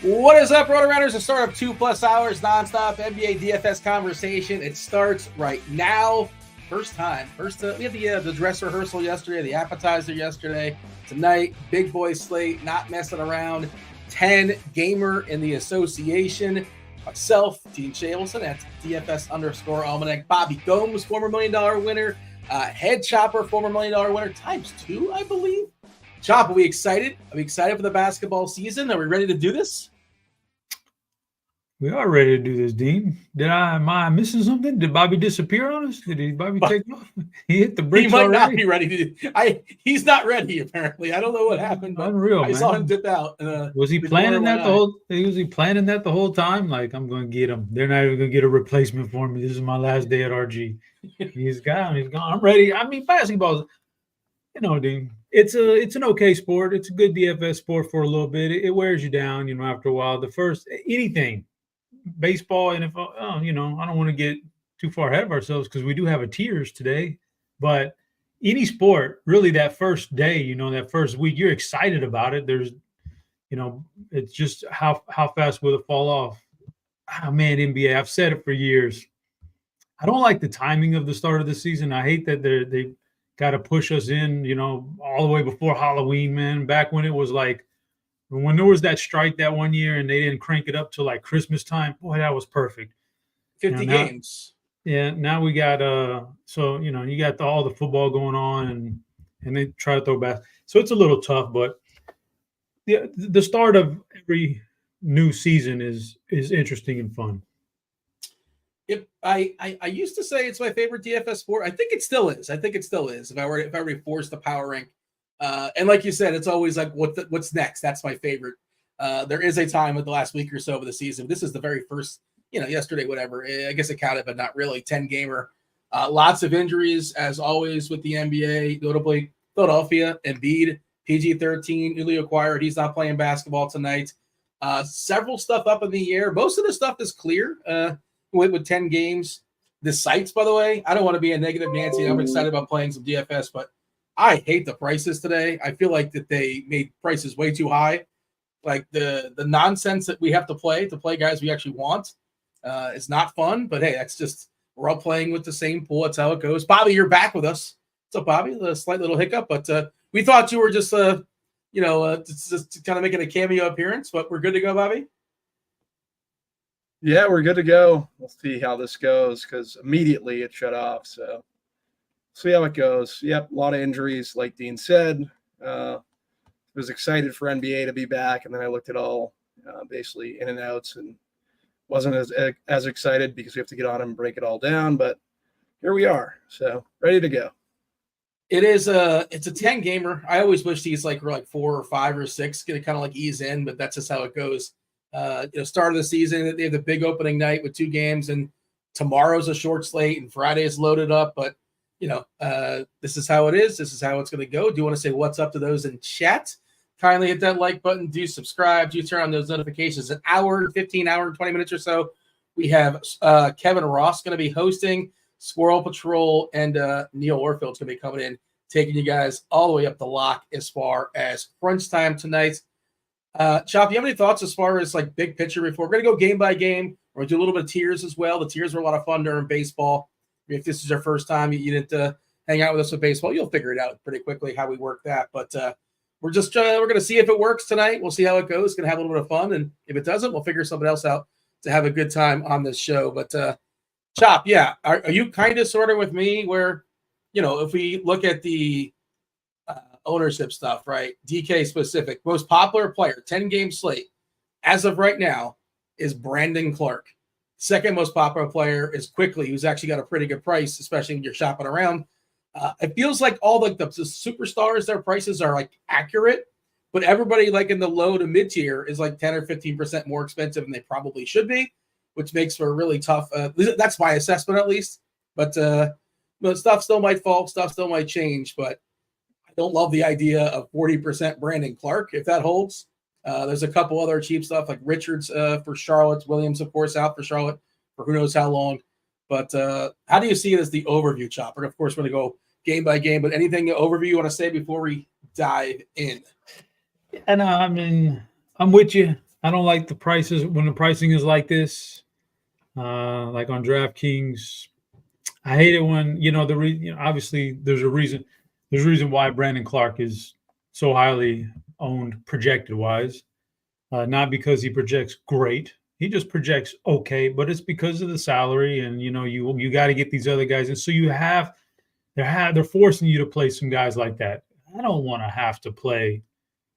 What is up, RotoGrinders? The start of 2+ hours nonstop NBA DFS conversation. It starts right now. First time. We had the dress rehearsal yesterday, the appetizer yesterday. Tonight, big boy slate, not messing around. 10 gamer in the association. Myself, Gene Shavelson, that's DFS_Almanac. Bobby Gomes, former $1 million winner. Head Chopper, former $1 million winner, ×2, I believe. Chop, are we excited? Are we excited for the basketball season? Are we ready to do this? We are ready to do this, Dean. Am I missing something? Did Bobby disappear on us? Did Bobby take off? He hit the brakes. He might already? not be ready to do. He's not ready, apparently. I don't know what happened, but Unreal, I saw him dip out. Was he planning that the whole time? Like, I'm going to get him. They're not even going to get a replacement for me. This is my last day at RG. He's gone. I'm ready. I mean, basketball, Dean, it's an okay sport. It's a good DFS sport for a little bit. It wears you down, after a while. Anything. Baseball, NFL, I don't want to get too far ahead of ourselves because we do have a tiers today, but any sport, really, that first day, that first week, you're excited about it. There's, it's just how fast will it fall off? Oh, man, NBA, I've said it for years. I don't like the timing of the start of the season. I hate that they got to push us in, all the way before Halloween, man. Back when it was like, when there was that strike that one year and they didn't crank it up till like Christmas time, boy, that was perfect. 50 games. Yeah. Now we got you got all the football going on and they try to throw back. So it's a little tough, but the start of every new season is interesting and fun. If I used to say it's my favorite DFS sport. I think it still is. If I were to force the power rank. And like you said, it's always like, what's next? That's my favorite. There is a time with the last week or so of the season. This is the very first, yesterday, whatever. I guess it counted, but not really. 10 gamer. Lots of injuries, as always, with the NBA, notably Philadelphia, Embiid, PG-13, newly acquired. He's not playing basketball tonight. Several stuff up in the air. Most of the stuff is clear with 10 games. The sites, by the way, I don't want to be a negative Nancy. I'm excited about playing some DFS, but I hate the prices today. I feel like that they made prices way too high. Like the nonsense that we have to play guys we actually want is not fun. But hey, that's just, we're all playing with the same pool. That's how it goes. Bobby, you're back with us. What's up, Bobby? A slight little hiccup, but we thought you were just just kind of making a cameo appearance. But we're good to go, Bobby. Yeah, we're good to go. We'll see how this goes because immediately it shut off. So see how it goes. Yep, a lot of injuries, like Dean said. Was excited for NBA to be back, and then I looked at all basically in and outs and wasn't as excited because we have to get on and break it all down. But here we are, so ready to go. It's a 10 gamer. I always wish these were like 4 or 5 or 6, gonna kind of like ease in, but that's just how it goes. Start of the season, they have the big opening night with 2 games, and tomorrow's a short slate, and Friday is loaded up, but this is how it is. This is how it's going to go. Do you want to say what's up to those in chat? Kindly hit that like button. Do subscribe. Do turn on those notifications. An hour, 15 hour, 20 minutes or so. We have Kevin Roth going to be hosting. SquirrelPatrol and Neil Orfield is going to be coming in, taking you guys all the way up the lock as far as crunch time tonight. Chop, you have any thoughts as far as like big picture before? We're going to go game by game. We're going to do a little bit of tiers as well. The tiers were a lot of fun during baseball. If this is your first time, you didn't hang out with us with baseball, you'll figure it out pretty quickly how we work that. But we're going to see if it works tonight. We'll see how it goes. Going to have a little bit of fun. And if it doesn't, we'll figure something else out to have a good time on this show. But Chop, yeah, are you kind of sort of with me where, if we look at the ownership stuff, right? DK specific, most popular player, 10-game slate, as of right now, is Brandon Clark. Second most popular player is Quickly, who's actually got a pretty good price, especially when you're shopping around. It feels like all the superstars, their prices are like accurate, but everybody like in the low to mid tier is like 10 or 15% more expensive than they probably should be, which makes for a really tough. That's my assessment at least. But stuff still might fall, stuff still might change. But I don't love the idea of 40% Brandon Clark if that holds. There's a couple other cheap stuff like Richards for Charlotte, Williams, of course, out for Charlotte for who knows how long. But how do you see it as the overview, Chopper? Of course, we're going to go game by game, but anything overview you want to say before we dive in? And I mean, I'm with you. I don't like the prices when the pricing is like this. Like on DraftKings, I hate it when obviously there's a reason. There's a reason why Brandon Clark is so highly owned projected wise. Not because he projects great. He just projects okay, but it's because of the salary, and you got to get these other guys, and so they're forcing you to play some guys like that. I don't want to have to play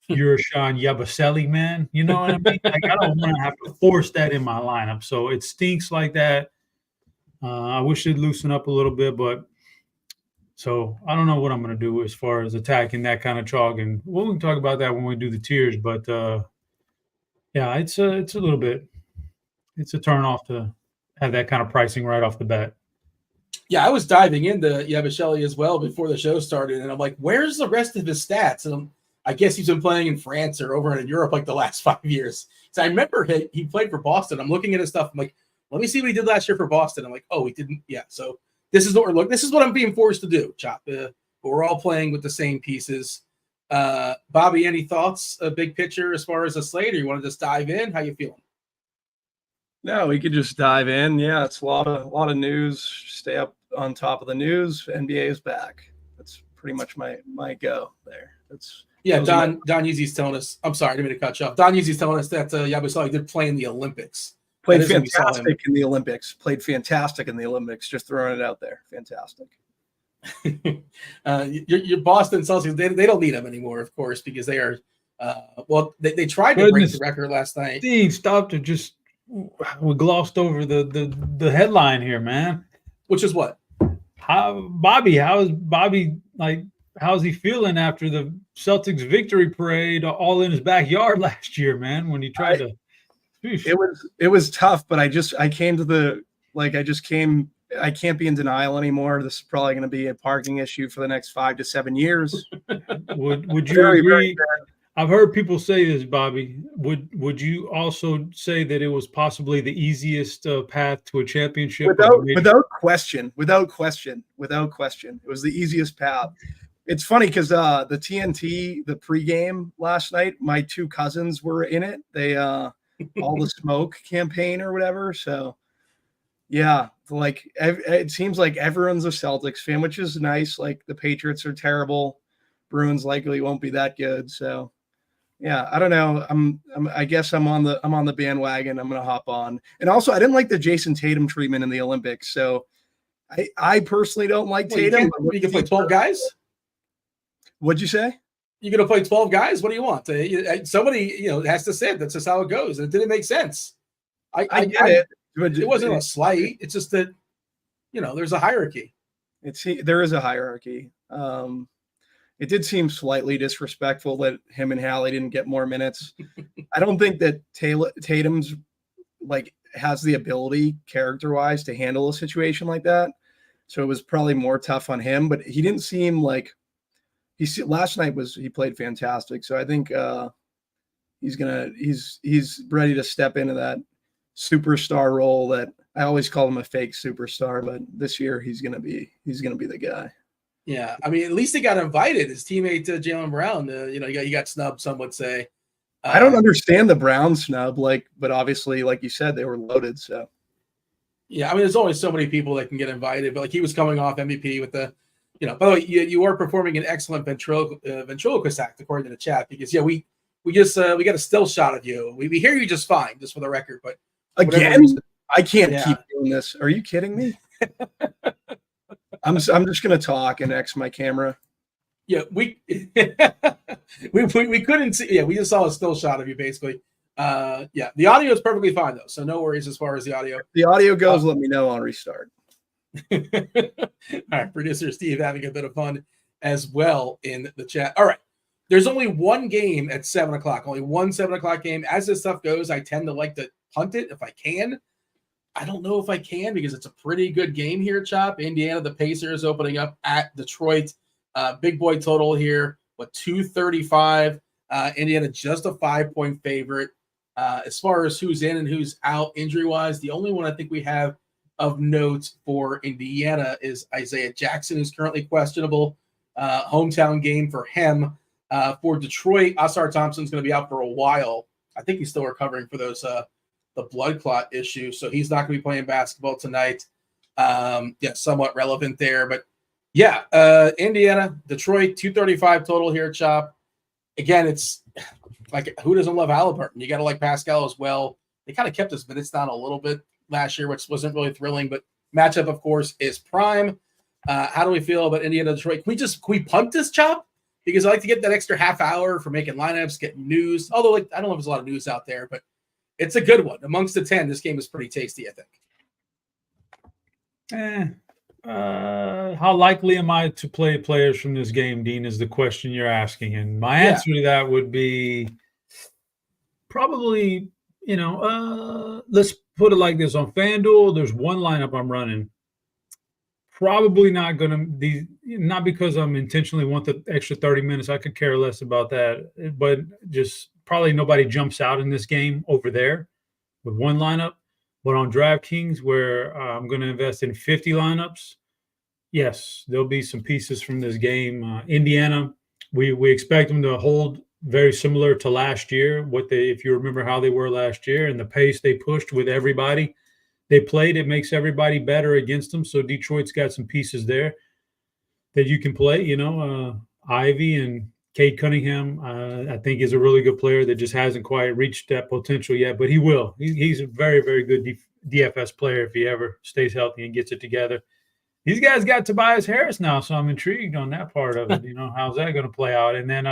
Sean Yabusele, man. You know what I mean? Like, I don't want to have to force that in my lineup. So it stinks like that. I wish it'd loosen up a little bit, but so I don't know what I'm going to do as far as attacking that kind of chalk, and we can talk about that when we do the tiers. But yeah, it's a little bit. It's a turn off to have that kind of pricing right off the bat. Yeah, I was diving into Yabusele as well before the show started, and I'm like, where's the rest of his stats? And I guess he's been playing in France or over in Europe like the last 5 years. So I remember he played for Boston. I'm looking at his stuff. I'm like, let me see what he did last year for Boston. I'm like, oh, he didn't. Yeah, so this is what we're looking. This is what I'm being forced to do, Chop. But we're all playing with the same pieces. Bobby, any thoughts? A big picture as far as a slate, or you want to just dive in? How you feeling? No, we could just dive in. Yeah, it's a lot of news. Stay up on top of the news. NBA is back. That's pretty much my go there. Don Yeezy's telling us. I'm sorry, I didn't mean to cut you off. Don Yeezy's telling us that Yabusele did play in the Olympics. Played fantastic in the Olympics. Just throwing it out there. Fantastic. Your Boston Celtics, they don't need him anymore, of course, because they are. They tried to break the record last night. Steve, stop to just. We glossed over the headline here, man. Which is what? How's Bobby like? How's he feeling after the Celtics victory parade all in his backyard last year, man? When he tried to. It was tough, but I came to the I can't be in denial anymore. This is probably going to be a parking issue for the next 5 to 7 years. Would you agree? I've heard people say this, Bobby. Would you also say that it was possibly the easiest path to a championship? Without question. It was the easiest path. It's funny because the TNT, the pregame last night, my 2 cousins were in it. They all the smoke campaign or whatever. So yeah, like it seems like everyone's a Celtics fan, which is nice. Like the Patriots are terrible. Bruins likely won't be that good. So yeah, I don't know. I guess I'm on the bandwagon. I'm gonna hop on. And also, I didn't like the Jason Tatum treatment in the Olympics. So I personally don't like Tatum. You can play 12 guys. What'd you say? You're gonna play 12 guys. What do you want? Somebody has to sit. That's just how it goes. And it didn't make sense. I get it. It wasn't a slight. It's just that there's a hierarchy. There is a hierarchy. It did seem slightly disrespectful that him and Hallie didn't get more minutes. I don't think that Tatum's has the ability character-wise to handle a situation like that. So it was probably more tough on him, but he didn't seem like last night he played fantastic. So I think he's ready to step into that superstar role that I always call him a fake superstar, but this year he's going to be the guy. Yeah, I mean, at least he got invited. His teammate Jaylen Brown, he got snubbed. Some would say. I don't understand the Brown snub, but obviously, like you said, they were loaded. So. Yeah, I mean, there's only so many people that can get invited, but he was coming off MVP with the, by the way, you are performing an excellent ventriloquist act according to the chat because we just we got a still shot of you. We hear you just fine, just for the record, but again, I can't keep doing this. Are you kidding me? I'm just gonna talk and X my camera. Yeah, we couldn't see. Yeah, we just saw a still shot of you basically. Yeah, the audio is perfectly fine though, so no worries as far as the audio. The audio goes. Let me know. I'll restart. All right, producer Steve having a bit of fun as well in the chat. All right, there's only one game at 7:00. Only one 7:00 game. As this stuff goes, I tend to like to punt it if I can. I don't know if I can because it's a pretty good game here, Chop. Indiana, the Pacers opening up at Detroit. Big boy total here, 235. Indiana just a 5-point favorite. As far as who's in and who's out injury-wise, the only one I think we have of note for Indiana is Isaiah Jackson, who's currently questionable. Hometown game for him. For Detroit, Asar Thompson's going to be out for a while. I think he's still recovering for those the blood clot issue, so he's not going to be playing basketball tonight. Somewhat relevant there, but Indiana, Detroit, 235 total here, Chop. Again, it's like, who doesn't love Halliburton? You got to like Pascal as well. They kind of kept his minutes down a little bit last year, which wasn't really thrilling, but matchup, of course, is prime. How do we feel about Indiana, Detroit? Can we punt this, Chop? Because I like to get that extra half hour for making lineups, getting news. Although, I don't know if there's a lot of news out there, but it's a good one. Amongst the 10, this game is pretty tasty, I think. How likely am I to play players from this game, Dean, is the question you're asking. And my answer to that would be probably, let's put it like this. On FanDuel, there's one lineup I'm running. Probably not going to be, not because I'm intentionally want the extra 30 minutes. I could care less about that. But just probably nobody jumps out in this game over there with one lineup. But on DraftKings, where I'm going to invest in 50 lineups, yes, there'll be some pieces from this game. Indiana, we expect them to hold very similar to last year. If you remember how they were last year and the pace they pushed with everybody they played, it makes everybody better against them. So Detroit's got some pieces there that you can play. Ivy and Cade Cunningham, I think, is a really good player that just hasn't quite reached that potential yet, but he will. He's a very, very good DFS player if he ever stays healthy and gets it together. These guys got Tobias Harris now, so I'm intrigued on that part of it. How's that going to play out? And then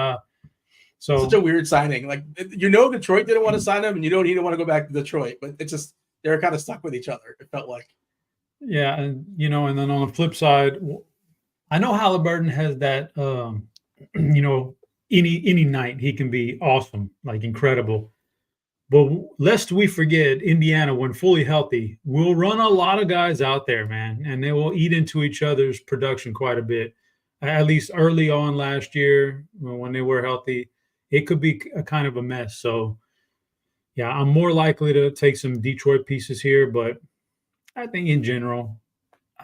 such a weird signing. Like, Detroit didn't want to sign him, and he didn't want to go back to Detroit, but it's just they were kind of stuck with each other, it felt like. Yeah, and and then on the flip side, I know Halliburton has that any night he can be awesome, like incredible. But lest we forget, Indiana, when fully healthy, will run a lot of guys out there, man, and they will eat into each other's production quite a bit. At least early on last year, when they were healthy, it could be a kind of a mess. So, yeah, I'm more likely to take some Detroit pieces here, but I think in general,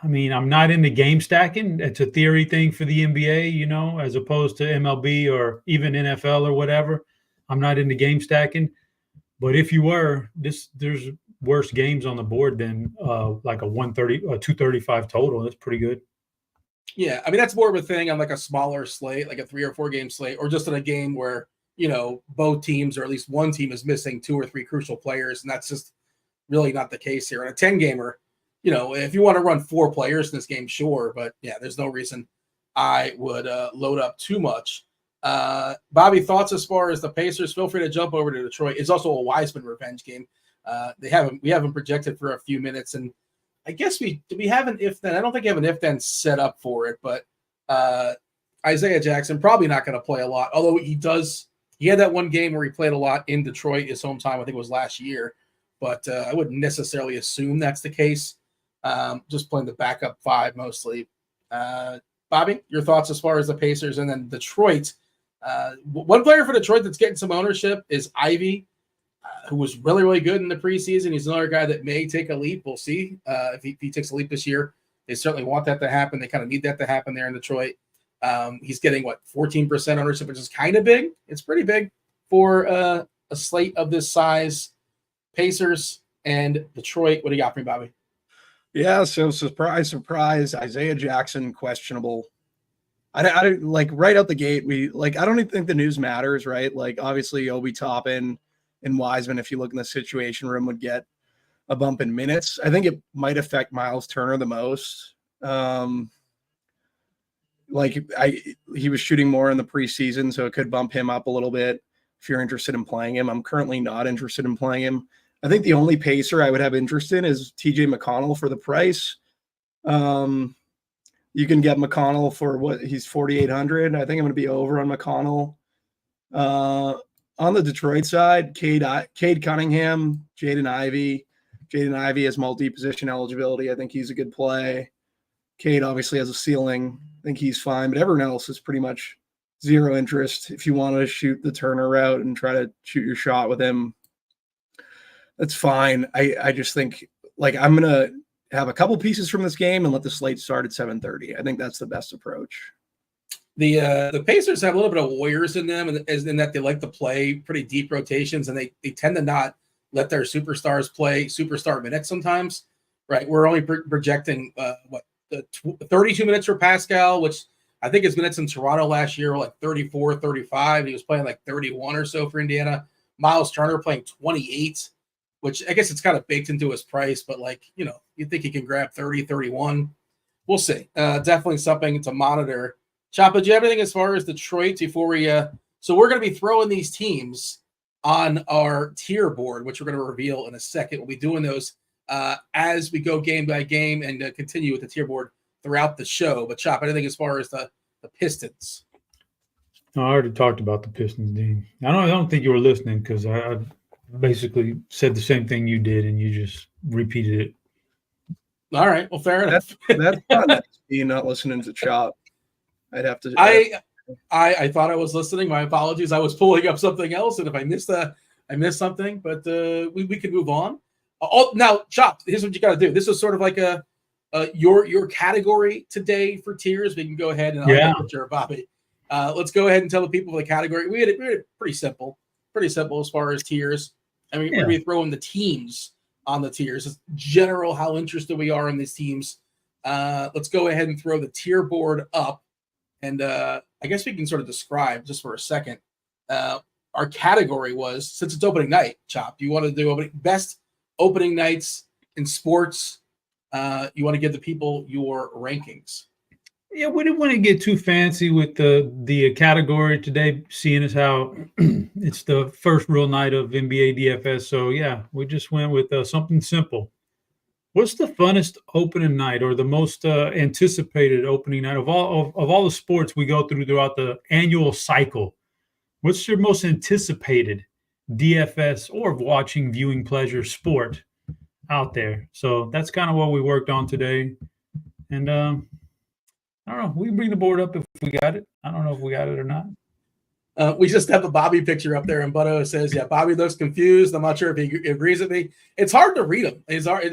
I'm not into game stacking. It's a theory thing for the NBA, as opposed to MLB or even NFL or whatever. I'm not into game stacking. But if you were, there's worse games on the board than like a 235 total. That's pretty good. Yeah, that's more of a thing on like a smaller slate, like a 3 or 4 game slate, or just in a game where, both teams or at least one team is missing 2 or 3 crucial players, and that's just really not the case here. In a 10-gamer, if you want to run 4 players in this game, sure, but yeah, there's no reason I would load up too much. Bobby, thoughts as far as the Pacers? Feel free to jump over to Detroit. It's also a Wiseman revenge game. We haven't projected for a few minutes, and I guess we have an if then. I don't think we have an if then set up for it, but Isaiah Jackson probably not going to play a lot. Although he had that one game where he played a lot in Detroit, his hometown. I think it was last year, but I wouldn't necessarily assume that's the case. Just playing the backup 5 mostly. Bobby, your thoughts as far as the Pacers and then Detroit? One player for Detroit that's getting some ownership is Ivy, who was really, really good in the preseason. He's another guy that may take a leap. We'll see if he takes a leap this year. They certainly want that to happen. They kind of need that to happen there in Detroit. He's getting 14% ownership, which is kind of big. It's pretty big for a slate of this size. Pacers and Detroit. What do you got for me, Bobby? Yeah, so surprise, Isaiah Jackson questionable. I like right out the gate. I don't even think the news matters, right? Like obviously Obi Toppin and Wiseman, if you look in the situation room, would get a bump in minutes. I think it might affect Miles Turner the most. He was shooting more in the preseason, so it could bump him up a little bit if you're interested in playing him. I'm currently not interested in playing him. I think the only Pacer I would have interest in is TJ McConnell for the price. You can get McConnell for he's 4,800. I think I'm going to be over on McConnell. On the Detroit side, Cade Cunningham, Jaden Ivey. Jaden Ivey has multi-position eligibility. I think he's a good play. Cade obviously has a ceiling. I think he's fine, but everyone else is pretty much zero interest. If you want to shoot the Turner route and try to shoot your shot with him, that's fine. I just think I'm going to have a couple pieces from this game and let the slate start at 7:30. I think that's the best approach. The Pacers have a little bit of warriors in them, and in that they like to play pretty deep rotations, and they tend to not let their superstars play superstar minutes sometimes, right? We're only projecting 32 minutes for Pascal, which I think his minutes in Toronto last year were like 34, 35. He was playing like 31 or so for Indiana. Miles Turner playing 28, which I guess it's kind of baked into his price, but you think he can grab 30, 31. We'll see. Definitely something to monitor. Choppa, do you have anything as far as Detroit before we so we're going to be throwing these teams on our tier board, which we're going to reveal in a second. We'll be doing those as we go game by game and continue with the tier board throughout the show. But Chop, anything as far as the Pistons? No, I already talked about the Pistons, Dean. I don't think you were listening because I basically said the same thing you did and you just repeated it. All right. Well, fair enough. That's not nice, me not listening to Chop. I'd have to. I thought I was listening. My apologies. I was pulling up something else, and if I missed something. But we can move on. Now, Chop, here's what you got to do. This is sort of like your category today for tiers. We can go ahead and I'll picture Bobby. Let's go ahead and tell the people the category. We had it pretty simple as far as tiers. I mean, we're going to be throwing the teams on the tiers. It's general how interested we are in these teams. Let's go ahead and throw the tier board up. And I guess we can sort of describe just for a second. Our category was, since it's opening night, Chop, you want to do best opening nights in sports. You want to give the people your rankings. Yeah, we didn't want to get too fancy with the category today, seeing as how it's the first real night of NBA DFS. So, yeah, we just went with something simple. What's the funnest opening night or the most anticipated opening night of all the sports we go throughout the annual cycle? What's your most anticipated DFS or watching, viewing pleasure sport out there? So that's kind of what we worked on today. And I don't know. We can bring the board up if we got it. I don't know if we got it or not. We just have a Bobby picture up there, and Butto says, yeah, Bobby looks confused. I'm not sure if he agrees with me. It's hard to read him.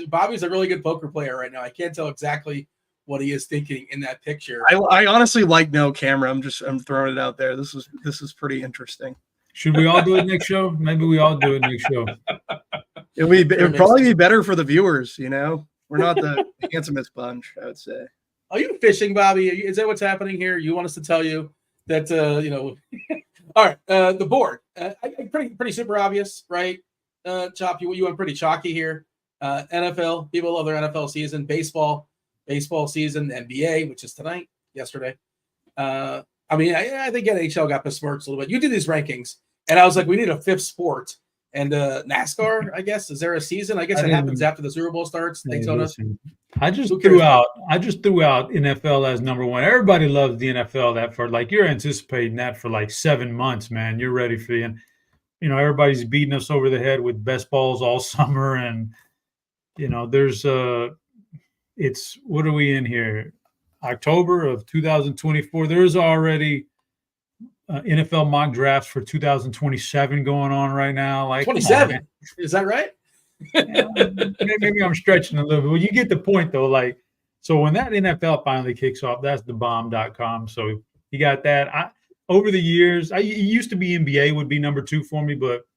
Bobby's a really good poker player right now. I can't tell exactly what he is thinking in that picture. I honestly like no camera. I'm throwing it out there. This is pretty interesting. Should we all do it next show? Maybe we all do it next show. It'd probably be better for the viewers, We're not the handsomest bunch, I would say. Are you fishing, Bobby? Is that what's happening here? You want us to tell you that, All right, the board. Pretty super obvious, right? Chop, you went pretty chalky here. NFL, people love their NFL season. Baseball season. NBA, which is yesterday. I think NHL got besmirched a little bit. You did these rankings, and I was like, we need a fifth sport. And NASCAR, I guess, is there a season? I guess it happens after the Super Bowl starts. Daytona. I just threw out NFL as number one. Everybody loves the NFL. That for you're anticipating that for 7 months, man. You're ready for everybody's beating us over the head with best balls all summer, and there's it's what are we in here? October of 2024. There's already NFL mock drafts for 2027 going on right now. 27, is that right? Yeah, maybe I'm stretching a little bit. Well, you get the point though. So when that NFL finally kicks off, that's thebomb.com. So you got that. Over the years, it used to be NBA would be number 2 for me, but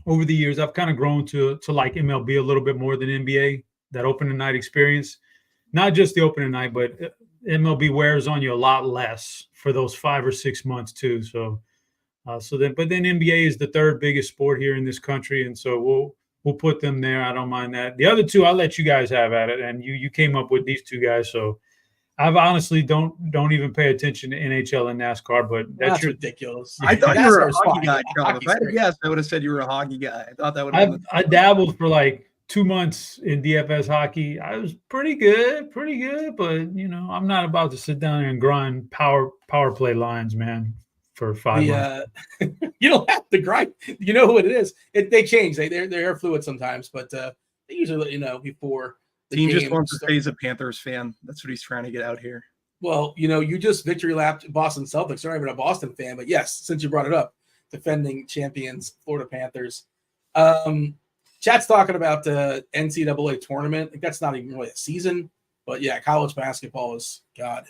over the years, I've kind of grown to like MLB a little bit more than NBA. That opening night experience, not just the opening night, but MLB wears on you a lot less for those 5 or 6 months too. So then NBA is the third biggest sport here in this country, and so we'll put them there. I don't mind that. The other two, I'll let you guys have at it, and you came up with these two guys, so I've honestly don't even pay attention to NHL and NASCAR, but that's ridiculous. I thought you were a hockey guy, Charles. If I had guessed, I would have said you were a hockey guy. I thought that would have I dabbled for 2 months in DFS hockey. I was pretty good, but I'm not about to sit down and grind power play lines, man, for 5 months. You don't have to grind. You know what it is. They change. They're fluid sometimes, but they usually let you know before the Dean game just wants to say he's a Panthers fan. That's what he's trying to get out here. Well, you just victory lapped Boston Celtics. You're not even a Boston fan, but yes, since you brought it up, defending champions, Florida Panthers. Chat's talking about the NCAA tournament. I think that's not even really a season, but yeah, college basketball is God.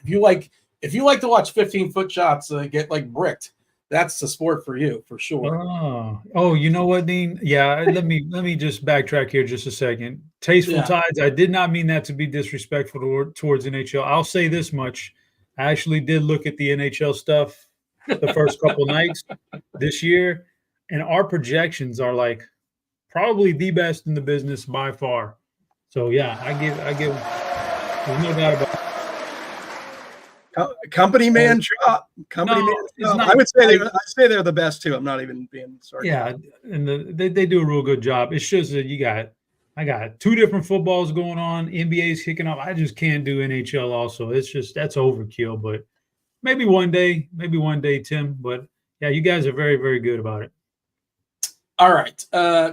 if you like to watch 15-foot shots get like bricked, that's the sport for you for sure. Oh, you know what, Dean? Yeah, let me just backtrack here just a second. Tasteful Tides. I did not mean that to be disrespectful towards NHL. I'll say this much: I actually did look at the NHL stuff the first couple nights this year, and our projections are like probably the best in the business by far. So yeah, I give. There's no doubt about it. Company man shop. Company man shop. I would say they're the best too. I'm not even being sarcastic. Yeah, and they do a real good job. It's just that I got two different footballs going on. NBA's kicking off. I just can't do NHL also. It's just that's overkill. But maybe one day, Tim. But yeah, you guys are very, very good about it. All right,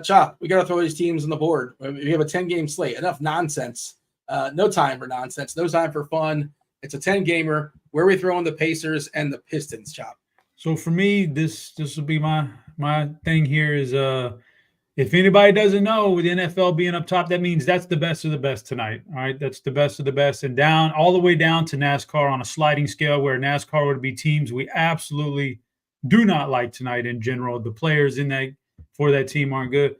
Chop, we got to throw these teams on the board. We have a 10-game slate. Enough nonsense. No time for nonsense. No time for fun. It's a 10-gamer. Where are we throwing the Pacers and the Pistons, Chop? So for me, this will be my thing here is if anybody doesn't know, with the NFL being up top, that means that's the best of the best tonight. All right, that's the best of the best, and down all the way down to NASCAR on a sliding scale, where NASCAR would be teams we absolutely do not like tonight in general. The players for that team aren't good.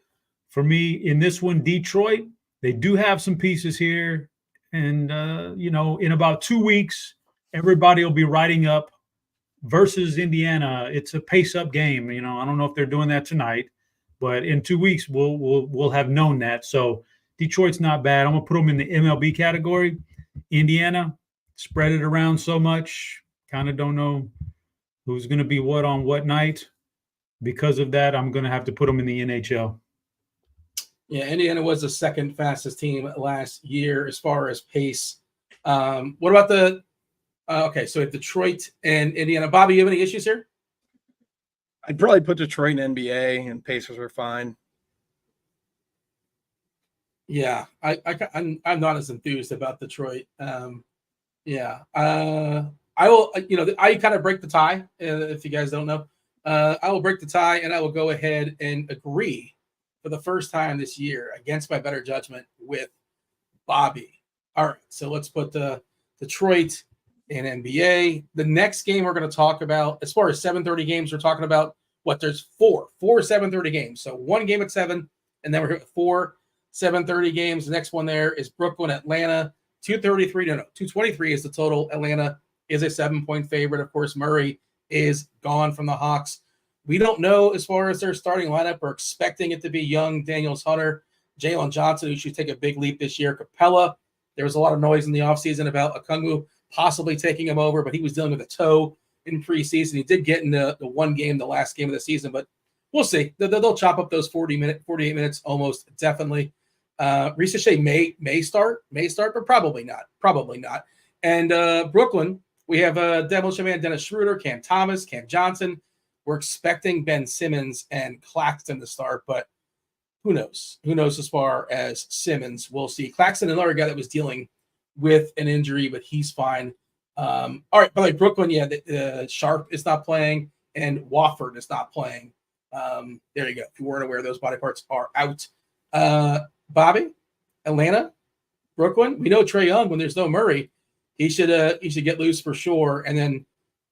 For me, in this one, Detroit, they do have some pieces here. And, in about 2 weeks, everybody will be riding up versus Indiana. It's a pace-up game. I don't know if they're doing that tonight, but in 2 weeks, we'll have known that. So Detroit's not bad. I'm going to put them in the MLB category. Indiana, spread it around so much. Kind of don't know who's going to be what on what night. Because of that, I'm going to have to put them in the NHL. Yeah, Indiana was the second fastest team last year as far as pace. What about so Detroit and Indiana. Bobby, you have any issues here? I'd probably put Detroit in NBA, and Pacers are fine. Yeah, I'm not as enthused about Detroit. I will. I kind of break the tie. If you guys don't know, I will break the tie, and I will go ahead and agree for the first time this year against my better judgment with Bobby. All right, so let's put Detroit in NBA. The next game we're going to talk about, as far as 7:30 games, we're talking about there's four 7:30 games. So one game at 7, and then we're going to 4 7:30 games. The next one there is Brooklyn, Atlanta, 223 is the total. Atlanta is a 7-point favorite. Of course, Murray is gone from the Hawks. We don't know as far as their starting lineup. We're expecting it to be Young, Daniels Hunter, Jalen Johnson, who should take a big leap this year. Capella, there was a lot of noise in the offseason about Okongwu possibly taking him over, but he was dealing with a toe in preseason. He did get in the one game, the last game of the season, but we'll see. They'll chop up those 48 minutes almost definitely. Reese Shea may start, but probably not. And Brooklyn, we have Demolition Man, Dennis Schroeder, Cam Thomas, Cam Johnson. We're expecting Ben Simmons and Claxton to start, but who knows? Who knows as far as Simmons? We'll see. Claxton, another guy that was dealing with an injury, but he's fine. All right, by the way, Brooklyn, Sharp is not playing, and Wofford is not playing. There you go. If you weren't aware, those body parts are out. Bobby, Atlanta, Brooklyn. We know Trae Young, when there's no Murray, he should get loose for sure. And then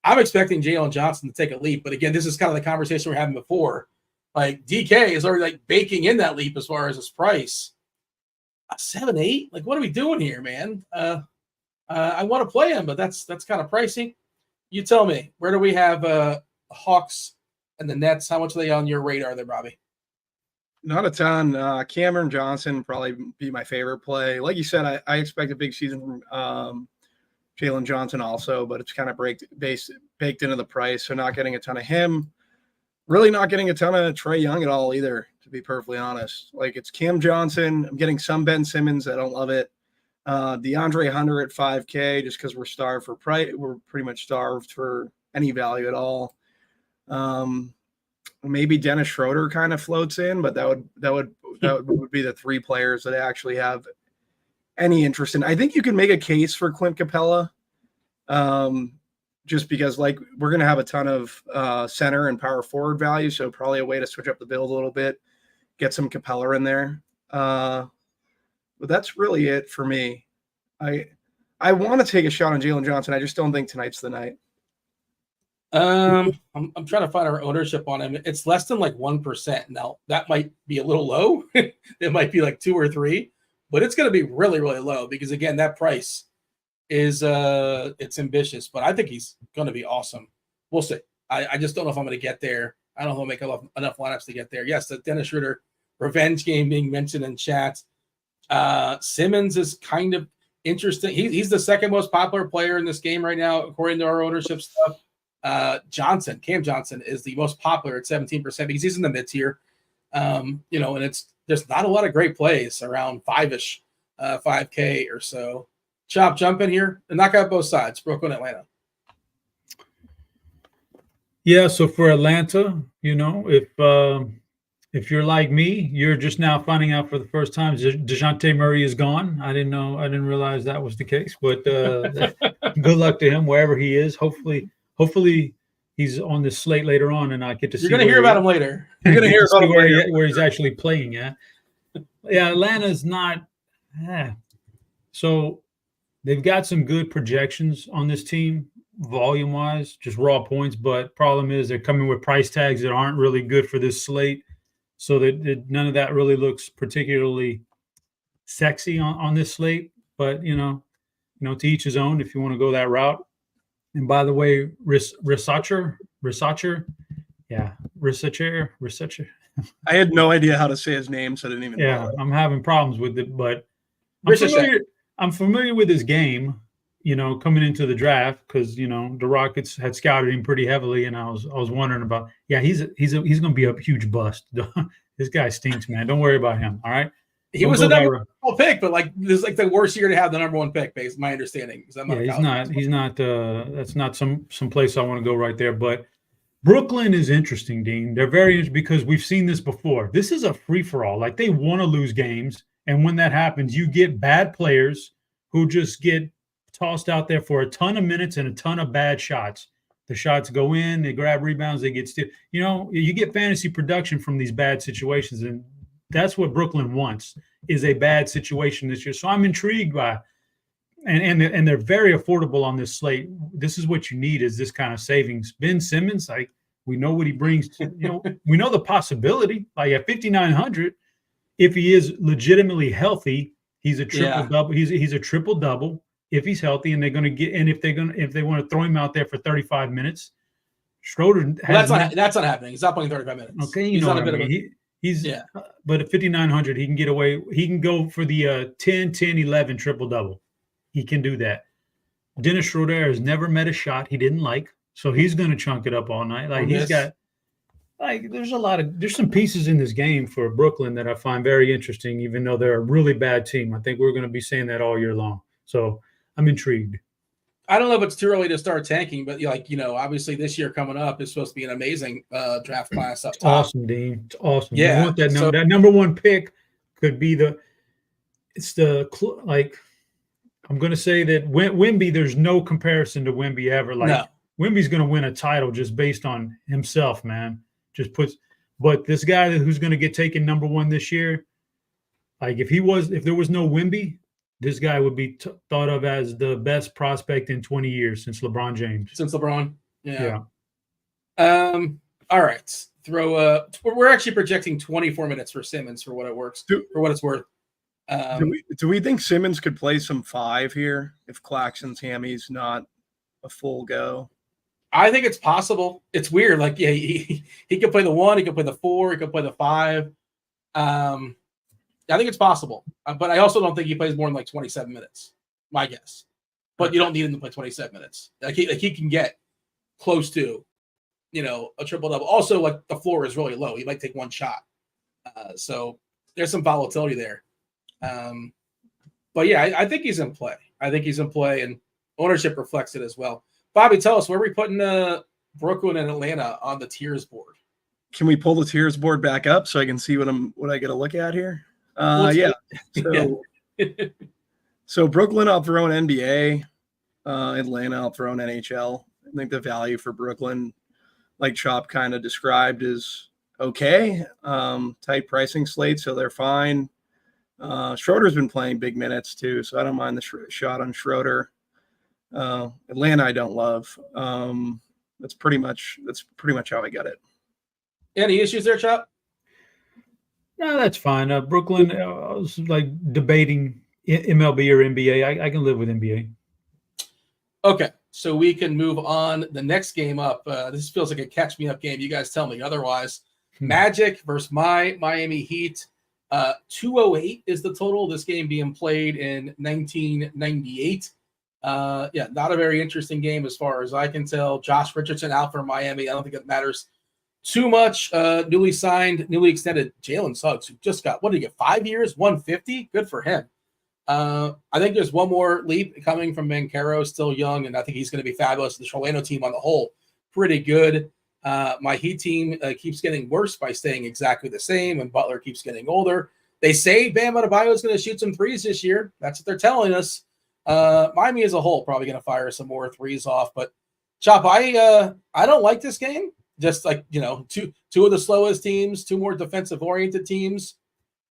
I'm expecting Jalen Johnson to take a leap. But again, this is kind of the conversation we're having before. Like DK is already like baking in that leap as far as his price. 7-8? Like, what are we doing here, man? I want to play him, but that's kind of pricey. You tell me, where do we have the Hawks and the Nets? How much are they on your radar there, Bobby? Not a ton. Cameron Johnson probably be my favorite play. Like you said, I expect a big season from Jalen Johnson also, but it's kind of baked into the price. So not getting a ton of him. Really not getting a ton of Trae Young at all either, to be perfectly honest. Like, it's Cam Johnson. I'm getting some Ben Simmons. I don't love it. DeAndre Hunter at 5K just because we're starved for price. We're pretty much starved for any value at all. Maybe Dennis Schroeder kind of floats in, but that would be the three players that I actually have any interest in. I think you can make a case for Clint Capella, just because like we're going to have a ton of center and power forward value, so probably a way to switch up the build a little bit, get some Capella in there. But that's really it for me. I want to take a shot on Jalen Johnson. I just don't think tonight's the night. I'm trying to find our ownership on him. It's less than like 1%. Now that might be a little low. It might be like 2 or 3, but it's going to be really, really low because again, that price is it's ambitious, but I think he's going to be awesome. We'll see. I just don't know if I'm going to get there. I don't know if I'll make enough lineups to get there. Yes, the Dennis Schroeder revenge game being mentioned in chat. Simmons is kind of interesting. He's the second most popular player in this game right now, according to our ownership stuff. Cam Johnson is the most popular at 17% because he's in the mid tier. And there's not a lot of great plays around 5-ish, 5K or so. Chop, jump in here and knock out both sides. Brooklyn, Atlanta. Yeah, so for Atlanta, if you're like me, you're just now finding out for the first time DeJounte Murray is gone. I didn't realize that was the case, but good luck to him wherever he is. Hopefully he's on this slate later on, and I get to see. You're going to hear about him later. You're going to hear about him where he's actually playing at. Yeah, Atlanta's not. So they've got some good projections on this team, volume-wise, just raw points. But problem is they're coming with price tags that aren't really good for this slate. So that none of that really looks particularly sexy on this slate. But to each his own if you want to go that route. And by the way, Risacher. I had no idea how to say his name, so I didn't even. Yeah, I'm having problems with it, but I'm familiar with his game. Coming into the draft because the Rockets had scouted him pretty heavily, and I was wondering about. Yeah, he's going to be a huge bust. This guy stinks, man. Don't worry about him. All right. He was a number one pick, but this is like the worst year to have the number one pick, based my understanding. He's not. That's not some place I want to go right there. But Brooklyn is interesting, Dean. They're very interesting because we've seen this before. This is a free for all. Like they want to lose games, and when that happens, you get bad players who just get tossed out there for a ton of minutes and a ton of bad shots. The shots go in, they grab rebounds, they get still. You get fantasy production from these bad situations, and that's what Brooklyn wants is a bad situation this year. So I'm intrigued by, and they're very affordable on this slate. This is what you need is this kind of savings. Ben Simmons, like we know what he brings to, we know the possibility. Like at 5,900, if he is legitimately healthy, he's a triple double. He's a triple double if he's healthy, and they're going to get. And if they want to throw him out there for 35 minutes, Schroeder. That's not happening. He's not playing 35 minutes. Okay, he's on a bit of a. But at 5,900, he can get away. He can go for the 10, 10, 11 triple double. He can do that. Dennis Schroeder has never met a shot he didn't like, so he's going to chunk it up all night. Like he's got. Like there's some pieces in this game for Brooklyn that I find very interesting, even though they're a really bad team. I think we're going to be saying that all year long. So I'm intrigued. I don't know if it's too early to start tanking, but obviously this year coming up is supposed to be an amazing draft class up top. Awesome, Dean. It's awesome. Yeah. You want that number. That number one pick could be I'm going to say that Wemby, there's no comparison to Wemby ever. Wemby's going to win a title just based on himself, man. But this guy who's going to get taken number one this year, like if there was no Wemby, this guy would be thought of as the best prospect in 20 years since LeBron James. Since LeBron, yeah. All right, we're actually projecting 24 minutes for Simmons for what it's worth. Do we think Simmons could play some 5 here if Claxton's hammy's not a full go? I think it's possible. It's weird. Like, he could play the 1, he could play the 4, he could play the 5. I think it's possible, but I also don't think he plays more than like 27 minutes. My guess, but you don't need him to play 27 minutes. Like he can get close to, a triple double. Also, like the floor is really low. He might take one shot, so there's some volatility there. But yeah, I think he's in play. And ownership reflects it as well. Bobby, tell us, where are we putting Brooklyn and Atlanta on the tiers board? Can we pull the tiers board back up so I can see what I get to look at here? So Brooklyn, I'll throw an NBA. Atlanta, I'll throw an NHL. I think the value for Brooklyn, like Chop kind of described, is okay. Tight pricing slate, so they're fine. Schroeder's been playing big minutes too, so I don't mind the shot on Schroeder. Atlanta, I don't love. That's pretty much how I got it. Any issues there, Chop? No, that's fine. Brooklyn, I was like debating MLB or NBA. I can live with NBA. Okay, so we can move on. The next game up. This feels like a catch me up game. You guys tell me otherwise. Magic versus my Miami Heat. 208 is the total. This game being played in 1998. Not a very interesting game as far as I can tell. Josh Richardson out for Miami. I don't think it matters too much. Newly extended Jalen Suggs, who just got, what did he get, 5 years, 150? Good for him. I think there's one more leap coming from Banchero, still young, and I think he's going to be fabulous. The Orlando team on the whole, pretty good. My Heat team keeps getting worse by staying exactly the same, and Butler keeps getting older. They say Bam Adebayo is going to shoot some threes this year. That's what they're telling us. Miami as a whole probably going to fire some more threes off. But, Chop, I don't like this game. Just like, two of the slowest teams, two more defensive-oriented teams.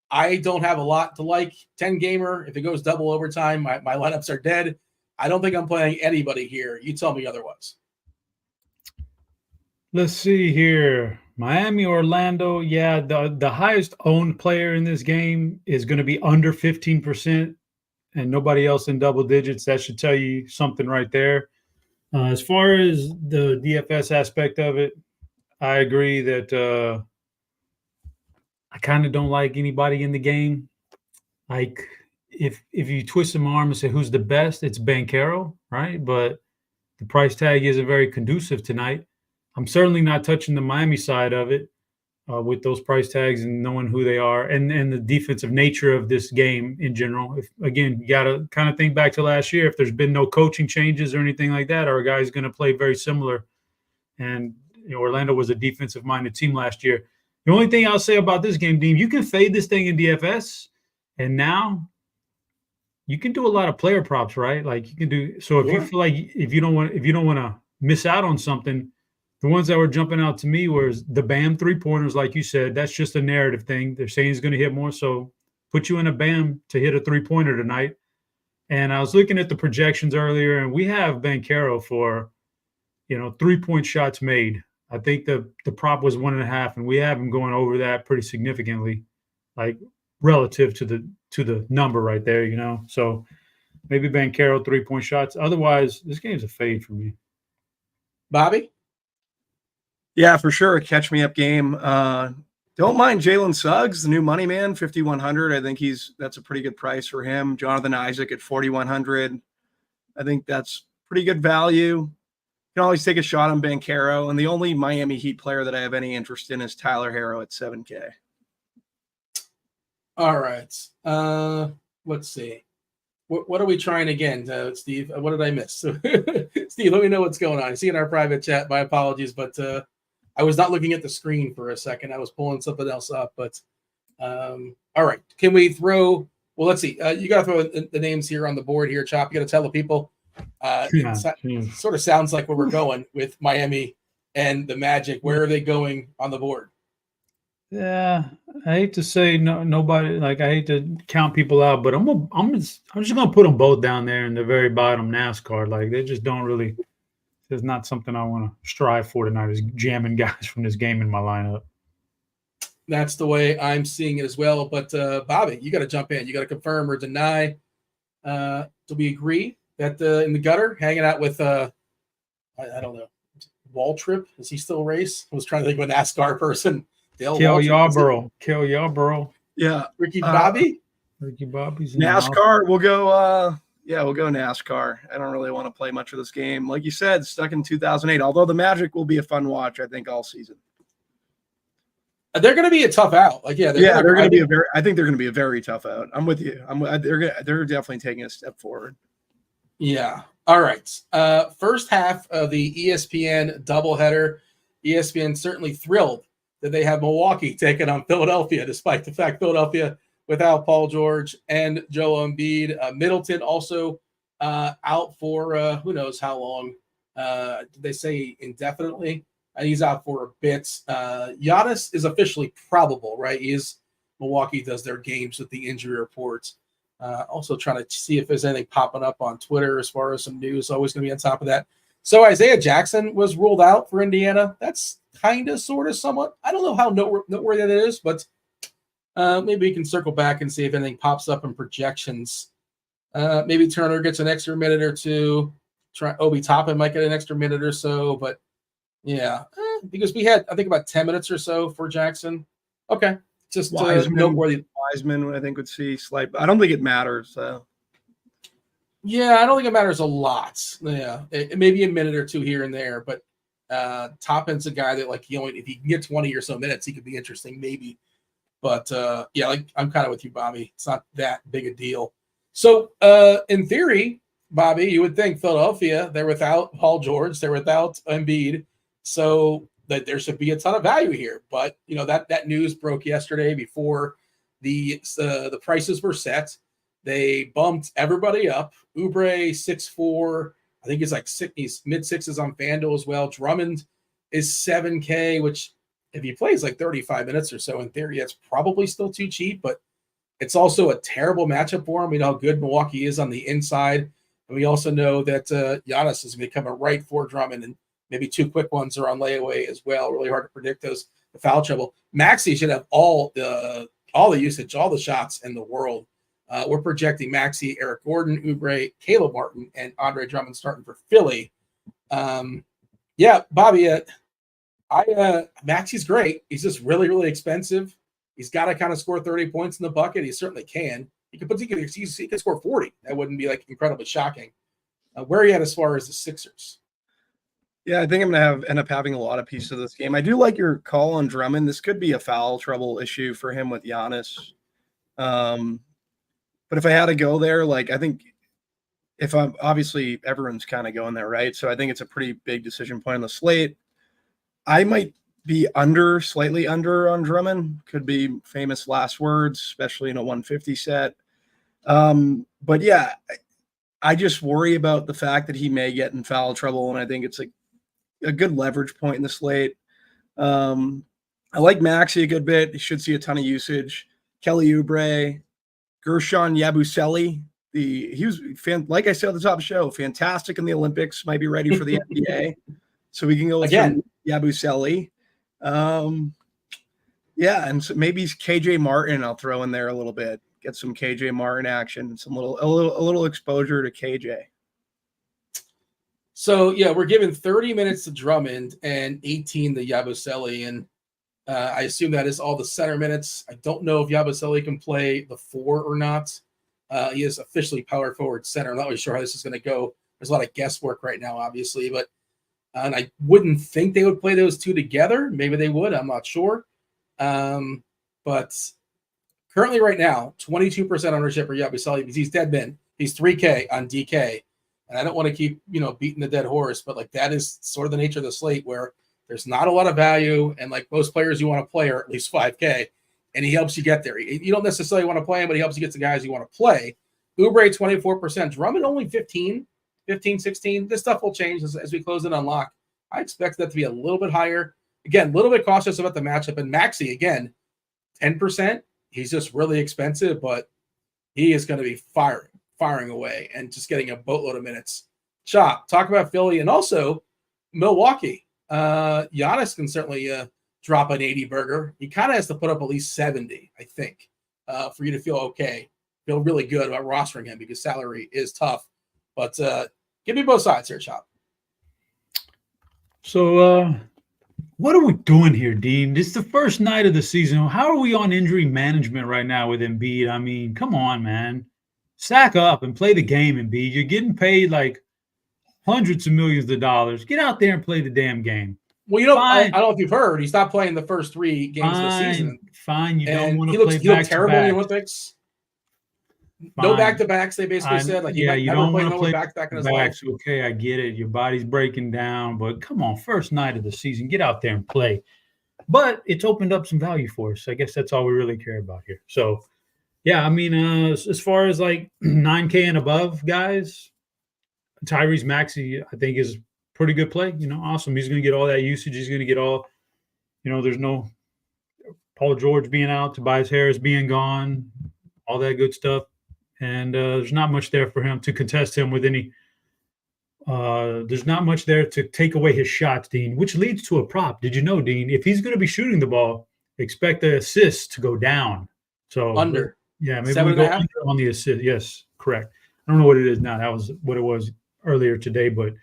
I don't have a lot to like. 10-gamer, if it goes double overtime, my lineups are dead. I don't think I'm playing anybody here. You tell me otherwise. Let's see here. Miami, Orlando. Yeah, the highest owned player in this game is going to be under 15% and nobody else in double digits. That should tell you something right there. As far as the DFS aspect of it, I agree that I kind of don't like anybody in the game. Like if you twist some arm and say who's the best, it's Banchero, right? But the price tag isn't very conducive tonight. I'm certainly not touching the Miami side of it with those price tags and knowing who they are and the defensive nature of this game in general. If again, you got to kind of think back to last year. If there's been no coaching changes or anything like that, our guy's going to play very similar. And Orlando was a defensive-minded team last year. The only thing I'll say about this game, Dean, you can fade this thing in DFS, and now you can do a lot of player props, right? Like you can do. So if you feel like if you don't want to miss out on something, the ones that were jumping out to me was the Bam 3-pointers, like you said. That's just a narrative thing. They're saying he's going to hit more, so put you in a Bam to hit a 3-pointer tonight. And I was looking at the projections earlier, and we have Banchero for 3-point shots made. I think the prop was 1.5, and we have him going over that pretty significantly, like relative to the number right there, So maybe Banchero 3-point shots. Otherwise, this game's a fade for me. Bobby? Yeah, for sure. A catch me up game. Don't mind Jalen Suggs, the new money man, 5,100. I think that's a pretty good price for him. Jonathan Isaac at 4,100. I think that's pretty good value. You can always take a shot on Banchero, and the only Miami Heat player that I have any interest in is Tyler Herro at 7K. All right. Let's see. What are we trying again, Steve? What did I miss? Steve, let me know what's going on. I see in our private chat. My apologies, but I was not looking at the screen for a second. I was pulling something else up. But all right. Can we throw? Well, let's see. You got to throw the names here on the board here, Chop. You got to tell the people. It sort of sounds like where we're going with Miami and the Magic. Where are they going on the board? Yeah, I hate to say nobody. Like I hate to count people out, but I'm just gonna put them both down there in the very bottom NASCAR. Like they just don't really. There's not something I want to strive for tonight. Is jamming guys from this game in my lineup. That's the way I'm seeing it as well. But Bobby, you got to jump in. You got to confirm or deny. Do we agree that in the gutter, hanging out with I don't know, Waltrip? Is he still race? I was trying to think of a NASCAR person. Cale Yarborough. Yeah. Ricky Bobby? Ricky Bobby's in NASCAR. We'll go we'll go NASCAR. I don't really want to play much of this game. Like you said, stuck in 2008. Although the Magic will be a fun watch, I think, all season. They're going to be a tough out. Like, they're going to be I think they're going to be a very tough out. I'm with you. They're definitely taking a step forward. Yeah. All right. First half of the ESPN doubleheader. ESPN certainly thrilled that they have Milwaukee taking on Philadelphia, despite the fact Philadelphia without Paul George and Joel Embiid. Middleton also out for who knows how long. Did they say indefinitely? He's out for a bit. Giannis is officially probable, right? He's Milwaukee does their games with the injury reports. Also trying to see if there's anything popping up on Twitter as far as some news. Always going to be on top of that. So Isaiah Jackson was ruled out for Indiana. That's kind of, sort of, somewhat. I don't know how noteworthy that is, but maybe we can circle back and see if anything pops up in projections. Maybe Turner gets an extra minute or two. Obi Toppin might get an extra minute or so, but yeah, because we had, I think, about 10 minutes or so for Jackson. Okay, just noteworthy. Wiseman, I think, would see slight. I don't think it matters. Yeah, I don't think it matters a lot. Yeah, it may be a minute or two here and there, but Toppin's a guy that, like, if he can get 20 or so minutes, he could be interesting, maybe. But yeah, like, I'm kind of with you, Bobby. It's not that big a deal. So in theory, Bobby, you would think Philadelphia, they're without Paul George, they're without Embiid, so that there should be a ton of value here. But that news broke yesterday before the prices were set. They bumped everybody up. Oubre 6'4", I think he's mid-6s on FanDuel as well. Drummond is $7K, which if he plays like 35 minutes or so, in theory, that's probably still too cheap, but it's also a terrible matchup for him. We know how good Milwaukee is on the inside. And we also know that Giannis is going to be coming right for Drummond, and maybe two quick ones are on layaway as well. Really hard to predict the foul trouble. Maxey should have all the usage, all the shots in the world. We're projecting Maxey, Eric Gordon, Oubre, Caleb Martin, and Andre Drummond starting for Philly. Yeah, Bobby, Maxey's great. He's just really, really expensive. He's got to kind of score 30 points in the bucket. He certainly can. He could score 40. That wouldn't be like incredibly shocking. Where are you at as far as the Sixers? Yeah, I think I'm going to end up having a lot of pieces of this game. I do like your call on Drummond. This could be a foul trouble issue for him with Giannis. But if I had to go there, like, I think if I'm obviously everyone's kind of going there, right? So I think it's a pretty big decision point on the slate. I might be slightly under on Drummond. Could be famous last words, especially in a 150 set. But yeah, I just worry about the fact that he may get in foul trouble, and I think it's like a good leverage point in the slate. I like Maxey a good bit. He should see a ton of usage. Kelly Oubre, Gershon Yabusele. He was like I said at the top of the show, fantastic in the Olympics. Might be ready for the NBA, so we can go with Yabusele. Yeah, and so maybe KJ Martin I'll throw in there a little bit. Get some KJ Martin action, a little exposure to KJ. So yeah, we're giving 30 minutes to Drummond and 18 to Yabusele, and I assume that is all the center minutes. I don't know if Yabusele can play the 4 or not. He is officially power forward center. I'm not really sure how this is going to go. There's a lot of guesswork right now, obviously, but and I wouldn't think they would play those two together. Maybe they would. I'm not sure. But currently right now, 22% ownership for Yabusele because he's dead men. He's 3K on DK. And I don't want to keep, beating the dead horse, but like that is sort of the nature of the slate where there's not a lot of value. And like most players you want to play are at least 5K. And he helps you get there. You don't necessarily want to play him, but he helps you get the guys you want to play. Oubre, 24%. Drummond only 15, 16. This stuff will change as we close and unlock. I expect that to be a little bit higher. Again, a little bit cautious about the matchup. And Maxey, again, 10%. He's just really expensive, but he is going to be firing away and just getting a boatload of minutes. Chop, talk about Philly and also Milwaukee. Giannis can certainly drop an 80 burger. He kind of has to put up at least 70, I think, for you to feel really good about rostering him because salary is tough. But give me both sides here, Chop. So what are we doing here, Dean? This is the first night of the season. How are we on injury management right now with Embiid? I mean, come on, man. Sack up and play the game, Embiid. You're getting paid like hundreds of millions of dollars. Get out there and play the damn game. Well, I don't know if you've heard. He stopped playing the first 3 games of the season. Fine. You don't want to play back-to-back. He looked terrible in the Olympics. No back-to-backs, they basically said. Like, you don't want to play back-to-back in his life. Okay, I get it. Your body's breaking down. But come on, first night of the season. Get out there and play. But it's opened up some value for us. I guess that's all we really care about here. So, yeah, I mean, as far as like 9K and above guys, Tyrese Maxey, I think, is pretty good play. Awesome. He's going to get all that usage. He's going to get all, there's no Paul George being out, Tobias Harris being gone, all that good stuff. And there's not much there for him to contest him with any. There's not much there to take away his shots, Dean, which leads to a prop. Did you know, Dean, if he's going to be shooting the ball, expect the assists to go down. So Under. Yeah, maybe we go under on the assist. Yes, correct. I don't know what it is now. That was what it was earlier today. But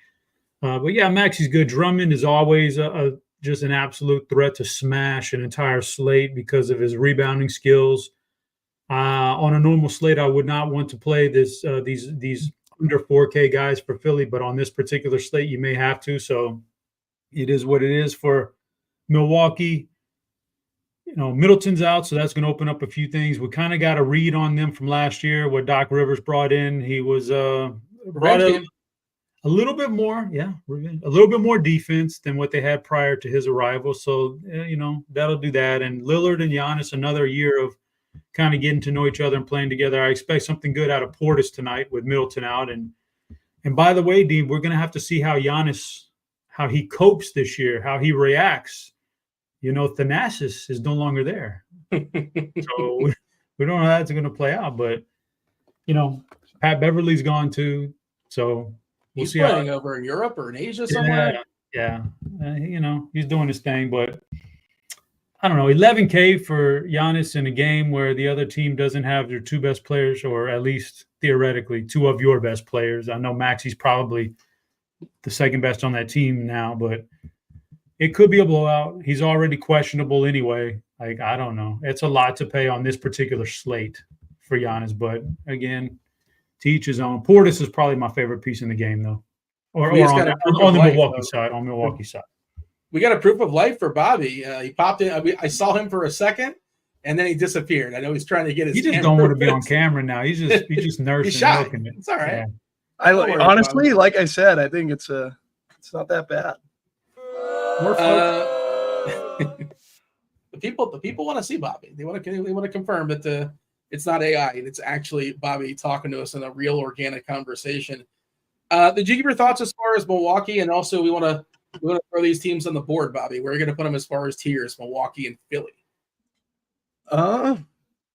yeah, Maxi's good. Drummond is always just an absolute threat to smash an entire slate because of his rebounding skills. On a normal slate, I would not want to play these under 4K guys for Philly, but on this particular slate, you may have to. So it is what it is for Milwaukee. Middleton's out, so that's going to open up a few things. We kind of got a read on them from last year, what Doc Rivers brought in. He was brought a little bit more, a little bit more defense than what they had prior to his arrival. So, that'll do that. And Lillard and Giannis, another year of kind of getting to know each other and playing together. I expect something good out of Portis tonight with Middleton out. And by the way, Dean, we're going to have to see how he copes this year, how he reacts. Thanasis is no longer there. So we don't know how that's going to play out. But, Pat Beverly's gone too. So he's playing over in Europe or in Asia somewhere. Yeah. He's doing his thing. But I don't know, 11K for Giannis in a game where the other team doesn't have their two best players, or at least theoretically two of your best players. I know Maxi's probably the second best on that team now, but it could be a blowout. He's already questionable anyway. I don't know. It's a lot to pay on this particular slate for Giannis, but again, to each his own. Portis is probably my favorite piece in the game, though, or on the Milwaukee side. On Milwaukee side. We got a proof of life for Bobby. He popped in. I saw him for a second, and then he disappeared. I know he's trying to get his. He just don't want to be on camera now. He's just nursing. He's shy. It's all right. Yeah. Honestly, like I said, I think it's not that bad. The people want to see Bobby. They want to confirm that it's not AI and it's actually Bobby talking to us in a real organic conversation. Did you give your thoughts as far as Milwaukee, and also we want to throw these teams on the board, Bobby? We're going to put them as far as tiers: Milwaukee and Philly.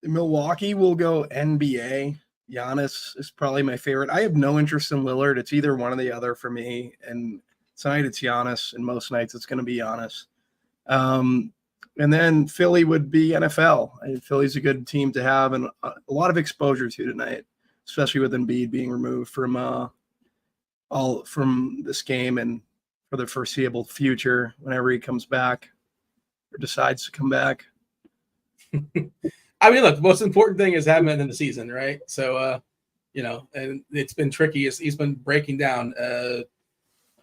Milwaukee will go NBA. Giannis is probably my favorite. I have no interest in Lillard. It's either one or the other for me. And tonight it's Giannis, and most nights it's going to be Giannis. And then Philly would be NFL. Philly's a good team to have and a lot of exposure to tonight, especially with Embiid being removed from this game and for the foreseeable future whenever he comes back or decides to come back. I mean, look, the most important thing is having him in the season, right? So, and it's been tricky. He's been breaking down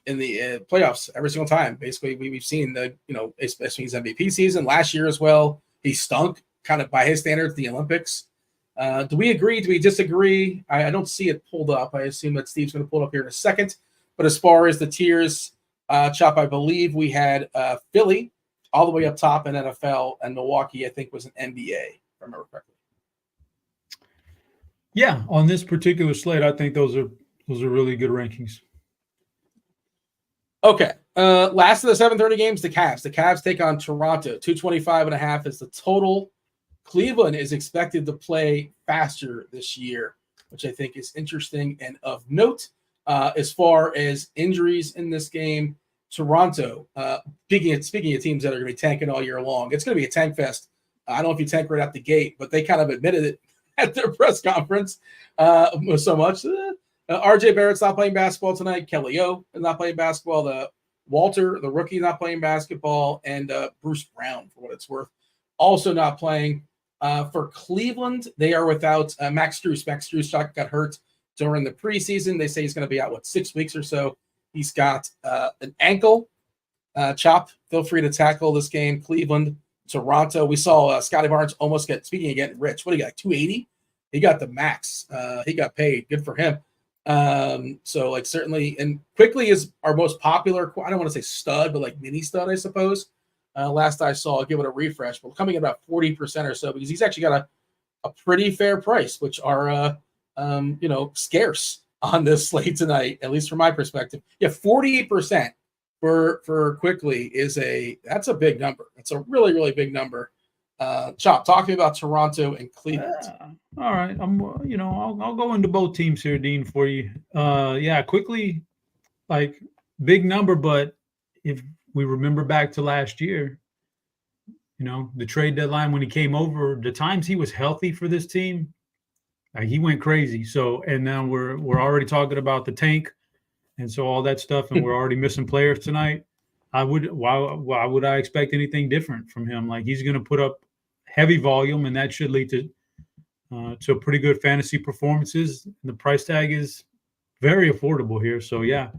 in the playoffs every single time. Basically, we've seen especially his MVP season last year as well. He stunk kind of by his standards, the Olympics. Do we agree? Do we disagree? I don't see it pulled up. I assume that Steve's going to pull it up here in a second. But as far as the tiers, Chop, I believe we had Philly all the way up top in NFL, and Milwaukee, I think, was an NBA, if I remember correctly. Yeah, on this particular slate, I think those are really good rankings. Okay. Last of the 7:30 games, the Cavs. The Cavs take on Toronto. 225.5 is the total. Cleveland is expected to play faster this year, which I think is interesting and of note. As far as injuries in this game, Toronto, speaking of teams that are going to be tanking all year long, it's going to be a tank fest. I don't know if you tank right out the gate, but they kind of admitted it at their press conference so much. RJ Barrett's not playing basketball tonight. Kelly O is not playing basketball. Walter, the rookie, not playing basketball. And Bruce Brown, for what it's worth, also not playing. For Cleveland, they are without Max Strus. Max Strus got hurt during the preseason. They say he's going to be out, 6 weeks or so. He's got an ankle. Chop, feel free to tackle this game. Cleveland, Toronto. We saw Scotty Barnes almost speaking of getting rich. What do you got, 280? He got the max. He got paid. Good for him. So certainly, and quickly is our most popular, I don't want to say stud, but mini stud, I suppose. Last I saw, I'll give it a refresh, but coming at about 40% or so, because he's actually got a pretty fair price, which are, scarce on this slate tonight, at least from my perspective. Yeah. 48% for quickly that's a big number. It's a really, really big number. Chop, talk to me about Toronto and Cleveland. All right, I'll go into both teams here, Dean, for you. Quickly, like big number, but if we remember back to last year, the trade deadline when he came over, the times he was healthy for this team, he went crazy. So, and now we're already talking about the tank, and so all that stuff, and we're already missing players tonight. Why would I expect anything different from him? Like, he's going to put up heavy volume, and that should lead to pretty good fantasy performances. The price tag is very affordable here, so yeah,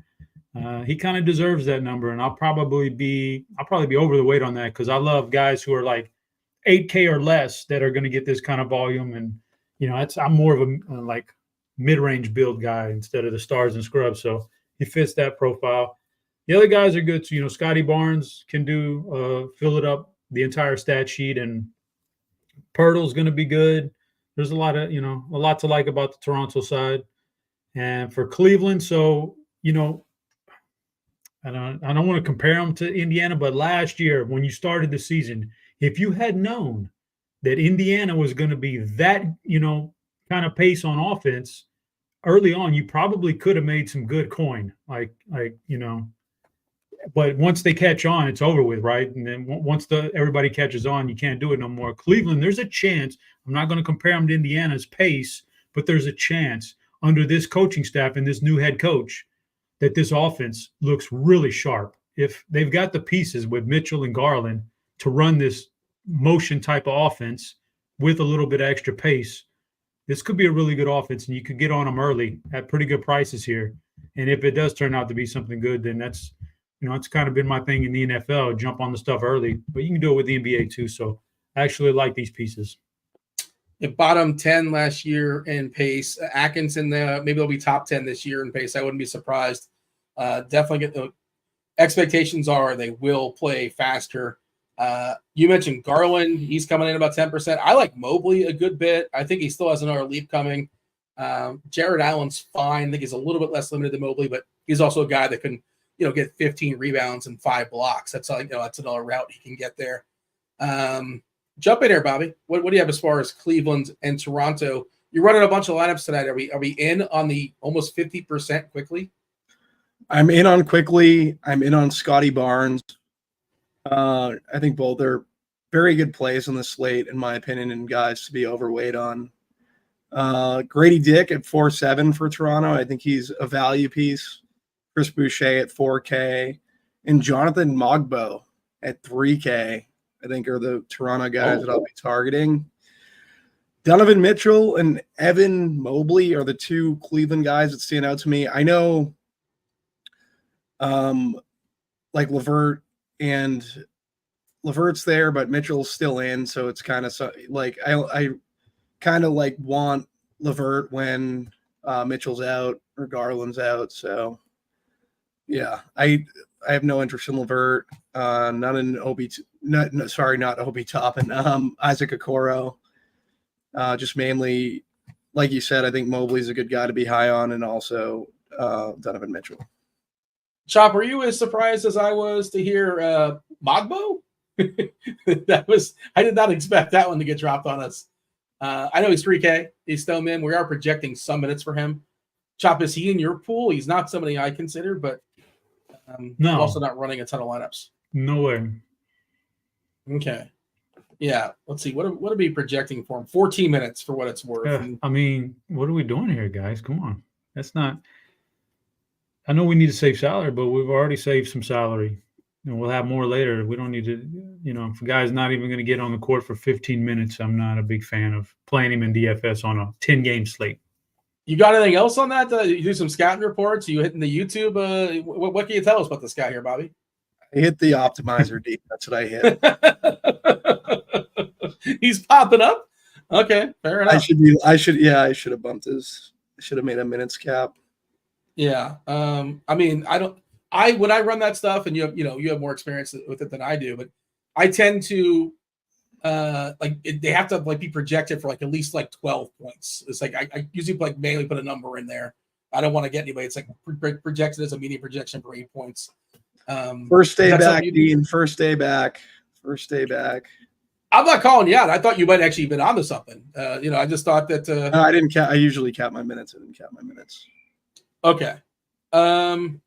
he kind of deserves that number, and I'll probably be over the weight on that because I love guys who are like 8K or less that are going to get this kind of volume, and I'm more of a like mid-range build guy instead of the stars and scrubs, so he fits that profile. The other guys are good too. Scotty Barnes can fill it up the entire stat sheet, and Pirtle's going to be good. There's a lot to like about the Toronto side. And for Cleveland, so, I don't want to compare them to Indiana, but last year when you started the season, if you had known that Indiana was going to be that, kind of pace on offense early on, you probably could have made some good coin. But once they catch on, it's over with, right? And then once everybody catches on, you can't do it no more. Cleveland, there's a chance. I'm not going to compare them to Indiana's pace, but there's a chance under this coaching staff and this new head coach that this offense looks really sharp. If they've got the pieces with Mitchell and Garland to run this motion type of offense with a little bit of extra pace, this could be a really good offense, and you could get on them early at pretty good prices here. And if it does turn out to be something good, then that's it's kind of been my thing in the NFL, jump on the stuff early, but you can do it with the NBA too. So I actually like these pieces. The bottom 10 last year in pace. Atkinson, maybe they'll be top 10 this year in pace. I wouldn't be surprised. Definitely get the expectations are they will play faster. You mentioned Garland. He's coming in about 10%. I like Mobley a good bit. I think he still has another leap coming. Jared Allen's fine. I think he's a little bit less limited than Mobley, but he's also a guy that can get 15 rebounds and 5 blocks. That's that's another route he can get there. Jump in here, Bobby. What do you have as far as Cleveland and Toronto? You're running a bunch of lineups tonight. Are we in on the almost 50% quickly? I'm in on quickly. I'm in on Scotty Barnes. I think both are very good plays on the slate, in my opinion, and guys to be overweight on. Grady Dick at 4.7 for Toronto. I think he's a value piece. Chris Boucher at 4K, and Jonathan Mogbo at 3K, I think are the Toronto guys that I'll be targeting. Donovan Mitchell and Evan Mobley are the two Cleveland guys that stand out to me. I know like LeVert's there, but Mitchell's still in, so it's kind of like I kind of like want LeVert when Mitchell's out or Garland's out, so yeah, I have no interest in LeVert, not in not Obi Toppin, Isaac Okoro. Just mainly, like you said, I think Mobley's a good guy to be high on, and also Donovan Mitchell. Chop, were you as surprised as I was to hear Mogbo? I did not expect that one to get dropped on us. I know he's 3K. He's still in. We are projecting some minutes for him. Chop, is he in your pool? He's not somebody I consider, but no. I'm also not running a ton of lineups. No way. Okay. Yeah. Let's see. What are we projecting for him? 14 minutes for what it's worth. I mean, what are we doing here, guys? Come on. That's not. I know we need to save salary, but we've already saved some salary. And we'll have more later. We don't need to, if a guy's not even going to get on the court for 15 minutes, I'm not a big fan of playing him in DFS on a 10-game slate. You got anything else on that? You do some scouting reports? Are you hitting the YouTube? What can you tell us about this guy here, Bobby? I hit the optimizer deep. That's what I hit. He's popping up. Okay, fair enough. I should have bumped his. I should have made a minutes cap. Yeah. I mean, when I run that stuff, and you have more experience with it than I do, but I tend to they have to be projected for at least 12 points. It's I usually mainly put a number in there. I don't want to get anybody. It's projected as a median projection for 8 points. First day back, Dean. First day back. I'm not calling you out. I thought you might actually been onto something. I just thought that. I didn't I usually cap my minutes. I didn't cap my minutes. Okay.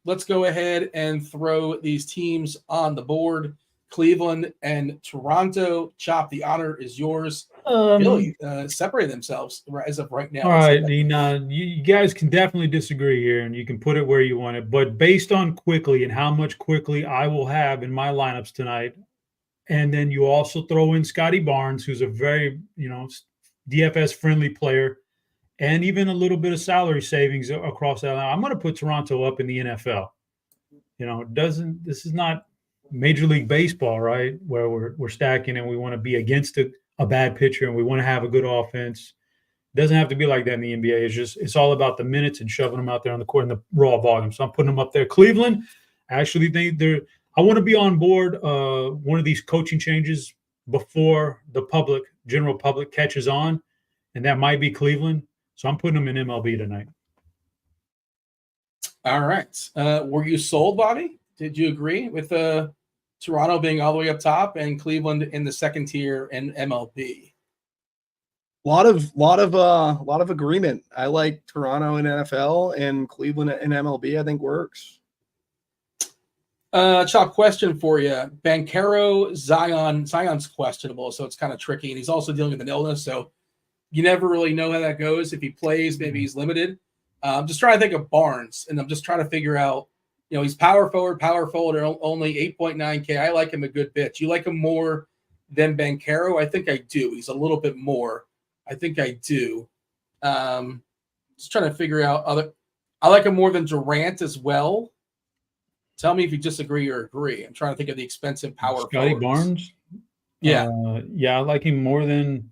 Let's go ahead and throw these teams on the board. Cleveland and Toronto. Chop, the honor is yours. Philly separate themselves as of right now. All right, Dean, you guys can definitely disagree here, and you can put it where you want it. But based on quickly and how much quickly I will have in my lineups tonight, and then you also throw in Scotty Barnes, who's a very, DFS-friendly player, and even a little bit of salary savings across that line. I'm going to put Toronto up in the NFL. This is not Major League Baseball, right, where we're stacking and we want to be against a bad pitcher and we want to have a good offense. It doesn't have to be like that in the NBA. It's all about the minutes and shoving them out there on the court and the raw volume. So I'm putting them up there. Cleveland, I actually think I want to be on board one of these coaching changes before the general public catches on, and that might be Cleveland. So I'm putting them in MLB tonight. All right. Were you sold, Bobby? Did you agree with Toronto being all the way up top and Cleveland in the second tier and MLB? A lot of agreement. I like Toronto in NFL and Cleveland in MLB. I think works. Chop, question for you. Banchero, Zion's questionable, so it's kind of tricky, and he's also dealing with an illness, so you never really know how that goes. If he plays, maybe he's limited. I'm just trying to think of Barnes, and I'm just trying to figure out, he's power forward, only 8.9K. I like him a good bit. You like him more than Banchero? I think I do. He's a little bit more. I think I do. Just trying to figure out I like him more than Durant as well. Tell me if you disagree or agree. I'm trying to think of the expensive power Scotty forwards. Barnes? Yeah. I like him more than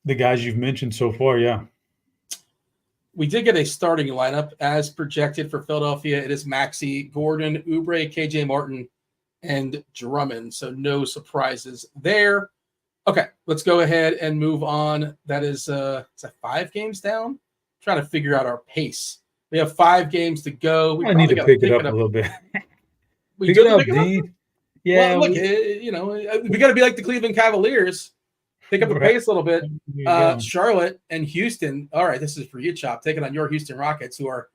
the guys you've mentioned so far, yeah. We did get a starting lineup as projected for Philadelphia. It is Maxey, Gordon, Oubre, KJ Martin, and Drummond. So no surprises there. Okay, let's go ahead and move on. That is that 5 games down? I'm trying to figure out our pace. We have 5 games to go. I need to pick it up a little bit. Pick it up, Dean. Yeah. Well, look, we got to be like the Cleveland Cavaliers. Pick up the pace a little bit. Charlotte and Houston. All right, this is for you, Chop. Taking on your Houston Rockets, who are,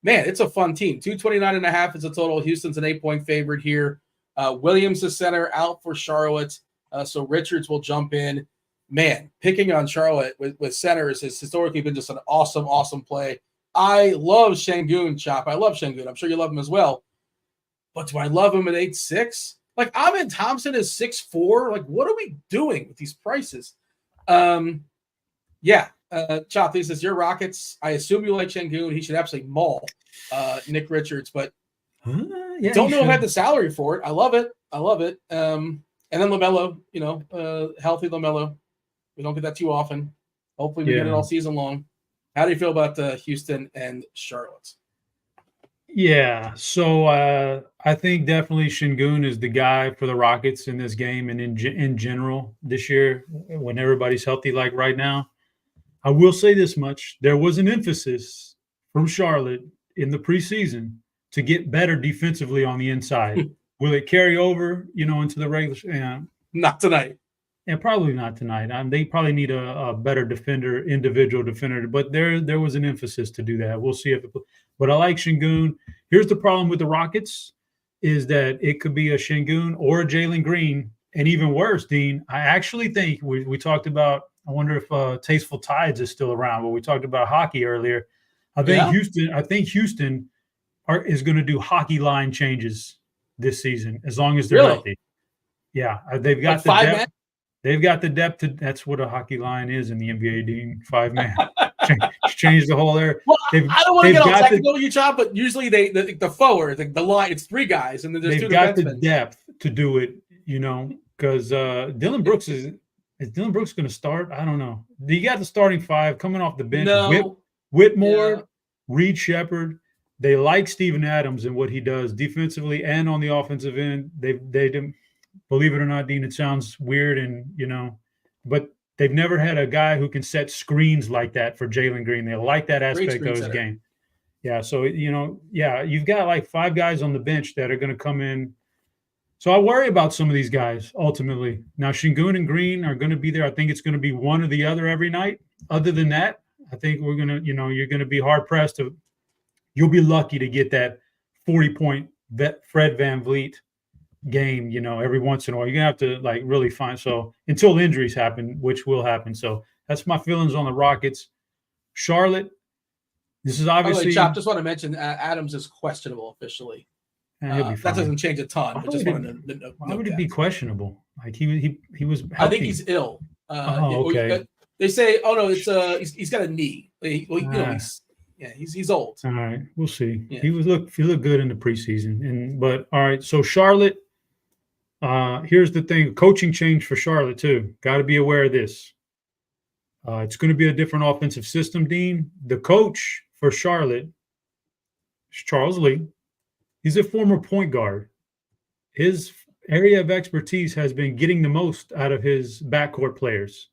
man, it's a fun team. 229.5 is a total. Houston's an 8-point favorite here. Williams, the center, out for Charlotte. So Richards will jump in. Man, picking on Charlotte with centers has historically been just an awesome, awesome play. I love Şengün, Chop. I love Şengün. I'm sure you love him as well. But do I love him at 8'6"? Like, Ahmed Thompson is 6'4". Like, what are we doing with these prices? Chop, this is your Rockets. I assume you like Şengün. He should absolutely maul Nick Richards, but don't know if I have the salary for it. I love it. And then LaMelo, healthy LaMelo. We don't get that too often. Hopefully we get it all season long. How do you feel about Houston and Charlotte? Yeah, so I think definitely Şengün is the guy for the Rockets in this game and in general this year when everybody's healthy like right now. I will say this much. There was an emphasis from Charlotte in the preseason to get better defensively on the inside. Will it carry over, into the regular? Not tonight. And probably not tonight. They probably need a better individual defender. But there was an emphasis to do that. We'll see but I like Şengün. Here's the problem with the Rockets is that it could be a Şengün or a Jalen Green. And even worse, Dean, I actually think we talked about, I wonder if Tasteful Tides is still around, but we talked about hockey earlier. I think Houston is going to do hockey line changes this season as long as they're healthy. Yeah, they've got the depth. Men? They've got the depth. That's what a hockey line is in the NBA, Dean. 5 man. Change the whole area. Well, I don't want to get all technical with you, Chop, but usually the forward, the line, it's 3 guys, and then there's 2 defensemen. They've got the depth to do it, because Dylan Brooks is Dylan Brooks going to start? I don't know. You got the starting 5 coming off the bench. No. Whitmore, Reed Shepherd. They like Steven Adams and what he does defensively and on the offensive end. They believe it or not, Dean, it sounds weird but they've never had a guy who can set screens like that for Jalen Green. They like that aspect of his game. Yeah, so, you've got like 5 guys on the bench that are going to come in So I worry about some of these guys ultimately. Now, Şengün and Green are going to be there. I think it's going to be one or the other every night. Other than that, I think we're going to, you're going to be hard pressed to, you'll be lucky to get that 40-point Fred VanVleet game, every once in a while. You're going to have to like really find. So until injuries happen, which will happen. So that's my feelings on the Rockets. Charlotte, this is obviously. Chop, just want to mention Adams is questionable officially. He'll be fine. That doesn't change a ton. But just wanted to know. Why would it be questionable? Like he was. Healthy. I think he's ill. Okay. They say, oh no, it's he's got a knee. He's old. All right, we'll see. Yeah. He looked good in the preseason, but all right. So Charlotte, here's the thing: coaching change for Charlotte too. Got to be aware of this. It's going to be a different offensive system. Dean, the coach for Charlotte, is Charles Lee. He's a former point guard. His area of expertise has been getting the most out of his backcourt players.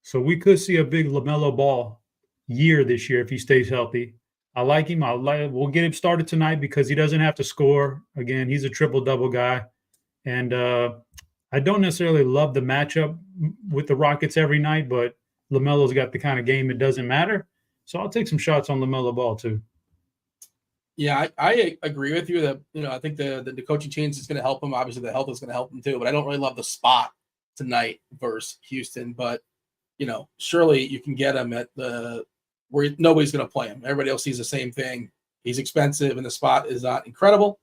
So we could see a big LaMelo Ball year this year if he stays healthy. I like him. We'll get him started tonight because he doesn't have to score. Again, he's a triple-double guy. And I don't necessarily love the matchup with the Rockets every night, but LaMelo's got the kind of game it doesn't matter. So I'll take some shots on LaMelo Ball too. Yeah, I agree with you that, I think the coaching change is going to help him. Obviously, the health is going to help him too, but I don't really love the spot tonight versus Houston. But, surely you can get him at where nobody's going to play him. Everybody else sees the same thing. He's expensive and the spot is not incredible.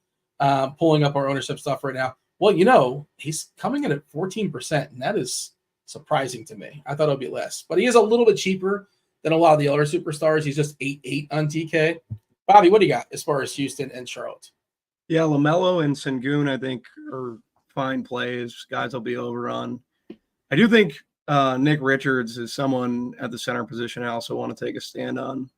Pulling up our ownership stuff right now. Well, he's coming in at 14%, and that is surprising to me. I thought it would be less, but he is a little bit cheaper than a lot of the other superstars. He's just 8.8 on TK. Bobby, what do you got as far as Houston and Charlotte? Yeah, LaMelo and Şengün, I think, are fine plays. Guys will be over on. I do think Nick Richards is someone at the center position I also want to take a stand on.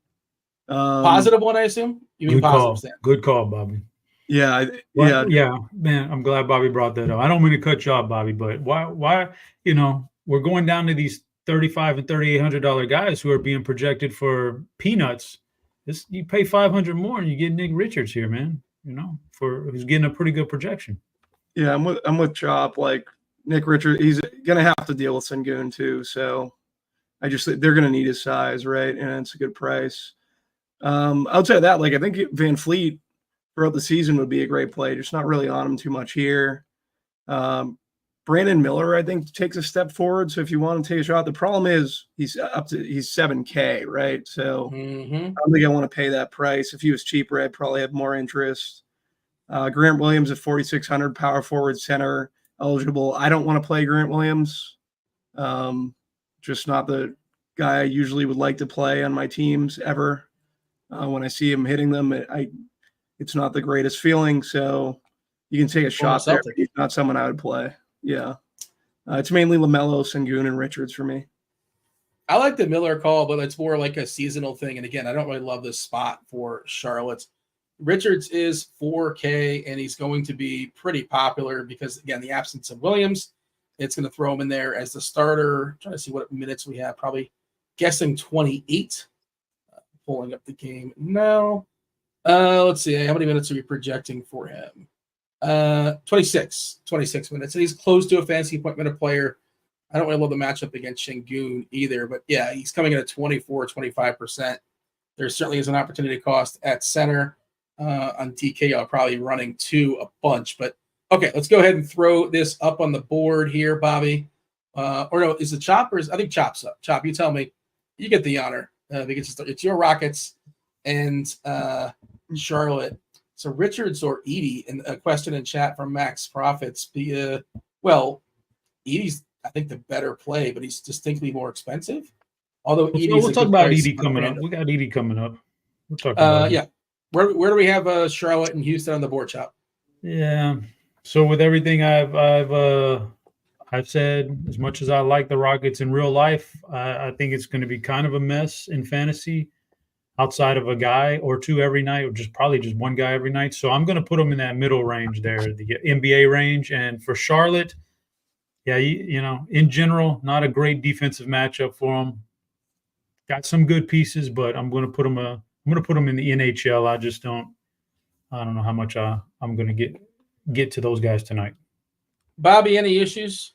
Positive one, I assume? You mean positive stand? Good call, Bobby. Yeah. Yeah, man, I'm glad Bobby brought that up. I don't mean to cut you off, Bobby, but why, we're going down to these $3,500 and $3,800 guys who are being projected for peanuts. You pay $500 more and you get Nick Richards here, man. Who's getting a pretty good projection. Yeah, I'm with Chop. Like Nick Richards, he's gonna have to deal with Şengün too. So they're gonna need his size, right? And it's a good price. Outside of that, I think Van Fleet throughout the season would be a great play. Just not really on him too much here. Brandon Miller, I think, takes a step forward. So if you want to take a shot, the problem is he's $7K, right? So I don't think I want to pay that price. If he was cheaper, I'd probably have more interest. Grant Williams at 4,600, power forward, center eligible. I don't want to play Grant Williams. Just not the guy I usually would like to play on my teams ever. When I see him hitting them, it's not the greatest feeling. So you can take a shot there. But he's not someone I would play. Yeah. It's mainly LaMelo, Şengün, and Richards for me. I like the Miller call, but it's more like a seasonal thing. And again, I don't really love this spot for Charlotte. Richards is 4K, and he's going to be pretty popular because, again, the absence of Williams, it's going to throw him in there as the starter. I'm trying to see what minutes we have. Probably guessing 28. Pulling up the game now. Let's see. How many minutes are we projecting for him? 26 minutes. And he's close to a fantasy point minute player. I don't really love the matchup against Şengün either, but yeah, he's coming in at 25%. There certainly is an opportunity cost at center. On TK, I'll probably running a bunch, but okay, let's go ahead and throw this up on the board here, Bobby. Or no, is it Chop or I think Chop's up. Chop, you tell me. You get the honor because it's your Rockets and Charlotte. So Richards or Edey, and a question in chat from Max Profits. Edey's I think the better play, but he's distinctly more expensive. Although we'll talk about Edey coming up. We got Edey coming up. We'll talk about yeah. Where do we have Charlotte and Houston on the board, Chop? Yeah. So with everything I've said, as much as I like the Rockets in real life, I think it's going to be kind of a mess in fantasy. Outside of a guy or two every night, or probably just one guy every night. So I'm going to put them in that middle range there, the NBA range. And for Charlotte, yeah, in general, not a great defensive matchup for them. Got some good pieces, but I'm going to put them. I'm going to put them in the NHL. I don't know how much I'm going to get to those guys tonight. Bobby, any issues?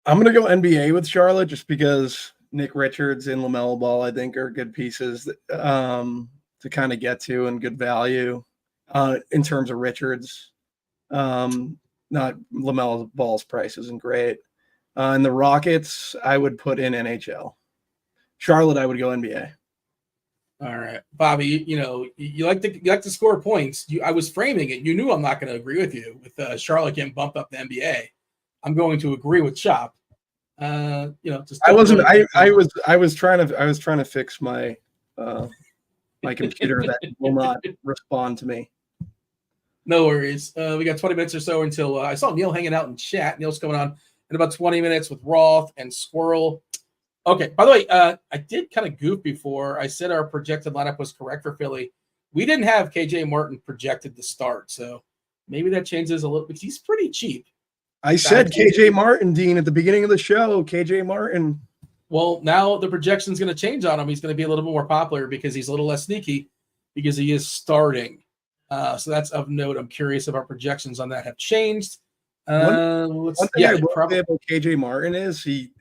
I'm going to go NBA with Charlotte just because Nick Richards and LaMelo Ball, I think, are good pieces to kind of get to and good value in terms of Richards. Not LaMelo Ball's price isn't great. And the Rockets, I would put in NHL. Charlotte, I would go NBA. All right, Bobby. You like to score points. I was framing it. You knew I'm not going to agree with you with Charlotte getting bumped up to NBA. I'm going to agree with Chop. Just I wasn't. I was trying to fix my my computer that will not respond to me. No worries. We got 20 minutes or so until I saw Neil hanging out in chat. Neil's coming on in about 20 minutes with Roth and Squirrel. Okay. By the way, I did kind of goof before. I said our projected lineup was correct for Philly. We didn't have KJ Martin projected to start, so maybe that changes a little because he's pretty cheap. I said KJ Martin, Dean, at the beginning of the show. KJ Martin. Well, now the projection's going to change on him. He's going to be a little bit more popular because he's a little less sneaky because he is starting. So that's of note. I'm curious if our projections on that have changed. One thing I will say about KJ Martin is he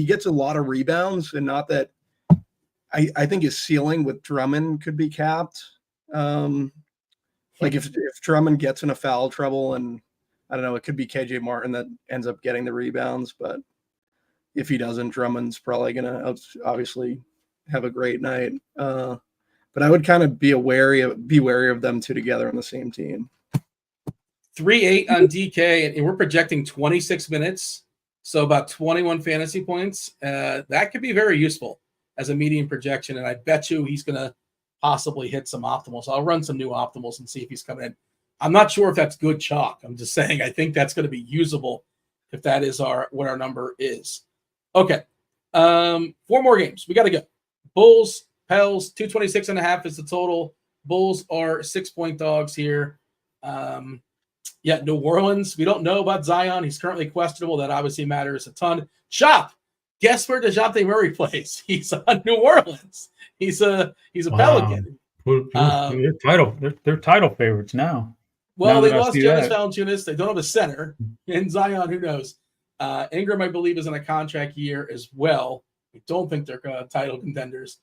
gets a lot of rebounds, and not that I think his ceiling with Drummond could be capped. Like if Drummond gets in a foul trouble, and I don't know, it could be KJ Martin that ends up getting the rebounds, but if he doesn't, Drummond's probably going to obviously have a great night. But I would kind of be wary of them two together on the same team. 3-8 on DK, and we're projecting 26 minutes, so about 21 fantasy points. That could be very useful as a median projection, and I bet you he's going to possibly hit some optimals. I'll run some new optimals and see if he's coming in. I'm not sure if that's good chalk. I'm just saying I think that's going to be usable if that is what our number is. Okay, 4 more games. We got to go. Bulls, Pels, 226.5 is the total. Bulls are 6-point dogs here. New Orleans, we don't know about Zion. He's currently questionable. That obviously matters a ton. Chop, guess where DeJounte Murray plays? He's on New Orleans. He's a Pelican. They're title favorites now. Well, they lost Jonas Valanciunas. They don't have a center. And Zion, who knows? Ingram, I believe, is in a contract year as well. I don't think they're title contenders.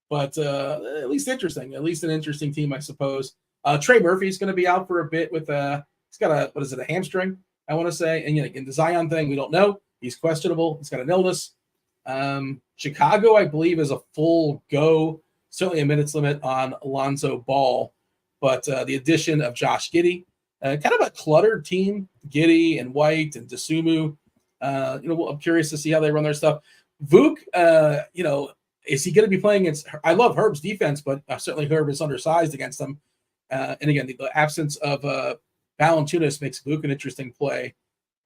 But at least interesting. At least an interesting team, I suppose. Trey Murphy's going to be out for a bit with he's got a hamstring, I want to say. And in the Zion thing, we don't know. He's questionable. He's got an illness. Chicago, I believe, is a full go. Certainly a minutes limit on Alonzo Ball. But the addition of Josh Giddey, kind of a cluttered team, Giddey and White and DeSumo. I'm curious to see how they run their stuff. Vuk, is he going to be playing against? I love Herb's defense, but certainly Herb is undersized against them. And again, the absence of Valanciunas makes Vuk an interesting play.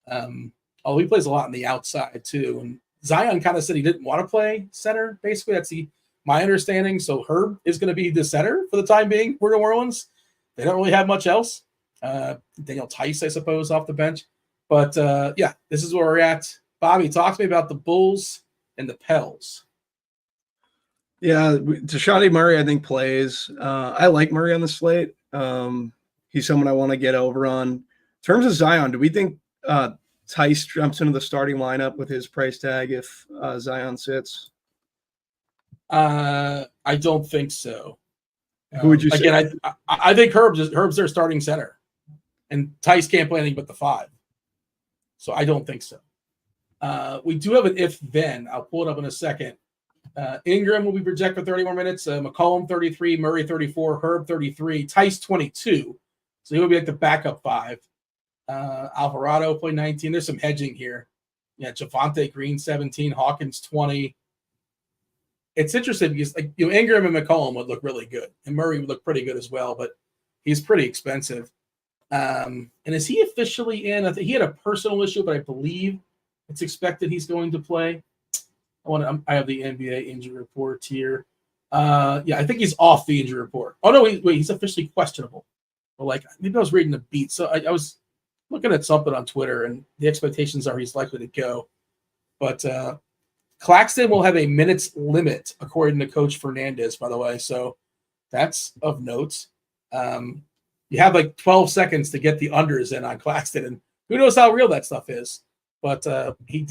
Although he plays a lot on the outside too. And Zion kind of said he didn't want to play center. Basically, that's my understanding. So Herb is going to be the center for the time being for New Orleans. They don't really have much else. Daniel Tice, I suppose, off the bench. But this is where we're at. Bobby, talk to me about the Bulls and the Pels. Yeah, DeJounte Murray, I think, plays. I like Murray on the slate. He's someone I want to get over on. In terms of Zion, do we think Tice jumps into the starting lineup with his price tag if Zion sits? I don't think so. Who would you say? Again, I think Herb's their starting center. And Tice can't play anything but the 5. So I don't think so. We do have an if-then. I'll pull it up in a second. Ingram will be projected for 30 more minutes. McCollum, 33. Murray, 34. Herb, 33. Tice, 22. So he will be like the backup 5. Alvarado play 19. There's some hedging here. Yeah, Javonte Green, 17. Hawkins, 20. It's interesting because Ingram and McCollum would look really good. And Murray would look pretty good as well, but he's pretty expensive. And is he officially in? I think he had a personal issue, but I believe it's expected he's going to play. I have the NBA injury report here. I think he's off the injury report. Oh no, he's officially questionable. Well, maybe I was reading the beat. So I was looking at something on Twitter, and the expectations are he's likely to go. But Claxton will have a minutes limit, according to Coach Fernandez, by the way. So that's of note. You have 12 seconds to get the unders in on Claxton, and who knows how real that stuff is? But he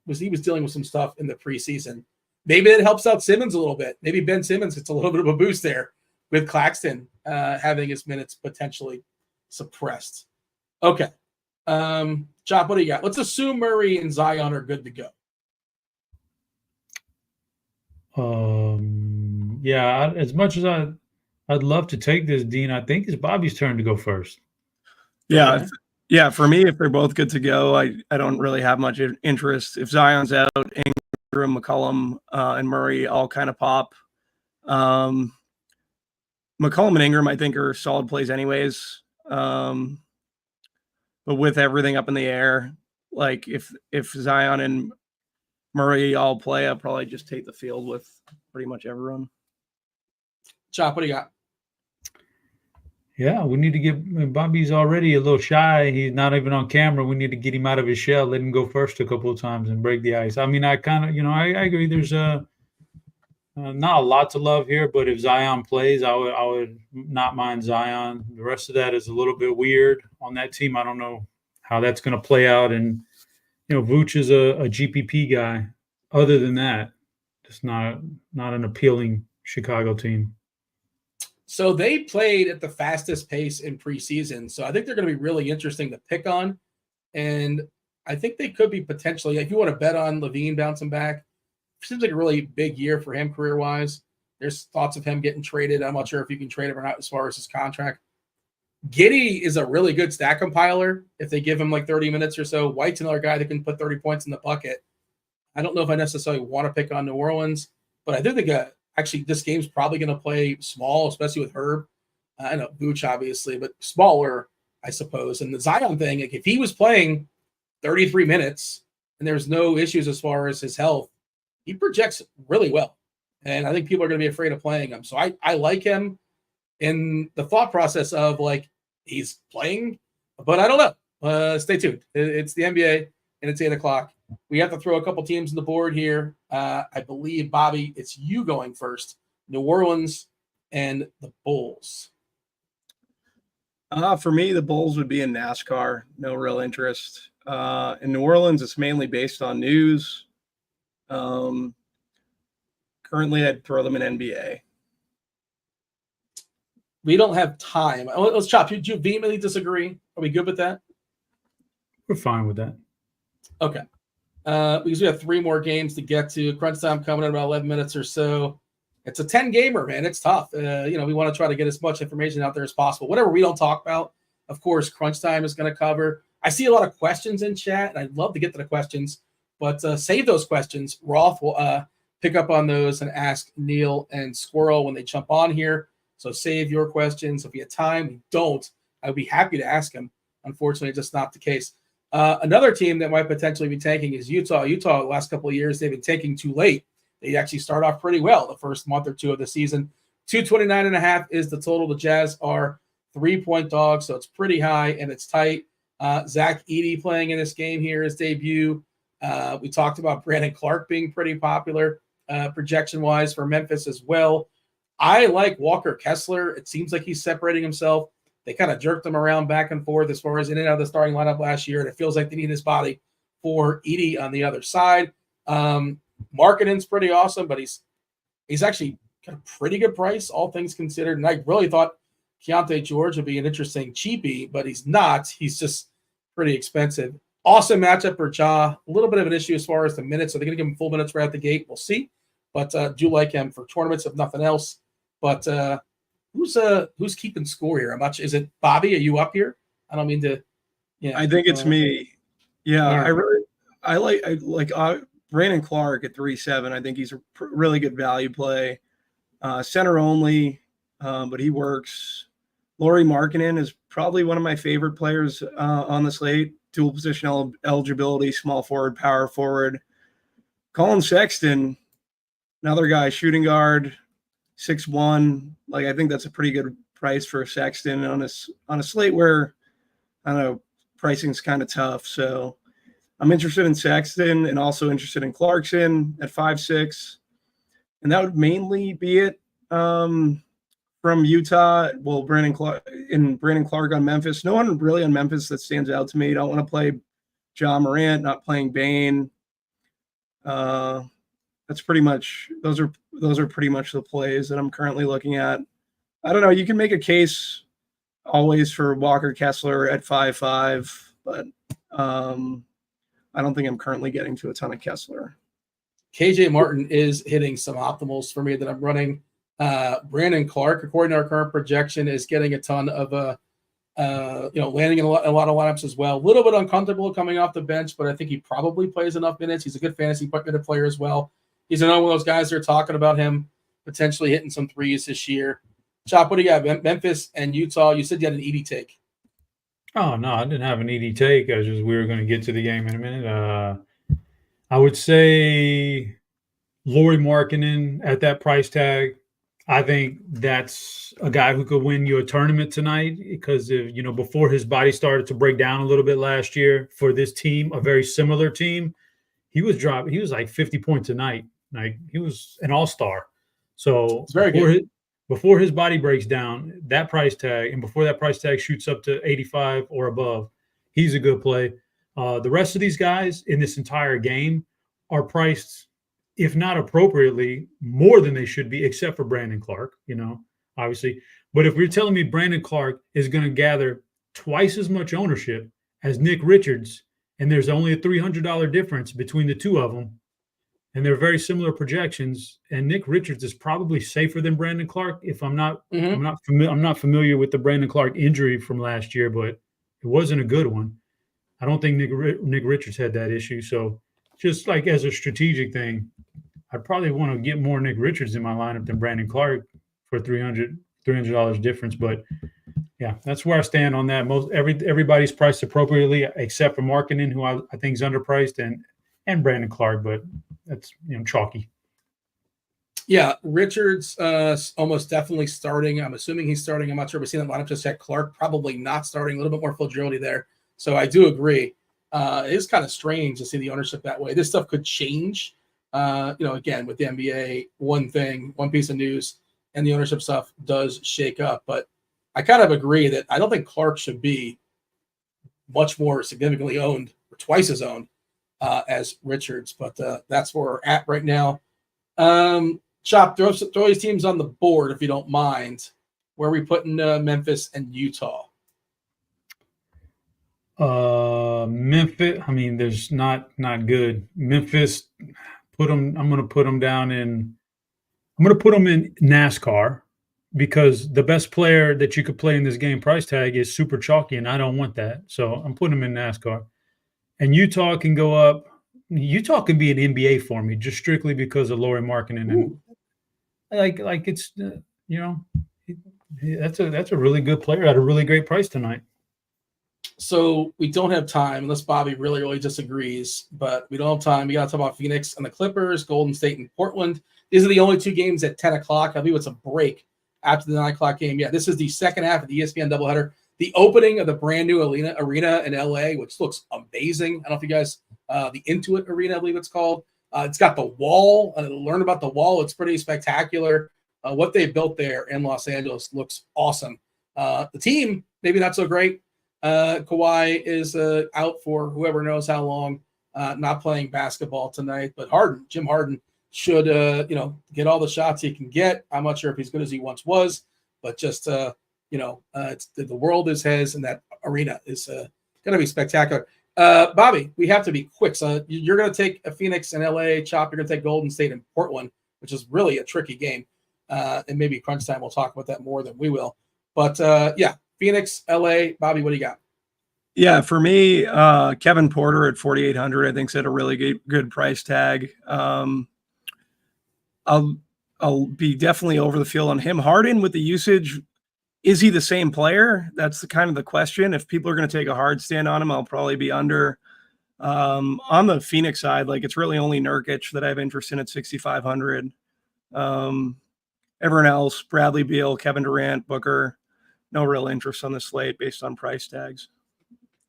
was dealing with some stuff in the preseason. Maybe it helps out Simmons a little bit. Maybe Ben Simmons gets a little bit of a boost there with Claxton having his minutes potentially suppressed. Okay. Chop, what do you got? Let's assume Murray and Zion are good to go. Yeah, as much as I'd love to take this, Dean, I think it's Bobby's turn to go first. Yeah. Okay. Yeah, for me, if they're both good to go, I don't really have much interest. If Zion's out, Ingram, McCollum, and Murray all kind of pop. McCollum and Ingram, I think, are solid plays anyways. But with everything up in the air, like if Zion and Murray all play, I'll probably just take the field with pretty much everyone. Chop, what do you got? Yeah, we need to get Bobby's already a little shy. He's not even on camera. We need to get him out of his shell, let him go first a couple of times and break the ice. I mean, I kind of, I agree. There's not a lot to love here, but if Zion plays, I would not mind Zion. The rest of that is a little bit weird on that team. I don't know how that's going to play out. And, Vooch is a GPP guy. Other than that, it's not an appealing Chicago team. So they played at the fastest pace in preseason. So I think they're going to be really interesting to pick on. And I think they could be potentially, if you want to bet on Levine bouncing back, seems like a really big year for him career-wise. There's thoughts of him getting traded. I'm not sure if you can trade him or not as far as his contract. Giddey is a really good stat compiler if they give him like 30 minutes or so. White's another guy that can put 30 points in the bucket. I don't know if I necessarily want to pick on New Orleans, but I do think actually this game's probably going to play small, especially with Herb. I know Vooch, obviously, but smaller, I suppose. And the Zion thing, like if he was playing 33 minutes and there's no issues as far as his health, he projects really well. And I think people are going to be afraid of playing him. So I like him in the thought process of like he's playing, but I don't know. Stay tuned. It's the NBA and it's 8 o'clock. We have to throw a couple teams on the board here. I believe, Bobby, it's you going first. New Orleans and the Bulls. For me, the Bulls would be in NASCAR. No real interest. In New Orleans, it's mainly based on news. Currently, I'd throw them in NBA. We don't have time. Let's Chop. Do you vehemently disagree? Are we good with that? We're fine with that. Okay. Because we have 3 more games to get to. Crunch time coming in about 11 minutes or so. It's a 10-gamer, man. It's tough. We want to try to get as much information out there as possible. Whatever we don't talk about, of course, Crunch Time is going to cover. I see a lot of questions in chat, and I'd love to get to the questions, but save those questions. Roth will pick up on those and ask Neil and Squirrel when they jump on here. So save your questions. If you have time, we don't. I would be happy to ask them. Unfortunately, just not the case. Another team that might potentially be tanking is Utah. Utah, the last couple of years, they've been tanking too late. They actually start off pretty well the first month or two of the season. 229.5 is the total. The Jazz are 3-point dogs, so it's pretty high and it's tight. Zach Edey playing in this game here, his debut. We talked about Brandon Clark being pretty popular projection-wise for Memphis as well. I like Walker Kessler. It seems like he's separating himself. They kind of jerked him around back and forth as far as in and out of the starting lineup last year, and it feels like they need his body for Edey on the other side. Markkanen's pretty awesome, but he's actually got a pretty good price, all things considered. And I really thought Keontae George would be an interesting cheapie, but he's not. He's just pretty expensive. Awesome matchup for Ja. A little bit of an issue as far as the minutes. Are they going to give him full minutes right out the gate? We'll see. But do like him for tournaments, if nothing else. But who's keeping score here? How much is it? Bobby, are you up here? I don't mean to. Yeah, I think it's me. Yeah, right. I like Brandon Clark at 3.7. I think he's a really good value play. Center only, but he works. Lauri Markkanen is probably one of my favorite players on the slate. Dual position eligibility, small forward, power forward. Colin Sexton, another guy, shooting guard, 6'1". Like I think that's a pretty good price for Sexton on a slate where I don't know pricing's kind of tough. So I'm interested in Sexton and also interested in Clarkson at 5'6", and that would mainly be it for from Utah. Well, Brandon Clark on Memphis. No one really on Memphis that stands out to me. Don't want to play Ja Morant, not playing Bane. That's pretty much those are pretty much the plays that I'm currently looking at. I don't know. You can make a case always for Walker Kessler at 5.5, but I don't think I'm currently getting to a ton of Kessler. KJ Martin is hitting some optimals for me that I'm running. Brandon Clark, according to our current projection, is getting a ton of landing in a lot of lineups as well. A little bit uncomfortable coming off the bench, but I think he probably plays enough minutes. He's a good fantasy minute player as well. He's another one of those guys that are talking about him potentially hitting some threes this year. Chop, what do you got? Memphis and Utah. You said you had an ED take. Oh, no, I didn't have an ED take. We were going to get to the game in a minute. I would say Lauri Markkanen at that price tag. I think that's a guy who could win you a tournament tonight because before his body started to break down a little bit last year for this team, a very similar team, he was like 50 points a night. Like he was an all-star. So it's very good. Before his body breaks down, that price tag, and before that price tag shoots up to 85 or above, he's a good play. The rest of these guys in this entire game are priced, if not appropriately, more than they should be, except for Brandon Clark, obviously. But if you're telling me Brandon Clark is going to gather twice as much ownership as Nick Richards, and there's only a $300 difference between the two of them, and they're very similar projections, and Nick Richards is probably safer than Brandon Clark. If I'm not familiar with the Brandon Clark injury from last year, but it wasn't a good one. I don't think Nick Richards had that issue. So just like as a strategic thing, I'd probably want to get more Nick Richards in my lineup than Brandon Clark for $300 difference. But yeah, that's where I stand on that. Everybody's priced appropriately except for Markkanen, who I think is underpriced, and Brandon Clark, but that's chalky. Yeah, Richards almost definitely starting. I'm assuming he's starting. I'm not sure if we've seen that lineup just yet. Clark probably not starting. A little bit more fragility there. So I do agree. It is kind of strange to see the ownership that way. This stuff could change. Again, with the NBA, one piece of news, and the ownership stuff does shake up. But I kind of agree that I don't think Clark should be much more significantly owned or twice as owned as Richards. But that's where we're at right now. Chop, throw these teams on the board if you don't mind. Where are we putting Memphis and Utah? Memphis. I mean, there's not good. Memphis. I'm going to put them down in. I'm going to put them in NASCAR because the best player that you could play in this game price tag is super chalky, and I don't want that. So I'm putting them in NASCAR. And Utah can go up. Utah could be an NBA for me just strictly because of Lauri Markkanen. And like it's that's a really good player at a really great price tonight. So we don't have time unless Bobby really, really disagrees, but we don't have time. We got to talk about Phoenix and the Clippers, Golden State and Portland. These are the only two games at 10 o'clock. I believe it's a break after the 9 o'clock game. Yeah, this is the second half of the ESPN doubleheader. The opening of the brand new arena in LA, which looks amazing. I don't know if you guys, the Intuit Arena, I believe it's called. It's got the wall. Learn about the wall. It's pretty spectacular. What they built there in Los Angeles looks awesome. The team, maybe not so great. Kawhi is out for whoever knows how long, not playing basketball tonight. But Jim Harden, should get all the shots he can get. I'm not sure if he's good as he once was, but just it's the world is his, and that arena is going to be spectacular. Bobby, we have to be quick. So you're going to take a Phoenix and LA. Chop, you're going to take Golden State and Portland, which is really a tricky game. And maybe crunch time we'll talk about that more than we will. But Phoenix, LA. Bobby, what do you got? Yeah, for me, Kevin Porter at 4,800, I think, is at a really good price tag. I'll be definitely over the field on him. Harden with the usage, is he the same player? That's kind of the question. If people are going to take a hard stand on him, I'll probably be under. On the Phoenix side, it's really only Nurkic that I have interest in at 6,500. Everyone else, Bradley Beal, Kevin Durant, Booker, no real interest on the slate based on price tags.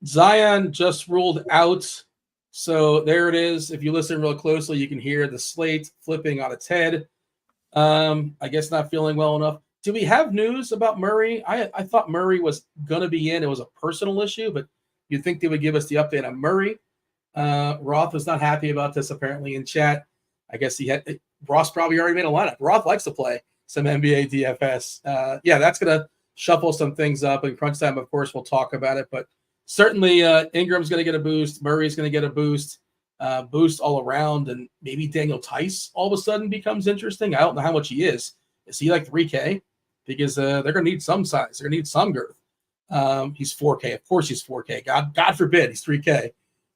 Zion just ruled out. So there it is. If you listen real closely, you can hear the slate flipping on its head. I guess not feeling well enough. do we have news about Murray? I thought Murray was going to be in. It was a personal issue, but you'd think they would give us the update on Murray. Roth was not happy about this apparently in chat. I guess Ross probably already made a lineup. Roth likes to play some NBA DFS. Yeah, that's going to shuffle some things up. In crunch time, of course, we'll talk about it. But certainly Ingram's going to get a boost. Murray's going to get a boost. Boost all around. And maybe Daniel Tice all of a sudden becomes interesting. I don't know how much he is. Is he like 3K? Because they're going to need some size. They're going to need some girth. He's 4K. Of course he's 4K. God forbid he's 3K.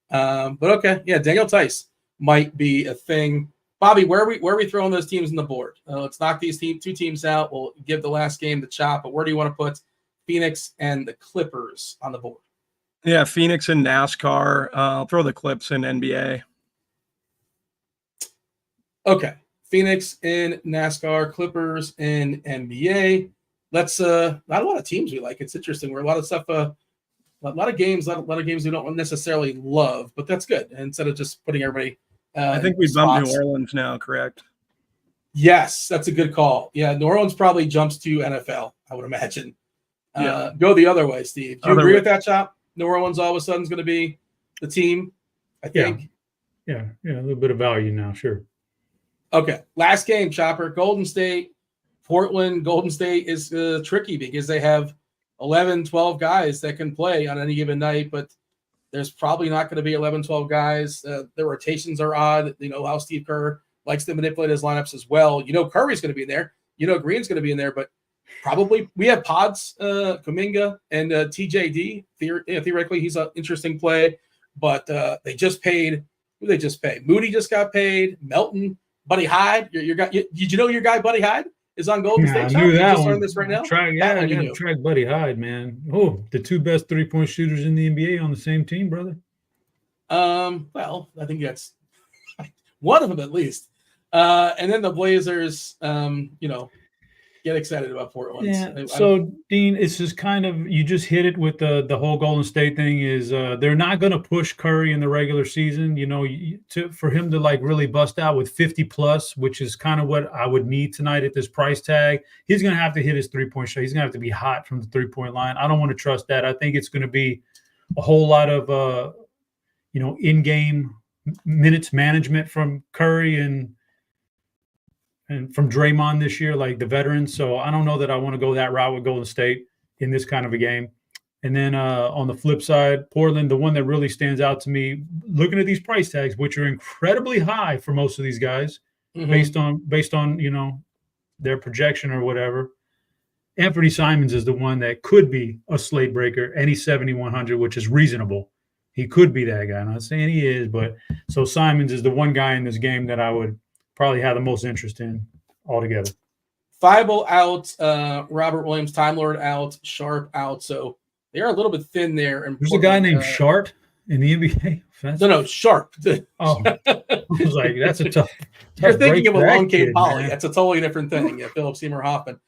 But okay. Yeah, Daniel Tice might be a thing. Bobby, where are we throwing those teams on the board? Let's knock these two teams out. We'll give the last game the chop, but where do you want to put Phoenix and the Clippers on the board? Yeah, Phoenix and NASCAR. I'll throw the Clips in NBA. Okay. Phoenix in NASCAR, Clippers in NBA. Let's not a lot of teams we like. It's interesting. We're a lot of stuff, a lot of games we don't necessarily love, but that's good. And instead of just putting everybody I think we bumped New Orleans now, correct? Yes, that's a good call. Yeah, New Orleans probably jumps to NFL, I would imagine. Go the other way, Steve. Do you agree with that, Chop? New Orleans all of a sudden is going to be the team, I think. Yeah, a little bit of value now, sure. Okay, last game, Chopper. Golden State, Portland. Golden State is tricky because they have 11, 12 guys that can play on any given night, but there's probably not going to be 11, 12 guys. The rotations are odd. You know how Steve Kerr likes to manipulate his lineups as well. You know Curry's going to be in there. You know Green's going to be in there, but probably we have Pods, Kuminga, and TJD. Theoretically, he's an interesting play, but they just paid. Who they just paid? Moody just got paid. Melton, Buddy Hyde. Your guy. Did you know your guy Buddy Hyde is on Golden State? I knew that just one. learned this right now. Track Buddy Hyde, man. Oh, the two best 3-point shooters in the NBA on the same team, brother. Well, I think that's one of them at least. And then the Blazers, get excited about Portland. Yeah. So, Dean, it's just kind of you just hit it with the whole Golden State thing. Is they're not going to push Curry in the regular season. You know, for him to like really bust out with 50 plus, which is kind of what I would need tonight at this price tag. He's going to have to hit his 3-point shot. He's going to have to be hot from the 3-point line. I don't want to trust that. I think it's going to be a whole lot of in-game minutes management from Curry and from Draymond this year, like the veterans. So I don't know that I want to go that route with Golden State in this kind of a game. And then on the flip side, Portland, the one that really stands out to me, looking at these price tags, which are incredibly high for most of these guys, based on their projection or whatever. Anthony Simons is the one that could be a slate breaker, and he's 7,100, which is reasonable. He could be that guy. I'm not saying he is, but so Simons is the one guy in this game that I would probably have the most interest in altogether. Thibault out, Robert Williams, Time Lord out, Sharp out. So they are a little bit thin there. And there's a guy named Shart in the NBA. No, Sharp. Oh, I was like, that's a tough. You're thinking of a long K Poly. That's a totally different thing. Yeah, Philip Seymour Hoffman.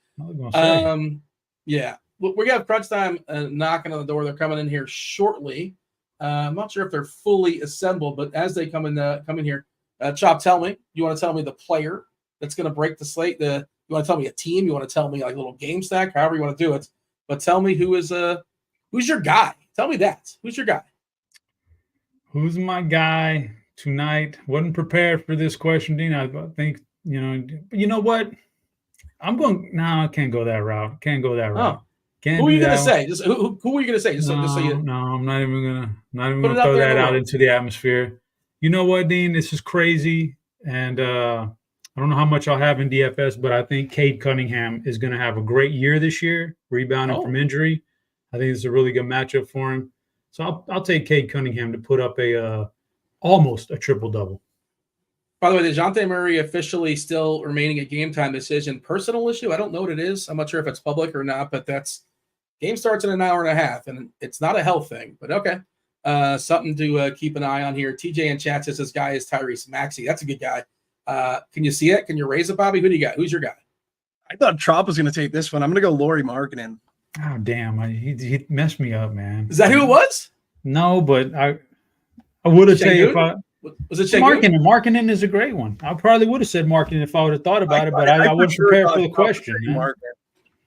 Yeah, we got crunch time knocking on the door. They're coming in here shortly. I'm not sure if they're fully assembled, but as they come in here. Chop, tell me. You want to tell me the player that's going to break the slate? You want to tell me a team? You want to tell me like a little game stack? However you want to do it. But tell me who's your guy? Tell me that. Who's your guy? Who's my guy tonight? Wasn't prepared for this question, Dean. I think you know what? I'm going. No, I can't go that route. Can't go that route. Who are you going to say? Just who are you going to say? No, I'm not even gonna throw that out into the atmosphere. You know what, Dean? This is crazy, and I don't know how much I'll have in DFS, but I think Cade Cunningham is going to have a great year this year, rebounding from injury. I think it's a really good matchup for him. So I'll take Cade Cunningham to put up almost a triple-double. By the way, DeJounte Murray officially still remaining a game-time decision. Personal issue, I don't know what it is. I'm not sure if it's public or not, but game starts in an hour and a half, and it's not a health thing, but okay. Something to keep an eye on here. TJ in chat says this guy is Tyrese Maxey. That's a good guy. Can you see it? Can you raise it, Bobby? Who do you got? Who's your guy? I thought Trop was going to take this one. I'm going to go Lauri Markkanen. Oh, damn. He messed me up, man. Is that who it was? No, but I would have said if I was it Markkanen. Markkanen is a great one. I probably would have said Markkanen if I would have thought about it, but I wasn't prepared for the question.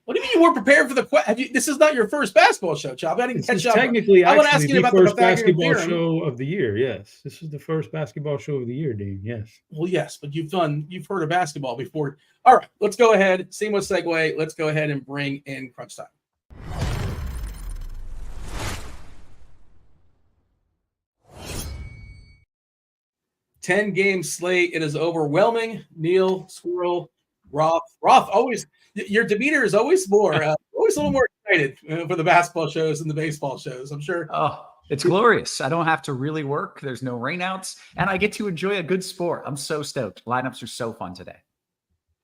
What do you mean you weren't prepared for the question? This is not your first basketball show, Chop. I didn't This catch is up. technically I want to actually ask you the about first the Pythagorean basketball theorem. show of the year. Yes, this is the first basketball show of the year, Dave. Yes. Well, yes, but you've heard of basketball before. All right, let's go ahead. Seamless segue. Let's go ahead and bring in crunch time. Ten-game slate. It is overwhelming. Neil, Squirrel, Roth. Always, your demeanor is always always a little more excited for the basketball shows and the baseball shows. I'm sure. Oh, it's glorious. I don't have to really work. There's no rainouts, and I get to enjoy a good sport. I'm so stoked. Lineups are so fun today.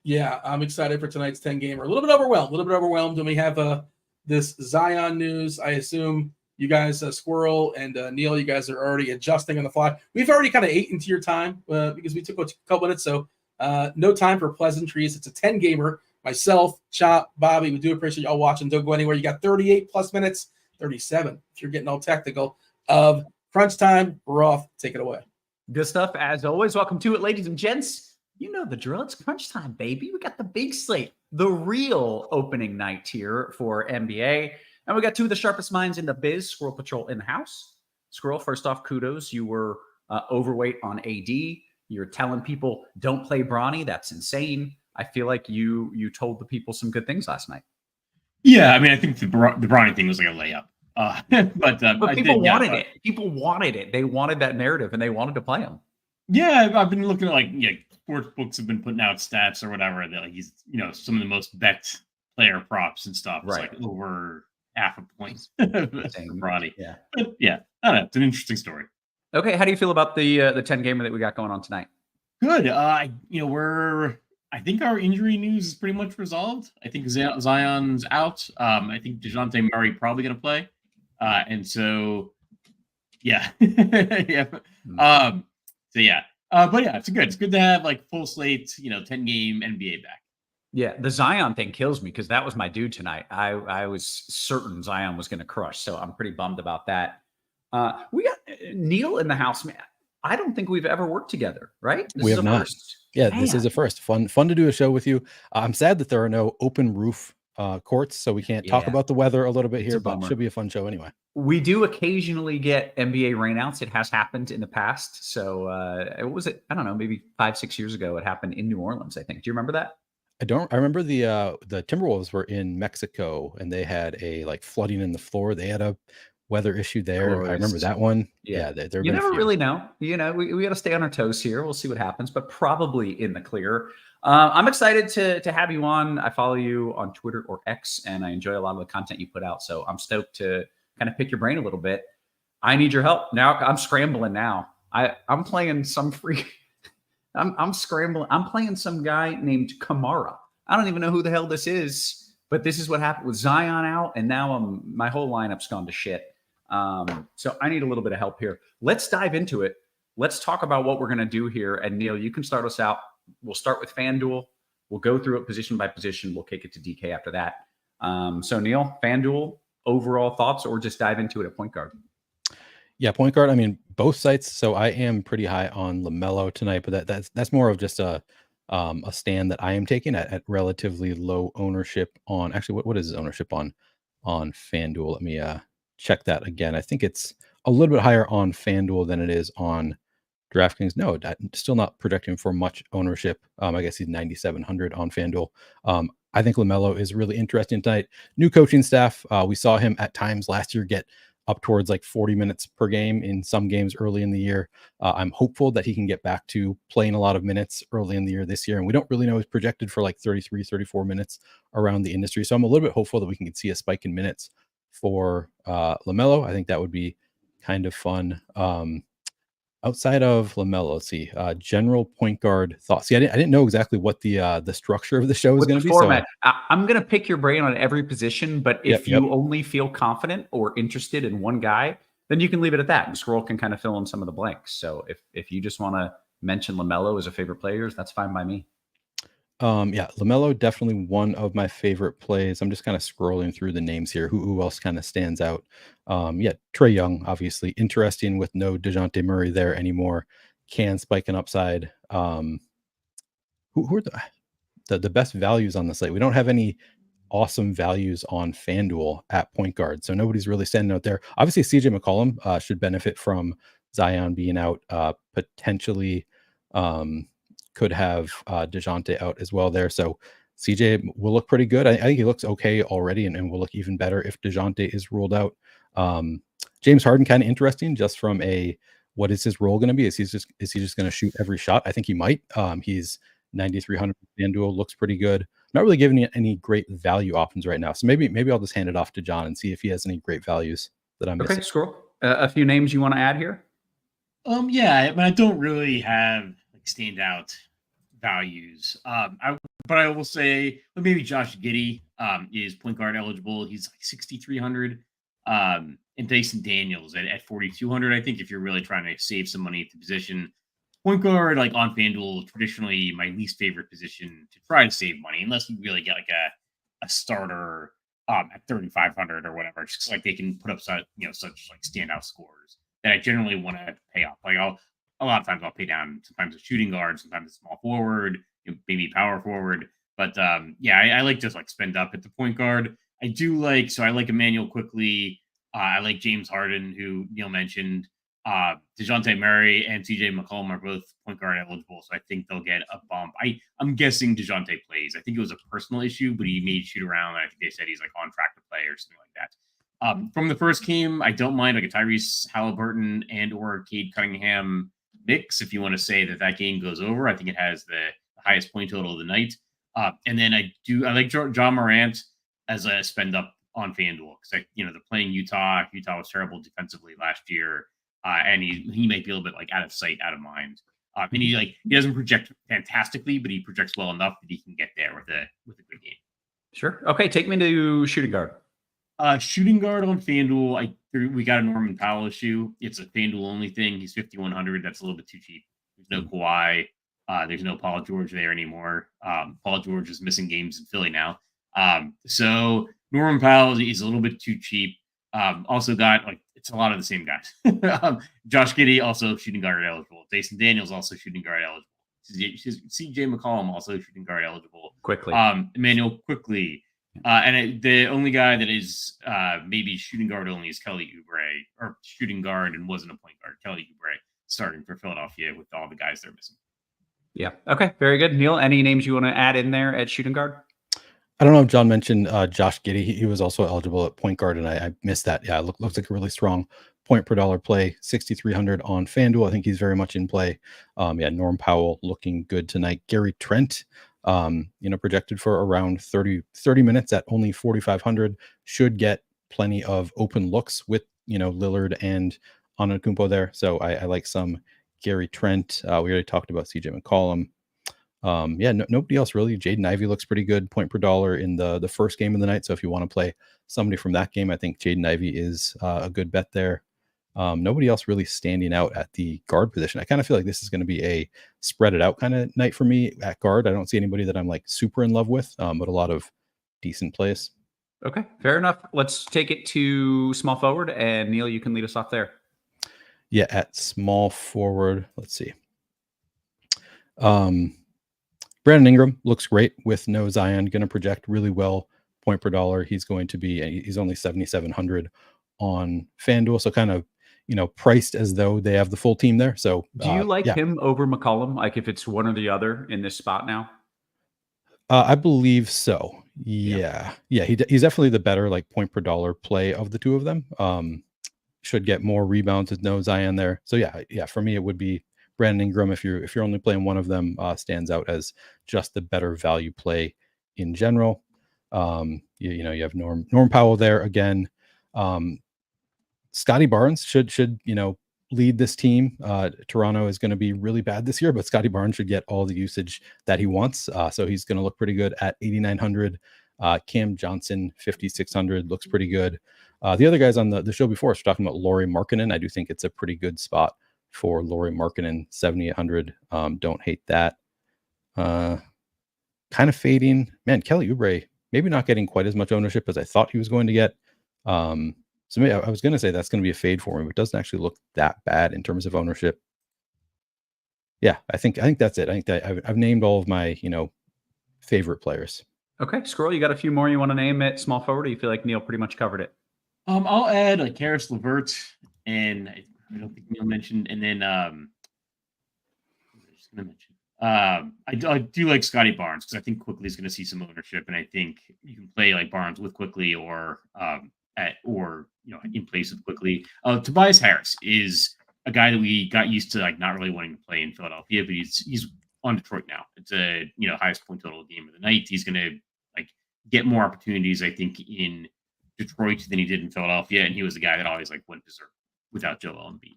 Yeah, I'm excited for tonight's 10-gamer. A little bit overwhelmed. And we have this Zion news. I assume you guys, Squirrel and Neil, you guys are already adjusting on the fly. We've already kind of ate into your time because we took a couple minutes. So no time for pleasantries. It's a 10-gamer. Myself, Chop, Bobby, we do appreciate y'all watching. Don't go anywhere. You got 38 plus minutes, 37 if you're getting all technical, of crunch time. Roth, take it away. Good stuff as always. Welcome to it, ladies and gents. You know the drill. It's crunch time, baby. We got the big slate, the real opening night here for NBA. And we got two of the sharpest minds in the biz, SquirrelPatrol in the house. Squirrel, first off, kudos. You were overweight on AD. You're telling people don't play Bronny. That's insane. I feel like you told the people some good things last night. Yeah, I mean, I think the Bronny thing was like a layup. But people wanted it. People wanted it. They wanted that narrative, and they wanted to play him. Yeah, I've been looking at sports books have been putting out stats or whatever that he's some of the most bet player props and stuff. It's Right. like over half a point for Bronny. Yeah. But yeah, I don't know. It's an interesting story. Okay, how do you feel about the 10 gamer that we got going on tonight? Good. I think our injury news is pretty much resolved. I think Zion's out. I think DeJounte Murray probably going to play. And so, yeah. yeah. So, yeah. But, yeah, it's good. It's good to have, full slate, 10-game NBA back. Yeah, the Zion thing kills me because that was my dude tonight. I was certain Zion was going to crush, so I'm pretty bummed about that. We got Neil in the house, man. I don't think we've ever worked together, right? We have not. First. Yeah, Damn. This is a first. Fun to do a show with you. I'm sad that there are no open roof courts, so we can't talk about the weather a little bit here, but it should be a fun show anyway. We do occasionally get NBA rainouts. It has happened in the past. So what was it? I don't know, maybe 5-6 years ago, it happened in New Orleans, I think. Do you remember that? I remember the Timberwolves were in Mexico and they had a flooding in the floor. They had a weather issue there. I remember that one. Yeah, there. You never really know. We got to stay on our toes here. We'll see what happens, but probably in the clear. I'm excited to have you on. I follow you on Twitter or X, and I enjoy a lot of the content you put out. So I'm stoked to kind of pick your brain a little bit. I need your help now. I'm scrambling now. I'm playing some free. I'm scrambling. I'm playing some guy named Kamara. I don't even know who the hell this is, but this is what happened with Zion out, and now my whole lineup's gone to shit. So I need a little bit of help here. Let's dive into it. Let's talk about what we're going to do here. And Neil, you can start us out. We'll start with FanDuel. We'll go through it position by position. We'll kick it to DK after that. So Neil, FanDuel, overall thoughts, or just dive into it at point guard? Yeah, point guard. I mean, both sites. So I am pretty high on LaMelo tonight, but that's more of just a stand that I am taking at relatively low ownership on. Actually, what is his ownership on FanDuel? Let me check that again. I think it's a little bit higher on FanDuel than it is on DraftKings. No, still not projecting for much ownership. I guess he's 9,700 on FanDuel. I think LaMelo is really interesting tonight. New coaching staff. We saw him at times last year get up towards 40 minutes per game in some games early in the year. I'm hopeful that he can get back to playing a lot of minutes early in the year this year. And we don't really know he's projected for 33, 34 minutes around the industry. So I'm a little bit hopeful that we can see a spike in minutes for LaMelo. I think that would be kind of fun. Outside of LaMelo, let's see. General point guard thoughts. See, I didn't know exactly what the structure of the show was going to be. Format. So I'm going to pick your brain on every position, but if you only feel confident or interested in one guy, then you can leave it at that, and Squirrel can kind of fill in some of the blanks. So if you just want to mention LaMelo as a favorite player, that's fine by me. Yeah, LaMelo, definitely one of my favorite plays. I'm just kind of scrolling through the names here. Who else kind of stands out? Yeah, Trae Young, obviously interesting with no DeJounte Murray there anymore. Can spike an upside. Who are the best values on the slate? We don't have any awesome values on FanDuel at point guard. So nobody's really standing out there. Obviously, CJ McCollum should benefit from Zion being out. Potentially could have DeJounte out as well there. So CJ will look pretty good. I think he looks okay already and will look even better if DeJounte is ruled out. James Harden, kind of interesting just from what is his role going to be? Is he just going to shoot every shot? I think he might. He's 9,300 FanDuel, looks pretty good. Not really giving any great value options right now. So maybe I'll just hand it off to John and see if he has any great values that I'm missing. Okay, Squirrel. A few names you want to add here? Yeah, but I don't really have like standout values. But I will say maybe Josh Giddey is point guard eligible. He's like 6,300. And Dyson Daniels at 4,200. I think if you're really trying to save some money at the position, point guard like on FanDuel traditionally my least favorite position to try to save money unless you really get like a starter at 3,500 or whatever. Just like they can put up such like standout scores that I generally want to pay off. Like a lot of times I'll pay down sometimes a shooting guard, sometimes a small forward, maybe power forward. But I like just like spend up at the point guard. I like Emmanuel Quickly. I like James Harden, who Neil mentioned. DeJounte Murray and CJ McCollum are both point guard eligible, so I think they'll get a bump. I'm guessing DeJounte plays. I think it was a personal issue, but he made shoot around. I think they said he's like on track to play or something like that. From the first game, I don't mind like a Tyrese Halliburton and or Cade Cunningham mix. If you want to say that game goes over, I think it has the highest point total of the night. And then I like John Morant as a spend up on FanDuel because they're playing Utah. Utah was terrible defensively last year, and he might be a little bit like out of sight, out of mind. And he doesn't project fantastically, but he projects well enough that he can get there with a good game. Sure. Okay, take me to shooting guard. Shooting guard on FanDuel. We got a Norman Powell issue. It's a FanDuel only thing. He's 5,100. That's a little bit too cheap. There's no Kawhi. There's no Paul George there anymore. Paul George is missing games in Philly now. So Norman Powell is a little bit too cheap. Also got it's a lot of the same guys. Josh Giddey also shooting guard eligible. Dyson Daniels also shooting guard eligible. CJ McCollum also shooting guard eligible. Quickly. Emmanuel Quickly. The only guy that is maybe shooting guard only is Kelly Oubre, or shooting guard and wasn't a point guard. Kelly Oubre starting for Philadelphia with all the guys they're missing. Yeah. Okay. Very good. Neil, any names you want to add in there at shooting guard? I don't know if John mentioned Josh Giddey. He was also eligible at point guard, and I missed that. Yeah, looks like a really strong point per dollar play, 6,300 on FanDuel. I think he's very much in play. Norm Powell looking good tonight. Gary Trent, projected for around 30 minutes at only 4,500, should get plenty of open looks with Lillard and Antetokounmpo there. So I like some Gary Trent. We already talked about CJ McCollum. Nobody else really. Jaden Ivey looks pretty good, point per dollar in the first game of the night. So if you want to play somebody from that game, I think Jaden Ivey is a good bet there. Nobody else really standing out at the guard position. I kind of feel like this is going to be a spread it out kind of night for me at guard. I don't see anybody that I'm like super in love with, but a lot of decent plays. Okay, fair enough. Let's take it to small forward, and Neil, you can lead us off there. Yeah, at small forward, let's see. Brandon Ingram looks great with no Zion, going to project really well point per dollar. He's only 7,700 on FanDuel. So kind of, priced as though they have the full team there. So do you like him over McCollum? Like if it's one or the other in this spot now? I believe so. Yeah. He's definitely the better like point per dollar play of the two of them. Should get more rebounds with no Zion there. So yeah. For me, it would be Brandon Ingram, if you're only playing one of them, stands out as just the better value play in general. You have Norm Powell there again. Scotty Barnes should lead this team. Toronto is going to be really bad this year, but Scotty Barnes should get all the usage that he wants. So he's going to look pretty good at 8,900. Cam Johnson 5,600 looks pretty good. The other guys on the show before, we're talking about Lauri Markkanen. I do think it's a pretty good spot for Lauri Markkanen, 7,800. Don't hate that. Kind of fading. Man, Kelly Oubre, maybe not getting quite as much ownership as I thought he was going to get. So maybe I was going to say that's going to be a fade for him, but it doesn't actually look that bad in terms of ownership. Yeah, I think that's it. I think that I've named all of my, favorite players. Okay, Squirrel, you got a few more you want to name at small forward, or you feel like Neil pretty much covered it? I'll add like Karis LeVert, and I don't think Neil mentioned, and then I was just gonna mention. I do like Scotty Barnes because I think Quickly is going to see some ownership, and I think you can play like Barnes with Quickly or in place of Quickly. Tobias Harris is a guy that we got used to like not really wanting to play in Philadelphia, but he's on Detroit now. It's a highest point total game of the night. He's going to like get more opportunities, I think, in Detroit than he did in Philadelphia, and he was the guy that always like went berserk without Joel Embiid.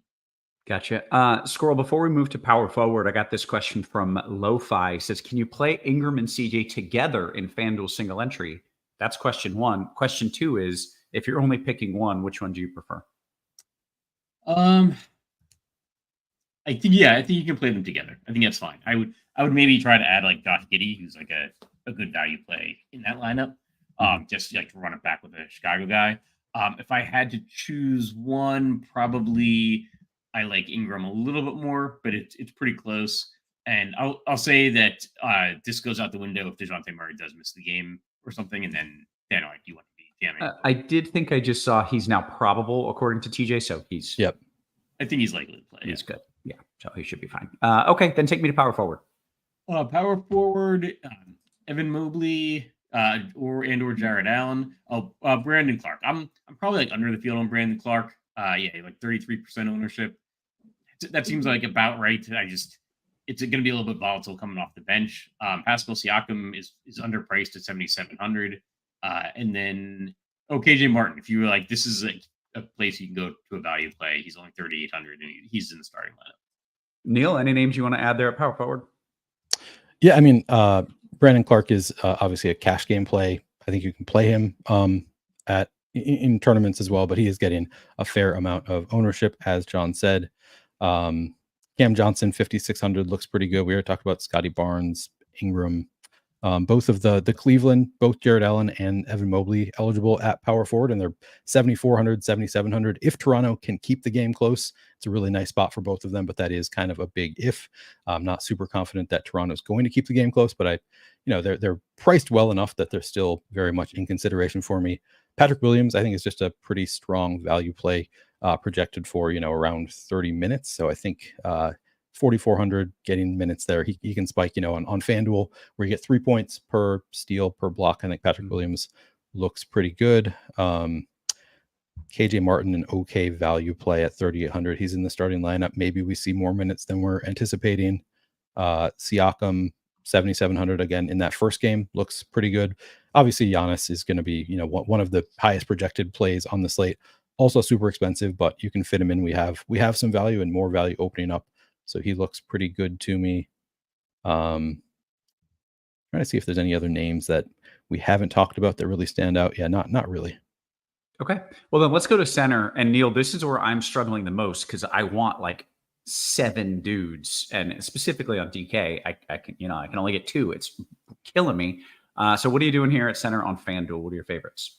Gotcha. Squirrel, before we move to power forward, I got this question from Lo-Fi. It says, can you play Ingram and CJ together in FanDuel single entry? That's question one. Question two is, if you're only picking one, which one do you prefer? I think you can play them together. I think that's fine. I would maybe try to add like Josh Giddey, who's like a good value play in that lineup. Just like to run it back with a Chicago guy. If I had to choose one, probably I like Ingram a little bit more, but it's pretty close. And I'll say that this goes out the window if DeJounte Murray does miss the game or something, and then like you want to be jamming. I did think I just saw he's now probable according to TJ, so he's I think he's likely to play. He's good. Yeah, so he should be fine. Okay, then take me to power forward. Power forward, Evan Mobley or Jared Allen. Brandon Clark. I'm probably like under the field on Brandon Clark. Like 33% ownership. That seems like about right. It's going to be a little bit volatile coming off the bench. Pascal Siakam is underpriced at 7,700. And then KJ Martin. If you were like, this is a place you can go to a value play. He's only 3,800 and he's in the starting lineup. Neil, any names you want to add there at power forward? Yeah, I mean, Brandon Clark is obviously a cash game play. I think you can play him in tournaments as well, but he is getting a fair amount of ownership, as John said. Cam Johnson, 5,600 looks pretty good. We already talked about Scotty Barnes, Ingram, both of the Cleveland, both Jared Allen and Evan Mobley eligible at power forward, and they're 7,400, 7,700. If Toronto can keep the game close, it's a really nice spot for both of them, but that is kind of a big if. I'm not super confident that Toronto is going to keep the game close, but they're priced well enough that they're still very much in consideration for me. Patrick Williams, I think, is just a pretty strong value play, projected for around 30 minutes. So I think 4,400 getting minutes there. He can spike, on FanDuel where you get 3 points per steal per block. I think Patrick Williams looks pretty good. KJ Martin, an okay value play at 3,800. He's in the starting lineup. Maybe we see more minutes than we're anticipating. Siakam, 7,700 again in that first game, looks pretty good. Obviously, Giannis is going to be, one of the highest projected plays on the slate. Also super expensive, but you can fit him in. We have some value and more value opening up, so he looks pretty good to me. Trying to see if there's any other names that we haven't talked about that really stand out. Yeah, not really. Okay, well then let's go to center. And Neil, this is where I'm struggling the most because I want like 7 dudes, and specifically on DK, I can only get 2. It's killing me. So what are you doing here at center on FanDuel? What are your favorites?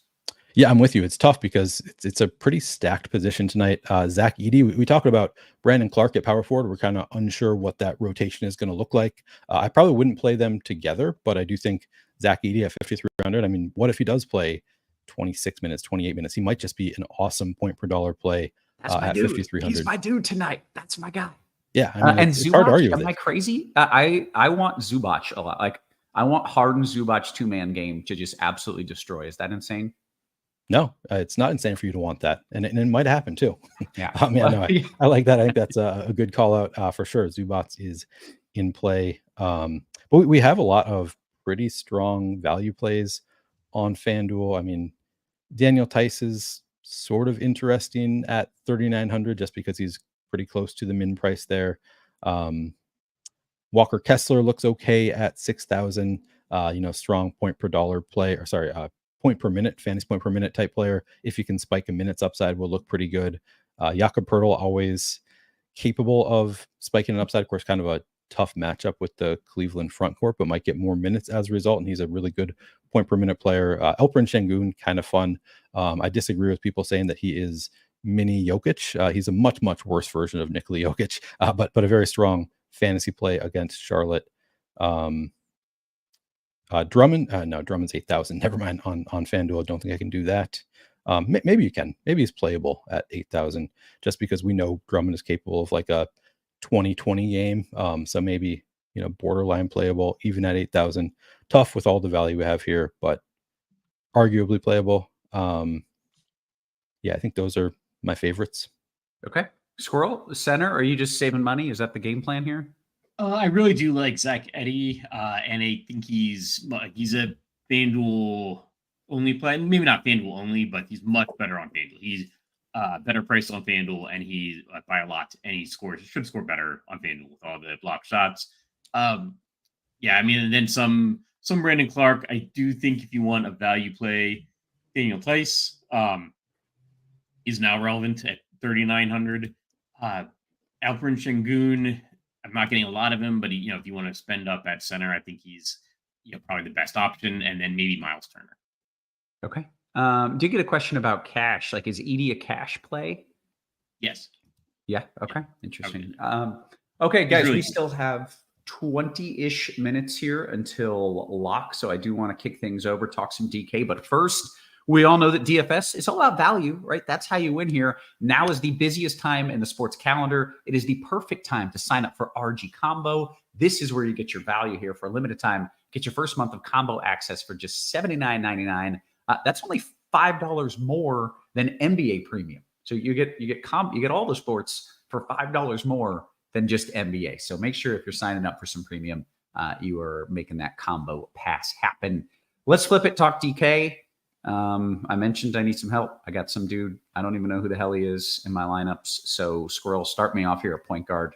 Yeah, I'm with you. It's tough because it's a pretty stacked position tonight. Zach Edey, we talked about Brandon Clark at power forward. We're kind of unsure what that rotation is going to look like. I probably wouldn't play them together, but I do think Zach Edey at 5,300. I mean, what if he does play 26 minutes, 28 minutes? He might just be an awesome point per dollar play at 5,300. He's my dude tonight. That's my guy. Yeah, I mean, and it's Zubac, hard to argue with am I crazy? I want Zubac a lot. Like I want Harden Zubac 2-man game to just absolutely destroy. Is that insane? No, it's not insane for you to want that, and it might happen too. Yeah, I like that. I think that's a good call out for sure. Zubac is in play, but we have a lot of pretty strong value plays on FanDuel. I mean, Daniel Tice is sort of interesting at 3,900 just because he's pretty close to the min price there. Walker Kessler looks okay at 6,000. Strong point per dollar play, point per minute, fantasy point per minute type player. If you can spike a minutes upside, will look pretty good. Jakob Poeltl, always capable of spiking an upside. Of course, kind of a tough matchup with the Cleveland front court, but might get more minutes as a result. And he's a really good point per minute player. Alperen Şengün, kind of fun. I disagree with people saying that he is mini Jokic. He's a much, much worse version of Nikola Jokic, but a very strong fantasy play against Charlotte. Drummond, no, Drummond's 8,000. Never mind on FanDuel. Don't think I can do that. Maybe you can. Maybe he's playable at 8,000, just because we know Drummond is capable of like a 20-20 game. So maybe, borderline playable even at 8,000. Tough with all the value we have here, but arguably playable. Yeah, I think those are my favorites. Okay. Squirrel, center, are you just saving money? Is that the game plan here? I really do like Zach Edey, and I think he's a FanDuel only play. Maybe not FanDuel only, but he's much better on FanDuel. He's better priced on FanDuel, and he by a lot, and he should score better on FanDuel with all the block shots. Yeah, I mean, and then some Brandon Clark. I do think if you want a value play, Daniel Tice is now relevant at 3,900. Alperen Şengün, I'm not getting a lot of him, but if you want to spend up at center, I think he's probably the best option, and then maybe Miles Turner. Okay. Do you get a question about cash? Like, is Edey a cash play? Yes. Yeah. Okay. Interesting. Okay, guys, really we still have 20-ish minutes here until lock, so I do want to kick things over, talk some DK, but first, we all know that DFS is all about value, right? That's how you win here. Now is the busiest time in the sports calendar. It is the perfect time to sign up for RG Combo. This is where you get your value here for a limited time. Get your first month of combo access for just $79.99. That's only $5 more than NBA Premium. So you get all the sports for $5 more than just NBA. So make sure if you're signing up for some premium, you are making that combo pass happen. Let's flip it. Talk DK. I mentioned I need some help. I got some dude, I don't even know who the hell he is in my lineups. So Squirrel, start me off here at point guard,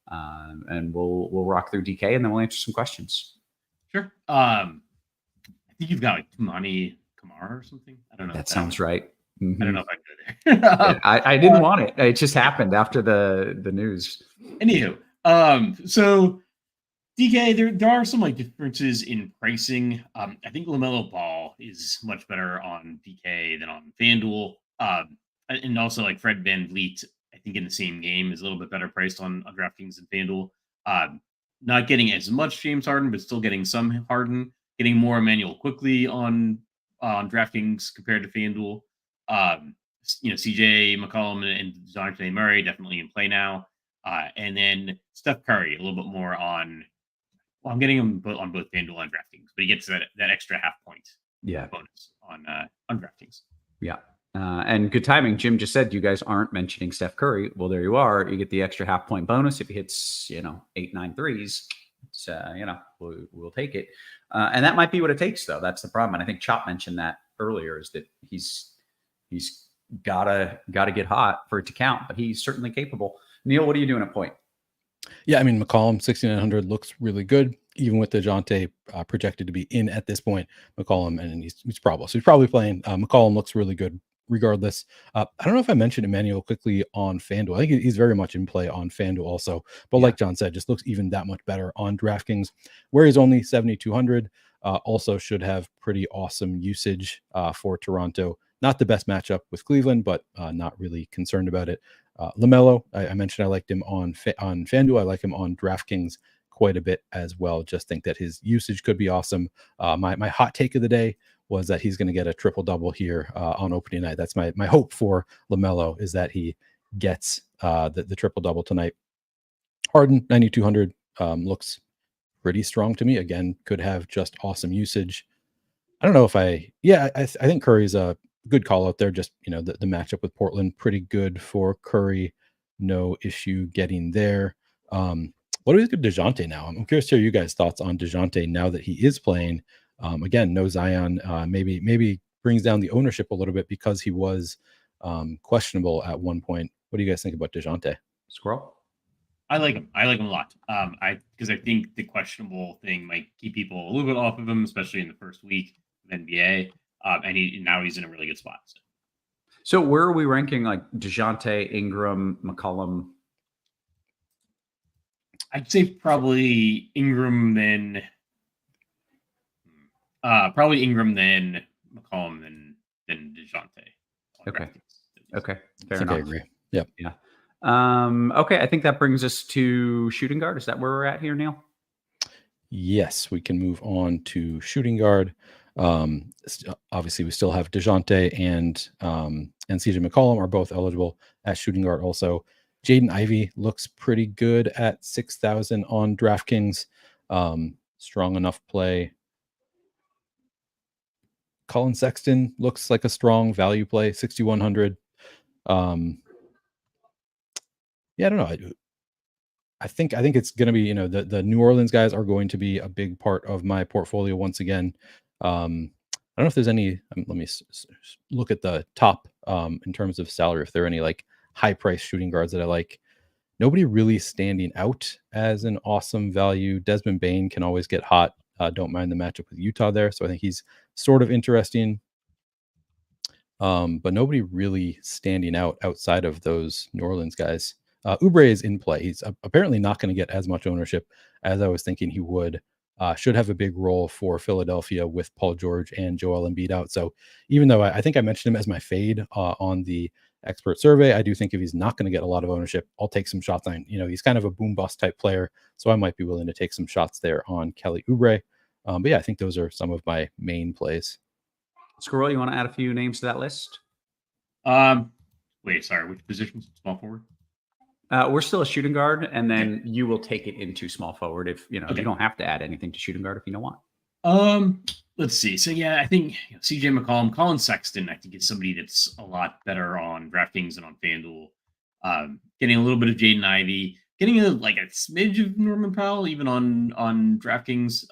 and we'll rock through DK, and then we'll answer some questions. Sure. I think you've got like Tumani Kamara or something. I don't know. That sounds right. I don't know if I'd go there. I didn't want it. It just happened after the news. Anywho, so DK, there are some like differences in pricing. I think LaMelo Ball is much better on DK than on FanDuel. And also like Fred VanVleet, I think in the same game is a little bit better priced on DraftKings than FanDuel. Not getting as much James Harden, but still getting some Harden. Getting more Emmanuel quickly on DraftKings compared to FanDuel. CJ McCollum and DeJounte Murray definitely in play now. And then Steph Curry a little bit more on. Well, I'm getting him on both FanDuel and DraftKings, but he gets that extra half point bonus on DraftKings. Yeah. And good timing. Jim just said you guys aren't mentioning Steph Curry. Well, there you are. You get the extra half point bonus if he hits 8-9 threes. It's we'll take it. And that might be what it takes, though. That's the problem. And I think Chop mentioned that earlier, is that he's gotta get hot for it to count, but he's certainly capable. Neil, what are you doing at point? Yeah, I mean, McCollum 6,900 looks really good, even with DeJounte projected to be in at this point. McCollum, and he's probable, so he's probably playing. McCollum looks really good regardless. I don't know if I mentioned Emmanuel quickly on FanDuel. I think he's very much in play on FanDuel also, but like John said, just looks even that much better on DraftKings, where he's only 7,200. Also should have pretty awesome usage for Toronto. Not the best matchup with Cleveland, but not really concerned about it. LaMelo, I mentioned I liked him on FanDuel. I like him on DraftKings quite a bit as well. Just think that his usage could be awesome. My hot take of the day was that he's going to get a triple-double here on opening night. That's my hope for LaMelo, is that he gets the triple-double tonight. Harden, 9,200, looks pretty strong to me. Again, could have just awesome usage. I don't know if I think Curry's a good call out there. Just, the matchup with Portland, pretty good for Curry. No issue getting there. What do we think of DeJounte now? I'm curious to hear you guys' thoughts on DeJounte now that he is playing. Again, no Zion, maybe brings down the ownership a little bit because he was questionable at one point. What do you guys think about DeJounte? Squirrel? I like him. I like him a lot. Because I think the questionable thing might keep people a little bit off of him, especially in the first week of NBA. And now he's in a really good spot. So where are we ranking like DeJounte, Ingram, McCollum? I'd say probably Ingram, then McCollum, then DeJounte. Okay. Fair enough. I agree. Yep. Yeah. Okay. I think that brings us to shooting guard. Is that where we're at here, Neil? Yes, we can move on to shooting guard. Obviously, we still have DeJounte and CJ McCollum are both eligible at shooting guard. Also, Jaden Ivey looks pretty good at 6,000 on DraftKings. Strong enough play. Colin Sexton looks like a strong value play, 6,100. Yeah, I don't know. I think it's going to be, the New Orleans guys are going to be a big part of my portfolio once again. I don't know if there's any. Let me look at the top in terms of salary. If there are any like high price shooting guards that I like. Nobody really standing out as an awesome value. Desmond Bane can always get hot. Don't mind the matchup with Utah there, so I think he's sort of interesting. But nobody really standing out outside of those New Orleans guys. Oubre is in play. He's apparently not going to get as much ownership as I was thinking he would. Should have a big role for Philadelphia with Paul George and Joel Embiid out. So even though I think I mentioned him as my fade on the expert survey, I do think if he's not going to get a lot of ownership, I'll take some shots on. He's kind of a boom bust type player, so I might be willing to take some shots there on Kelly Oubre. But yeah, I think those are some of my main plays. Squirrel, you want to add a few names to that list? Wait, sorry, which positions? Small forward? We're still a shooting guard, and then you will take it into small forward if you don't have to add anything to shooting guard if you don't want. Let's see. So yeah, I think CJ McCollum, Colin Sexton, I think is somebody that's a lot better on DraftKings and on FanDuel. Getting a little bit of Jaden Ivey, getting a smidge of Norman Powell, even on DraftKings,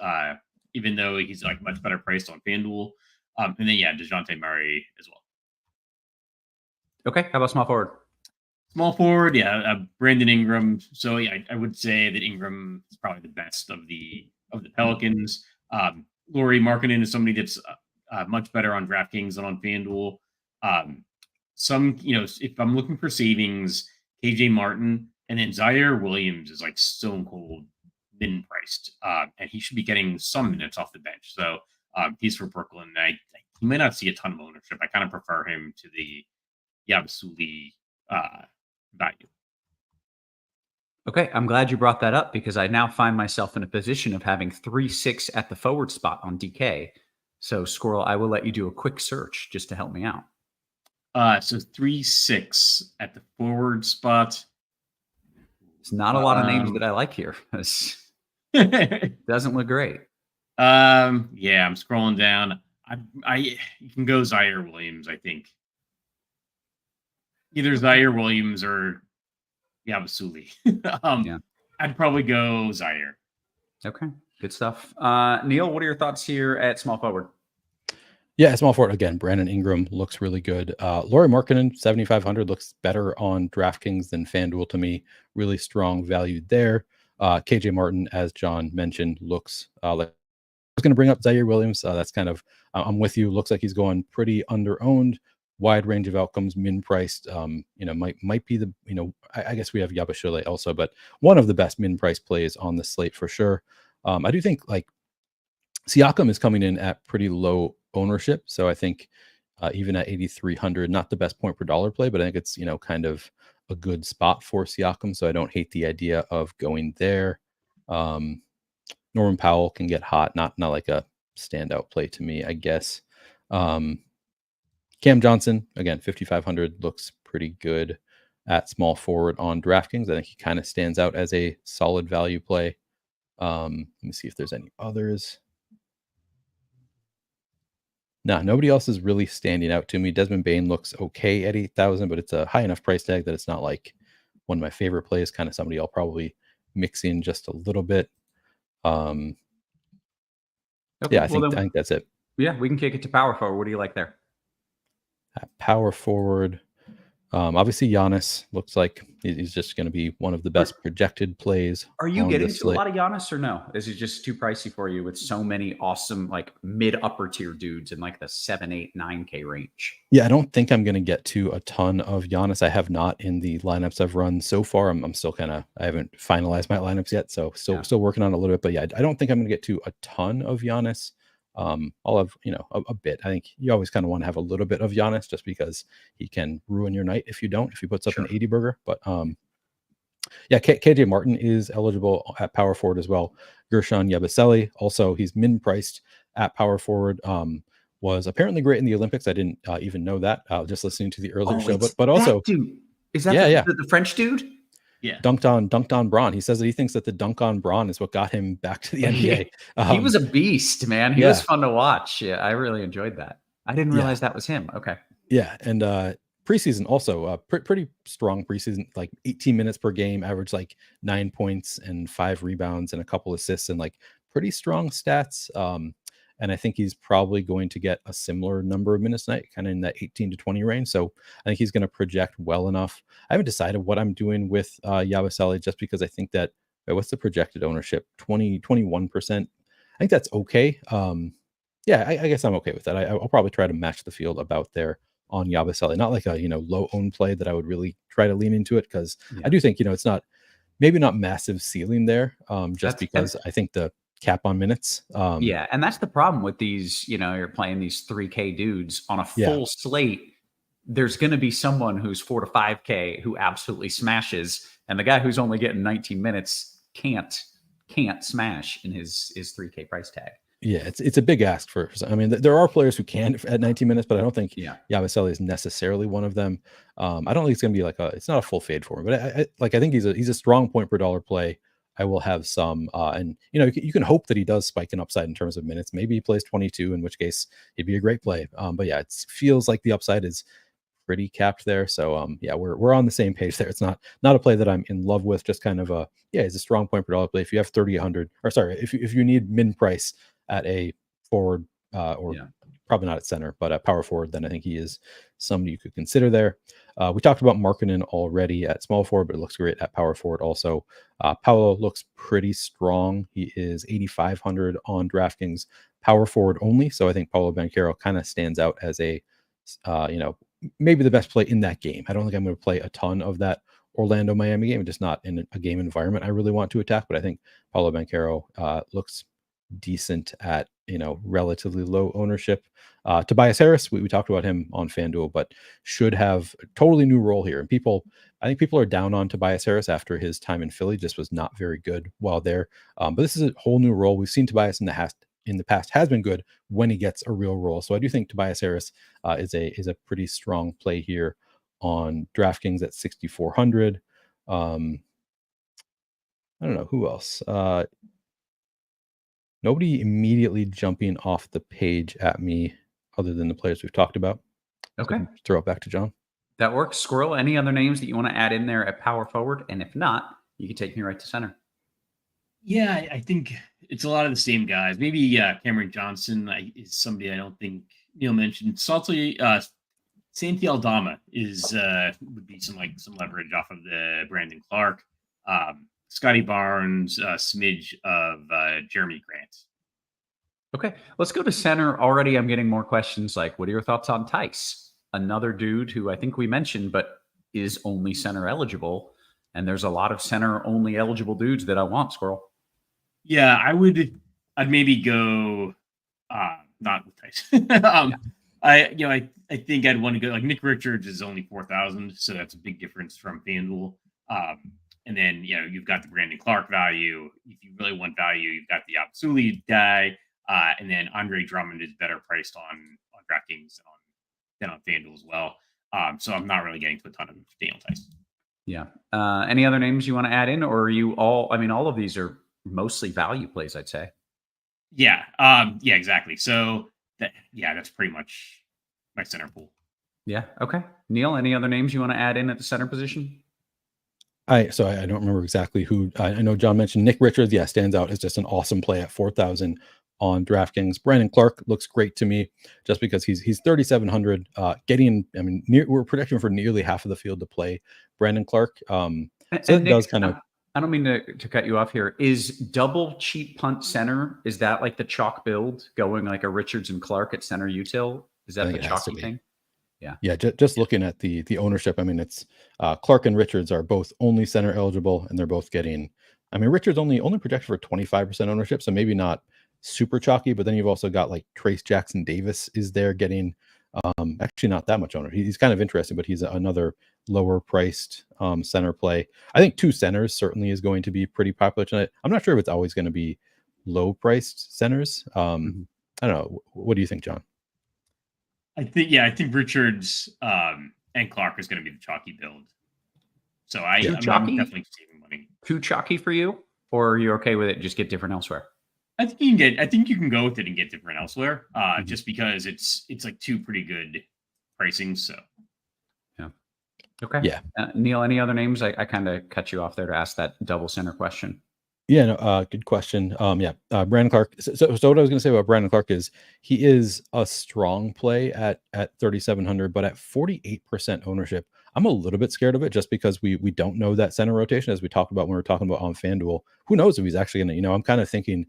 even though he's like much better priced on FanDuel. And then DeJounte Murray as well. Okay, how about small forward? Small forward, Brandon Ingram. So I would say that Ingram is probably the best of the Pelicans. Lauri Markkanen is somebody that's much better on DraftKings than on FanDuel. If I'm looking for savings, KJ Martin and then Zaire Williams is like stone cold min priced, and he should be getting some minutes off the bench. So he's for Brooklyn. He might not see a ton of ownership. I kind of prefer him to the Yabusele value. Okay, I'm glad you brought that up because I now find myself in a position of having 3-6 at the forward spot on DK. So, Squirrel, I will let you do a quick search just to help me out. So 3-6 at the forward spot. It's not a lot of names that I like here. Doesn't look great. I'm scrolling down. You can go Zaire Williams, I think. Either Zaire Williams or Yabusele. I'd probably go Zaire. Okay, good stuff. Neil, what are your thoughts here at small forward? Yeah, small forward again. Brandon Ingram looks really good. Lauri Markkanen, 7,500 looks better on DraftKings than FanDuel to me. Really strong value there. KJ Martin, as John mentioned, looks like I was going to bring up Zaire Williams. That's kind of I'm with you. Looks like he's going pretty under-owned. Wide range of outcomes, min priced. Might be the I guess we have Yabusele also, but one of the best min price plays on the slate for sure. I do think like Siakam is coming in at pretty low ownership, so I think even at 8,300, not the best point per dollar play, but I think it's kind of a good spot for Siakam. So I don't hate the idea of going there. Norman Powell can get hot, not like a standout play to me, I guess. Cam Johnson, again, 5,500 looks pretty good at small forward on DraftKings. I think he kind of stands out as a solid value play. Let me see if there's any others. No, nobody else is really standing out to me. Desmond Bane looks okay at 8,000, but it's a high enough price tag that it's not like one of my favorite plays, kind of somebody I'll probably mix in just a little bit. Okay, I think that's it. Yeah, we can kick it to power forward. What do you like there? Power forward. Obviously, Giannis looks like he's just going to be one of the best projected plays. Are you getting to a lot of Giannis or no? Is it just too pricey for you with so many awesome like mid upper tier dudes in like the 7, 8, 9K range? Yeah, I don't think I'm going to get to a ton of Giannis. I have not in the lineups I've run so far. I'm still I haven't finalized my lineups yet, so still working on it a little bit. But yeah, I don't think I'm going to get to a ton of Giannis. I'll have, a bit. I think you always kind of want to have a little bit of Giannis just because he can ruin your night if you don't, if he puts up an 80 burger. But Yeah, KJ Martin is eligible at power forward as well. Gershon Yabusele, also he's min priced at power forward. Was apparently great in the Olympics. I didn't even know that. Just listening to the earlier show, but also, dude. Is that yeah, the French dude? Yeah. dunked on Braun. He says that he thinks that the dunk on Braun is what got him back to the NBA. He was a beast, man. He yeah. was fun to watch. Yeah, I really enjoyed that. I didn't realize that was him. Okay. Yeah, and preseason also pretty strong preseason, like 18 minutes per game, average like 9 points and 5 rebounds and a couple assists, and like pretty strong stats. And I think he's probably going to get a similar number of minutes tonight, kind of in that 18 to 20 range. So I think he's going to project well enough. I haven't decided what I'm doing with Yabusele, just because I think that what's the projected ownership? 21%. I think that's okay. Yeah, I guess I'm okay with that. I'll probably try to match the field about there on Yabusele. Not like a low own play that I would really try to lean into it, because I do think it's not massive ceiling there. Because I think the cap on minutes. Yeah, and that's the problem with these. You're playing these 3K dudes on a full slate. There's going to be someone who's 4 to 5K who absolutely smashes, and the guy who's only getting 19 minutes can't smash in his 3K price tag. Yeah, it's a big ask for. I mean, there are players who can at 19 minutes, but I don't think Yabusele is necessarily one of them. I don't think it's going to be it's not a full fade for him, but I think he's a strong point per dollar play. I will have some, and you can hope that he does spike an upside in terms of minutes. Maybe he plays 22, in which case he'd be a great play. But yeah, it feels like the upside is pretty capped there. So yeah, we're on the same page there. It's not a play that I'm in love with. Just kind of it's a strong point per dollar play. If you have 3,100, or sorry, if you need min price at a forward probably not at center, but at power forward, then I think he is somebody you could consider there. We talked about Markkanen already at small forward, but it looks great at power forward also. Paolo looks pretty strong. He is 8,500 on DraftKings, power forward only. So I think Paolo Banchero kind of stands out as a, maybe the best play in that game. I don't think I'm going to play a ton of that Orlando-Miami game, just not in a game environment I really want to attack. But I think Paolo Banchero looks decent at relatively low ownership. Tobias Harris, we talked about him on FanDuel, but should have a totally new role here. And I think people are down on Tobias Harris after his time in Philly just was not very good while there. But this is a whole new role. We've seen Tobias in the past has been good when he gets a real role. So I do think Tobias Harris is a pretty strong play here on DraftKings at 6,400. I don't know who else. Nobody immediately jumping off the page at me other than the players we've talked about. Okay. So throw it back to John. That works. Squirrel, any other names that you want to add in there at power forward? And if not, you can take me right to center. Yeah, I think it's a lot of the same guys. Maybe Cameron Johnson is somebody I don't think Neil mentioned. Santi Aldama would be some leverage off of the Brandon Clark. Scotty Barnes, smidge of Jeremy Grant. Okay, let's go to center. Already I'm getting more questions like, what are your thoughts on Tice? Another dude who I think we mentioned, but is only center eligible. And there's a lot of center only eligible dudes that I want, Squirrel. Yeah, I'd maybe go not with Tice. I think I'd want to go like Nick Richards is only 4,000, so that's a big difference from FanDuel. And then, you've got the Brandon Clark value. If you really want value, you've got the Absuli guy. And then Andre Drummond is better priced on DraftKings than on FanDuel as well. So I'm not really getting to a ton of Daniel Tice. Yeah. Any other names you want to add in? Or are you all of these are mostly value plays, I'd say. Yeah. Yeah, exactly. So that's pretty much my center pool. Yeah. Okay. Neil, any other names you want to add in at the center position? I don't remember exactly who. I know John mentioned Nick Richards. Yeah, stands out as just an awesome play at 4,000 on DraftKings. Brandon Clark looks great to me just because he's 3,700. We're projecting for nearly half of the field to play Brandon Clark. So it Nick, does kind of. I don't mean to cut you off here. Is double cheap punt center? Is that like the chalk build going like a Richards and Clark at center util? Is that the chalky thing? Yeah. Just looking at the ownership, it's Clark and Richards are both only center eligible, and they're both getting. Richards only projected for 25% ownership, so maybe not super chalky. But then you've also got like Trace Jackson Davis is there getting Actually, not that much owner. He's kind of interesting, but he's another lower priced center play. I think two centers certainly is going to be pretty popular tonight. I'm not sure if it's always going to be low priced centers. I don't know. What do you think, John? I think Richards and Clark is going to be the chalky build. So I'm definitely saving money. Too chalky for you, or are you okay with it? Just get different elsewhere. I think you can go with it and get different elsewhere. Just because it's like two pretty good pricings. So yeah. Okay. Yeah. Neil, any other names? I kind of cut you off there to ask that double center question. Yeah, no, good question. Brandon Clark. So what I was going to say about Brandon Clark is he is a strong play at 3,700, but at 48% ownership, I'm a little bit scared of it just because we don't know that center rotation as we talked about when we were talking about on FanDuel. Who knows if he's actually going to, I'm kind of thinking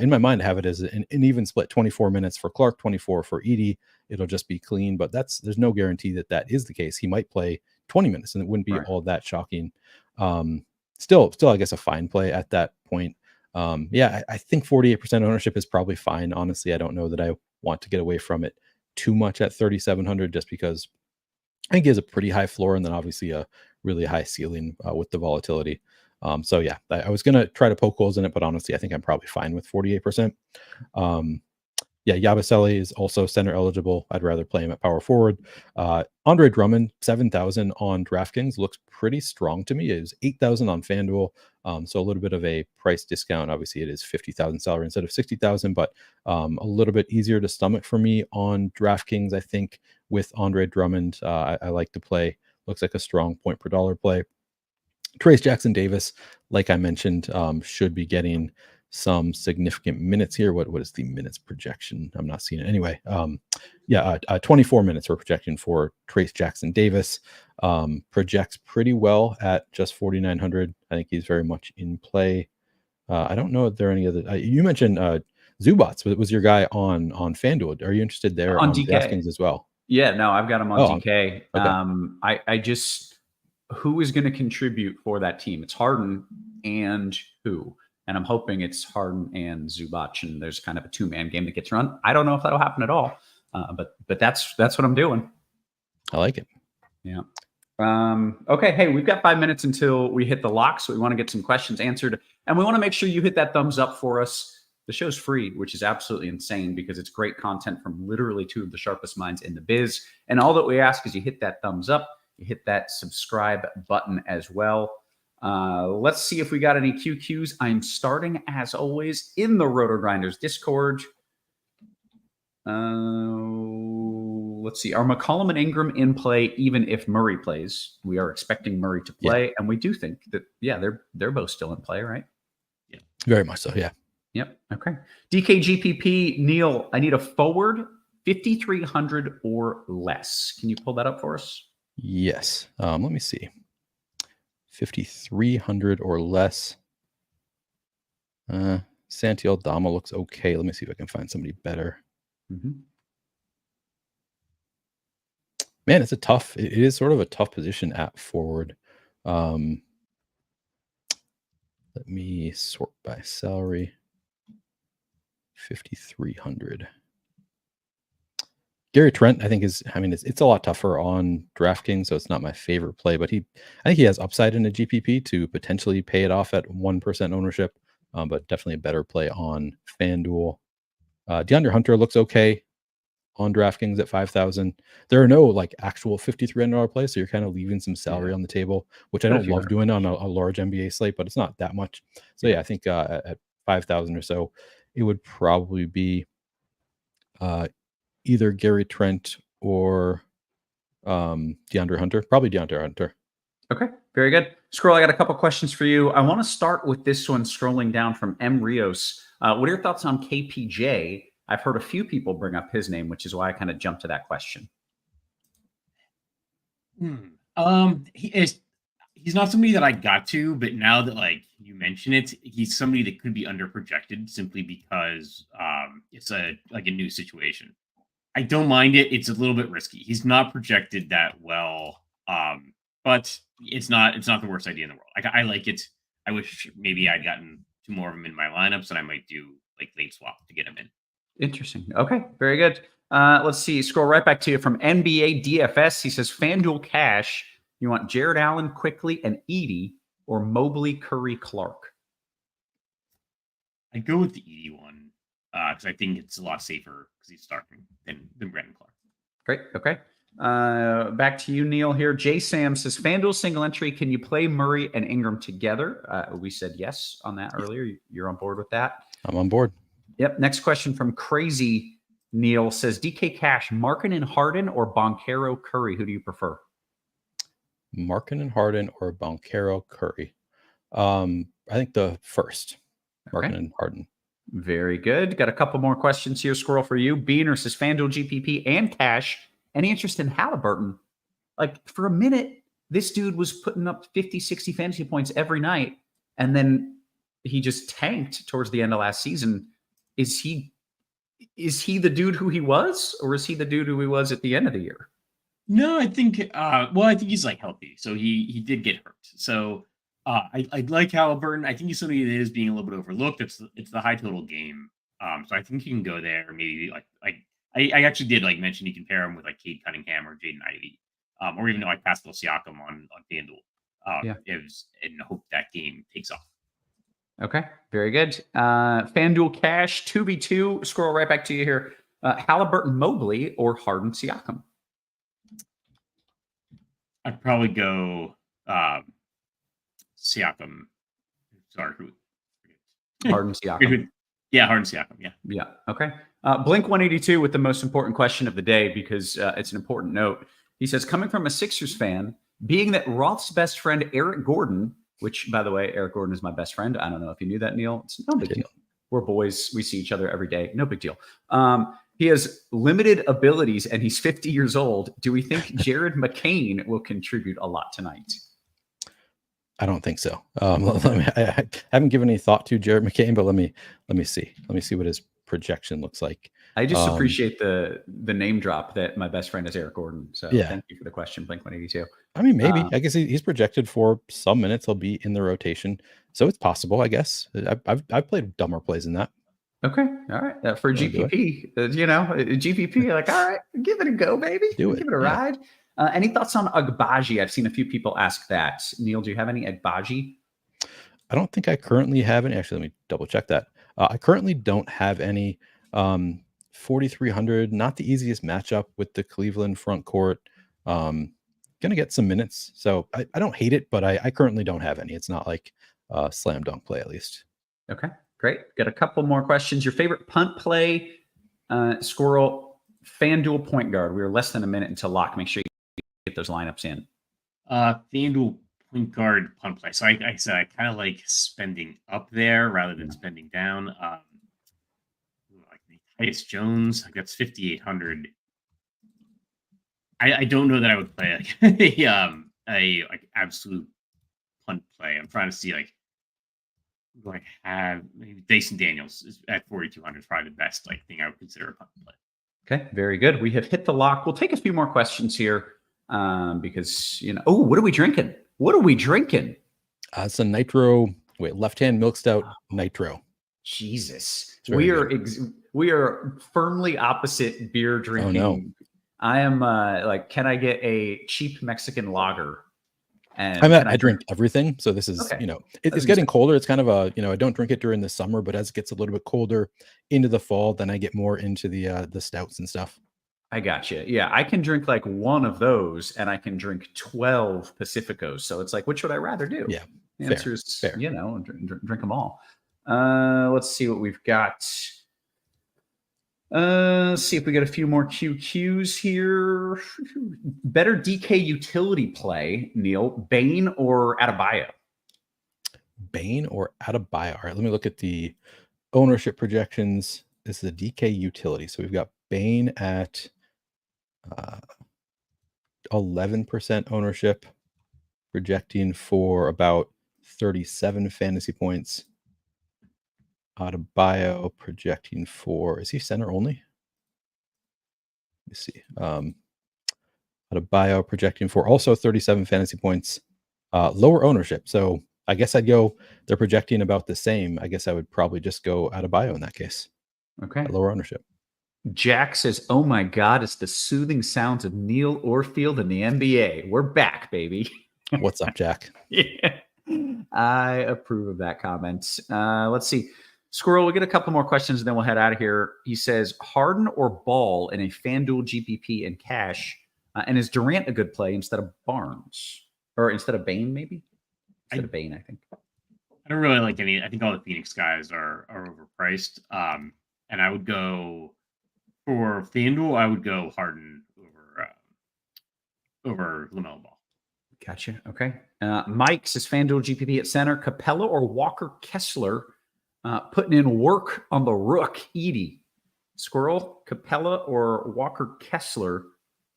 in my mind, have it as an even split, 24 minutes for Clark, 24 for Edey. It'll just be clean, but there's no guarantee that is the case. He might play 20 minutes and it wouldn't be all that shocking. Still, I guess a fine play at that point. I think 48% ownership is probably fine. Honestly, I don't know that I want to get away from it too much at 3,700 just because I think he has a pretty high floor and then obviously a really high ceiling with the volatility. I was going to try to poke holes in it, but honestly, I think I'm probably fine with 48%. Yabusele is also center eligible. I'd rather play him at power forward. Andre Drummond, 7,000 on DraftKings looks pretty strong to me. It is 8,000 on FanDuel. So a little bit of a price discount. Obviously, it is 50,000 salary instead of 60,000, but a little bit easier to stomach for me on DraftKings. I think with Andre Drummond, I like to play. Looks like a strong point per dollar play. Trace Jackson Davis, like I mentioned, should be getting some significant minutes here. What is the minutes projection? I'm not seeing it anyway. 24 minutes we're projecting for Trace Jackson Davis. Projects pretty well at just 4,900. I think he's very much in play. I don't know if there are any other. You mentioned Zubats was your guy on FanDuel. Are you interested there on DraftKings as well? Yeah, no, I've got him on DK. Okay. I just, who is going to contribute for that team? It's Harden and who? And I'm hoping it's Harden and Zubac, and there's kind of a two-man game that gets run. I don't know if that'll happen at all, but that's what I'm doing. I like it. Yeah. Okay. Hey, we've got 5 minutes until we hit the lock, so we want to get some questions answered, and we want to make sure you hit that thumbs up for us. The show's free, which is absolutely insane because it's great content from literally two of the sharpest minds in the biz. And all that we ask is you hit that thumbs up, you hit that subscribe button as well. Let's see if we got any QQs. I'm starting, as always, in the RotoGrinders Discord. Let's see. Are McCollum and Ingram in play even if Murray plays? We are expecting Murray to play, and we do think that, they're both still in play, right? Yeah, very much so, yeah. Yep. Okay. DKGPP, Neil, I need a forward 5,300 or less. Can you pull that up for us? Yes. Let me see. 5,300 or less. Santi Aldama looks okay. Let me see if I can find somebody better. Man, it is sort of a tough position at forward. Let me sort by salary. 5,300. Gary Trent, I think it's a lot tougher on DraftKings, so it's not my favorite play, but I think he has upside in a GPP to potentially pay it off at 1% ownership, but definitely a better play on FanDuel. DeAndre Hunter looks okay on DraftKings at 5,000. There are no actual $5,300 plays, so you're kind of leaving some salary on the table, which I don't love doing on a large NBA slate, but it's not that much. So I think at 5,000 or so, it would probably be either Gary Trent or DeAndre Hunter. Probably DeAndre Hunter. Okay, very good. Squirrel, I got a couple questions for you. I want to start with this one scrolling down from M. Rios. What are your thoughts on KPJ? I've heard a few people bring up his name, which is why I kind of jumped to that question. He's not somebody that I got to, but now that you mention it, he's somebody that could be underprojected simply because it's a new situation. I don't mind it. It's a little bit risky. He's not projected that well, but it's not the worst idea in the world. I like it. I wish maybe I'd gotten two more of them in my lineups, and I might do late swap to get him in. Interesting. Okay, very good. Let's see. Scroll right back to you from NBA DFS. He says, FanDuel Cash. You want Jared Allen, Quickly, and Edie, or Mobley, Curry, Clark? I'd go with the Edie one because I think it's a lot safer because he's starting than Brandon Clark. Great. Okay. Back to you, Neil, here. Jay Sam says, FanDuel single entry. Can you play Murray and Ingram together? We said yes on that earlier. You're on board with that? I'm on board. Yep. Next question from Crazy Neil says, DK Cash, Markkanen Harden, or Boncaro Curry? Who do you prefer? Markkanen Harden or Boncaro Curry? I think the first. Markkanen Harden. Very good. Got a couple more questions here, Squirrel, for you. Beaner says, FanDuel, GPP, and Cash. Any interest in Halliburton? Like, for a minute, this dude was putting up 50, 60 fantasy points every night, and then he just tanked towards the end of last season. Is he the dude who he was, or is he the dude who he was at the end of the year? No, I think I think he's like healthy. So he did get hurt. So I like Halliburton. I think he's somebody that is being a little bit overlooked. It's the high total game. So I think you can go there. Maybe I actually did mention you can pair him with Cade Cunningham or Jaden Ivey, or even Pascal Siakam on FanDuel. And hope that game takes off. Okay, very good. FanDuel Cash 2v2. Scroll right back to you here. Halliburton Mobley or Harden Siakam? I'd probably go Siakam. Sorry, Harden Siakam. Yeah, Harden Siakam. Yeah. Okay. Blink 182 with the most important question of the day because it's an important note. He says, coming from a Sixers fan, being that Roth's best friend Eric Gordon, which by the way, Eric Gordon is my best friend. I don't know if you knew that, Neil. It's no big deal. We're boys. We see each other every day. No big deal. He has limited abilities and he's 50 years old. Do we think Jared McCain will contribute a lot tonight? I don't think so. I haven't given any thought to Jared McCain, but let me see. Let me see what his projection looks like. I just appreciate the name drop that my best friend is Eric Gordon. So thank you for the question, Blink 182. I mean, maybe. I guess he's projected for some minutes. He'll be in the rotation, so it's possible. I guess I've played dumber plays than that. Okay, all right. For GPP, GPP, you're like, all right, give it a go, baby. Give it a ride. Any thoughts on Agbaji? I've seen a few people ask that. Neil, do you have any Agbaji? I don't think I currently have any. Actually, let me double check that. I currently don't have any. 4,300, not the easiest matchup with the Cleveland front court. Gonna get some minutes, so I don't hate it, but I currently don't have any. It's not like a slam dunk play, at least. Okay, great. Got a couple more questions. Your favorite punt play, Squirrel, FanDuel point guard. We are less than a minute until lock. Make sure you get those lineups in. FanDuel point guard punt play. So I said I kind of like spending up there rather than spending down. Tyus Jones, that's 5,800. I don't know that I would play a absolute punt play. I'm trying to see have maybe Jason Daniels is at 4,200 is probably the best thing I would consider a punt play. Okay, very good. We have hit the lock. We'll take a few more questions here because what are we drinking? What are we drinking? It's a nitro. Left hand milk stout nitro. Jesus, we are firmly opposite beer drinking. Oh, no. I am can I get a cheap Mexican lager? And I drink everything. So this is, it's getting colder. It's kind of I don't drink it during the summer, but as it gets a little bit colder into the fall, then I get more into the stouts and stuff. I got you. Yeah, I can drink one of those and I can drink 12 Pacificos. So it's which would I rather do? Yeah. The answer is, drink them all. Let's see what we've got. See if we get a few more QQs here. Better DK utility play, Neil, Bane or Adebayo? Bane or Adebayo? All right, let me look at the ownership projections. This is a DK utility. So we've got Bane at 11% ownership, projecting for about 37 fantasy points. Adebayo projecting for, is he center only? Let me see. Adebayo projecting for also 37 fantasy points, lower ownership. So I guess they're projecting about the same. I guess I would probably just go Adebayo in that case. Okay. Lower ownership. Jack says, "Oh my God, it's the soothing sounds of Neil Orfield in the NBA. We're back, baby." What's up, Jack? Yeah, I approve of that comment. Let's see. Squirrel, we'll get a couple more questions and then we'll head out of here. He says, Harden or Ball in a FanDuel GPP and cash? And is Durant a good play instead of Barnes? Or instead of Bane, maybe? Instead of Bane, I think. I don't really like any. I think all the Phoenix guys are overpriced. And I would go for FanDuel. I would go Harden over LaMelo Ball. Gotcha. Okay. Mike says FanDuel GPP at center. Capella or Walker Kessler putting in work on the rook. Edie. Squirrel, Capella or Walker Kessler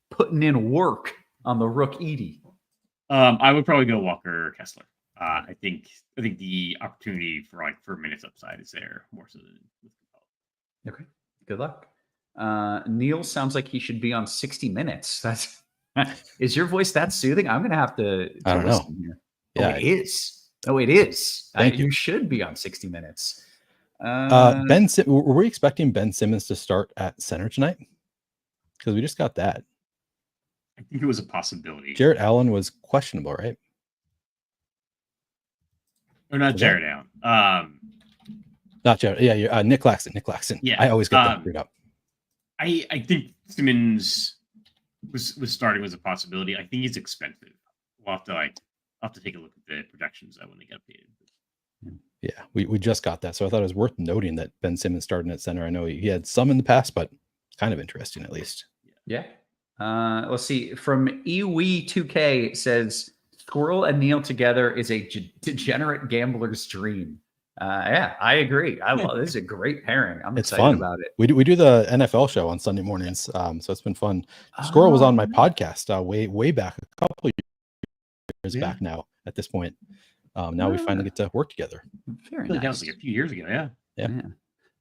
putting in work on the rook. Edie. I would probably go Walker Kessler. I think the opportunity for minutes upside is there more so than with Capella. Okay. Good luck. Neil sounds like he should be on 60 Minutes. That's is your voice that soothing? I'm gonna have to I don't know. Here. Yeah, it is. Oh, it is. Thank you. You should be on 60 Minutes. Were we expecting Ben Simmons to start at center tonight? Because we just got that. I think it was a possibility. Jarrett Allen was questionable, right? Or not Jarrett Allen. Not Jarrett. Yeah, Nick Claxton. Nick Claxton. Yeah, I always get that screwed up. I think Simmons was starting was a possibility. I think he's expensive. We'll have to take a look at the projections when they get updated. Yeah, we just got that, so I thought it was worth noting that Ben Simmons starting at center. I know he had some in the past, but kind of interesting at least. Yeah. Let's see. From EWE2K says Squirrel and Neil together is a degenerate gambler's dream. Yeah, I agree. This is a great pairing. I'm It's excited fun. about it. We do the NFL show on Sunday mornings, so it's been fun. Squirrel was on my podcast way back, a couple years back now. At this point, now we finally get to work together. Very That nice. was like a few years ago. Yeah.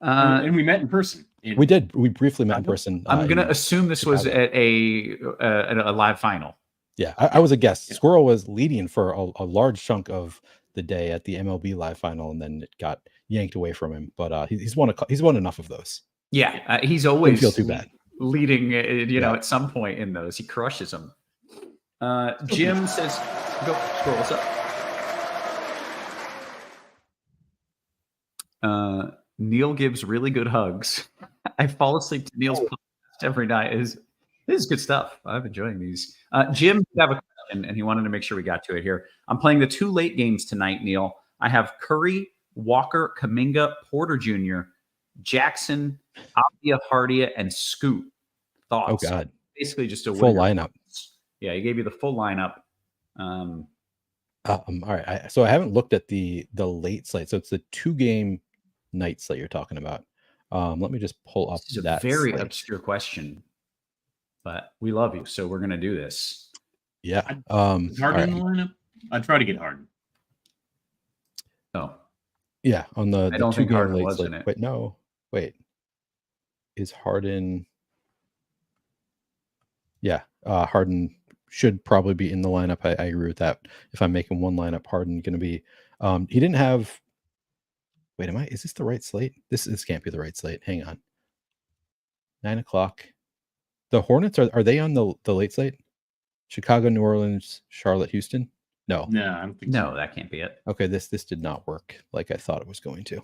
And we met in person. We did. We briefly met in person. I'm going to in assume this was Chicago. at a live final. Yeah, I was a guest. Yeah. Squirrel was leading for a large chunk of the day at the MLB live final, and then it got yanked away from him. But he's won enough of those. Yeah, he's always Didn't feel too bad. Leading. At some point in those, he crushes them. Jim says, "Go Squirrel, what's up?" Neil gives really good hugs. I fall asleep to Neil's podcast every night. This is good stuff. I'm enjoying these. Jim did have a question, and he wanted to make sure we got to it here. I'm playing the 2 late games tonight, Neil. I have Curry, Walker, Kuminga, Porter Jr., Jackson, Abdia, Hardia, and Scoot. Thoughts? Oh God! Basically, just a full lineup. Yeah, he gave you the full lineup. All right. So I haven't looked at the late slate. So it's the 2-game night slate you're talking about. Let me just pull up this is that. A very slate. obscure question, but we love you, so we're gonna do this. Yeah. Harden in the lineup. I'd try to get Harden. Oh. Yeah, on the I don't think 2-game Harden late was slate. in it. Wait, no. Wait. Is Harden? Yeah, Harden should probably be in the lineup. I agree with that. If I'm making one lineup, Harden going to be. He didn't have. Wait, is this the right slate? This can't be the right slate. Hang on. 9:00. The Hornets are they on the late slate? Chicago, New Orleans, Charlotte, Houston. No, I don't think No, so. that can't be it. Okay, this did not work like I thought it was going to.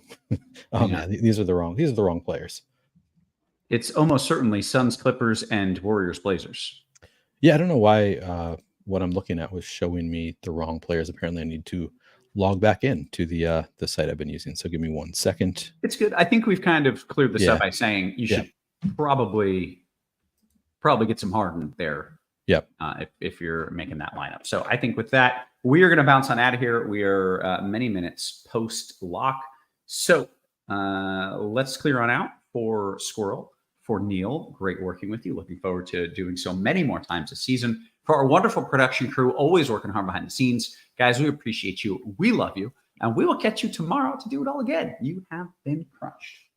Yeah, these are the wrong players. It's almost certainly Suns, Clippers, and Warriors, Blazers. Yeah, I don't know why what I'm looking at was showing me the wrong players. Apparently, I need to log back in to the site I've been using. So give me 1 second. It's good. I think we've kind of cleared this up by saying you should probably get some Harden there. Yep. If you're making that lineup. So I think with that, we are going to bounce on out of here. We are many minutes post lock. So let's clear on out for Squirrel, for Neil. Great working with you. Looking forward to doing so many more times this season. For our wonderful production crew, always working hard behind the scenes. Guys, we appreciate you. We love you. And we will catch you tomorrow to do it all again. You have been crushed.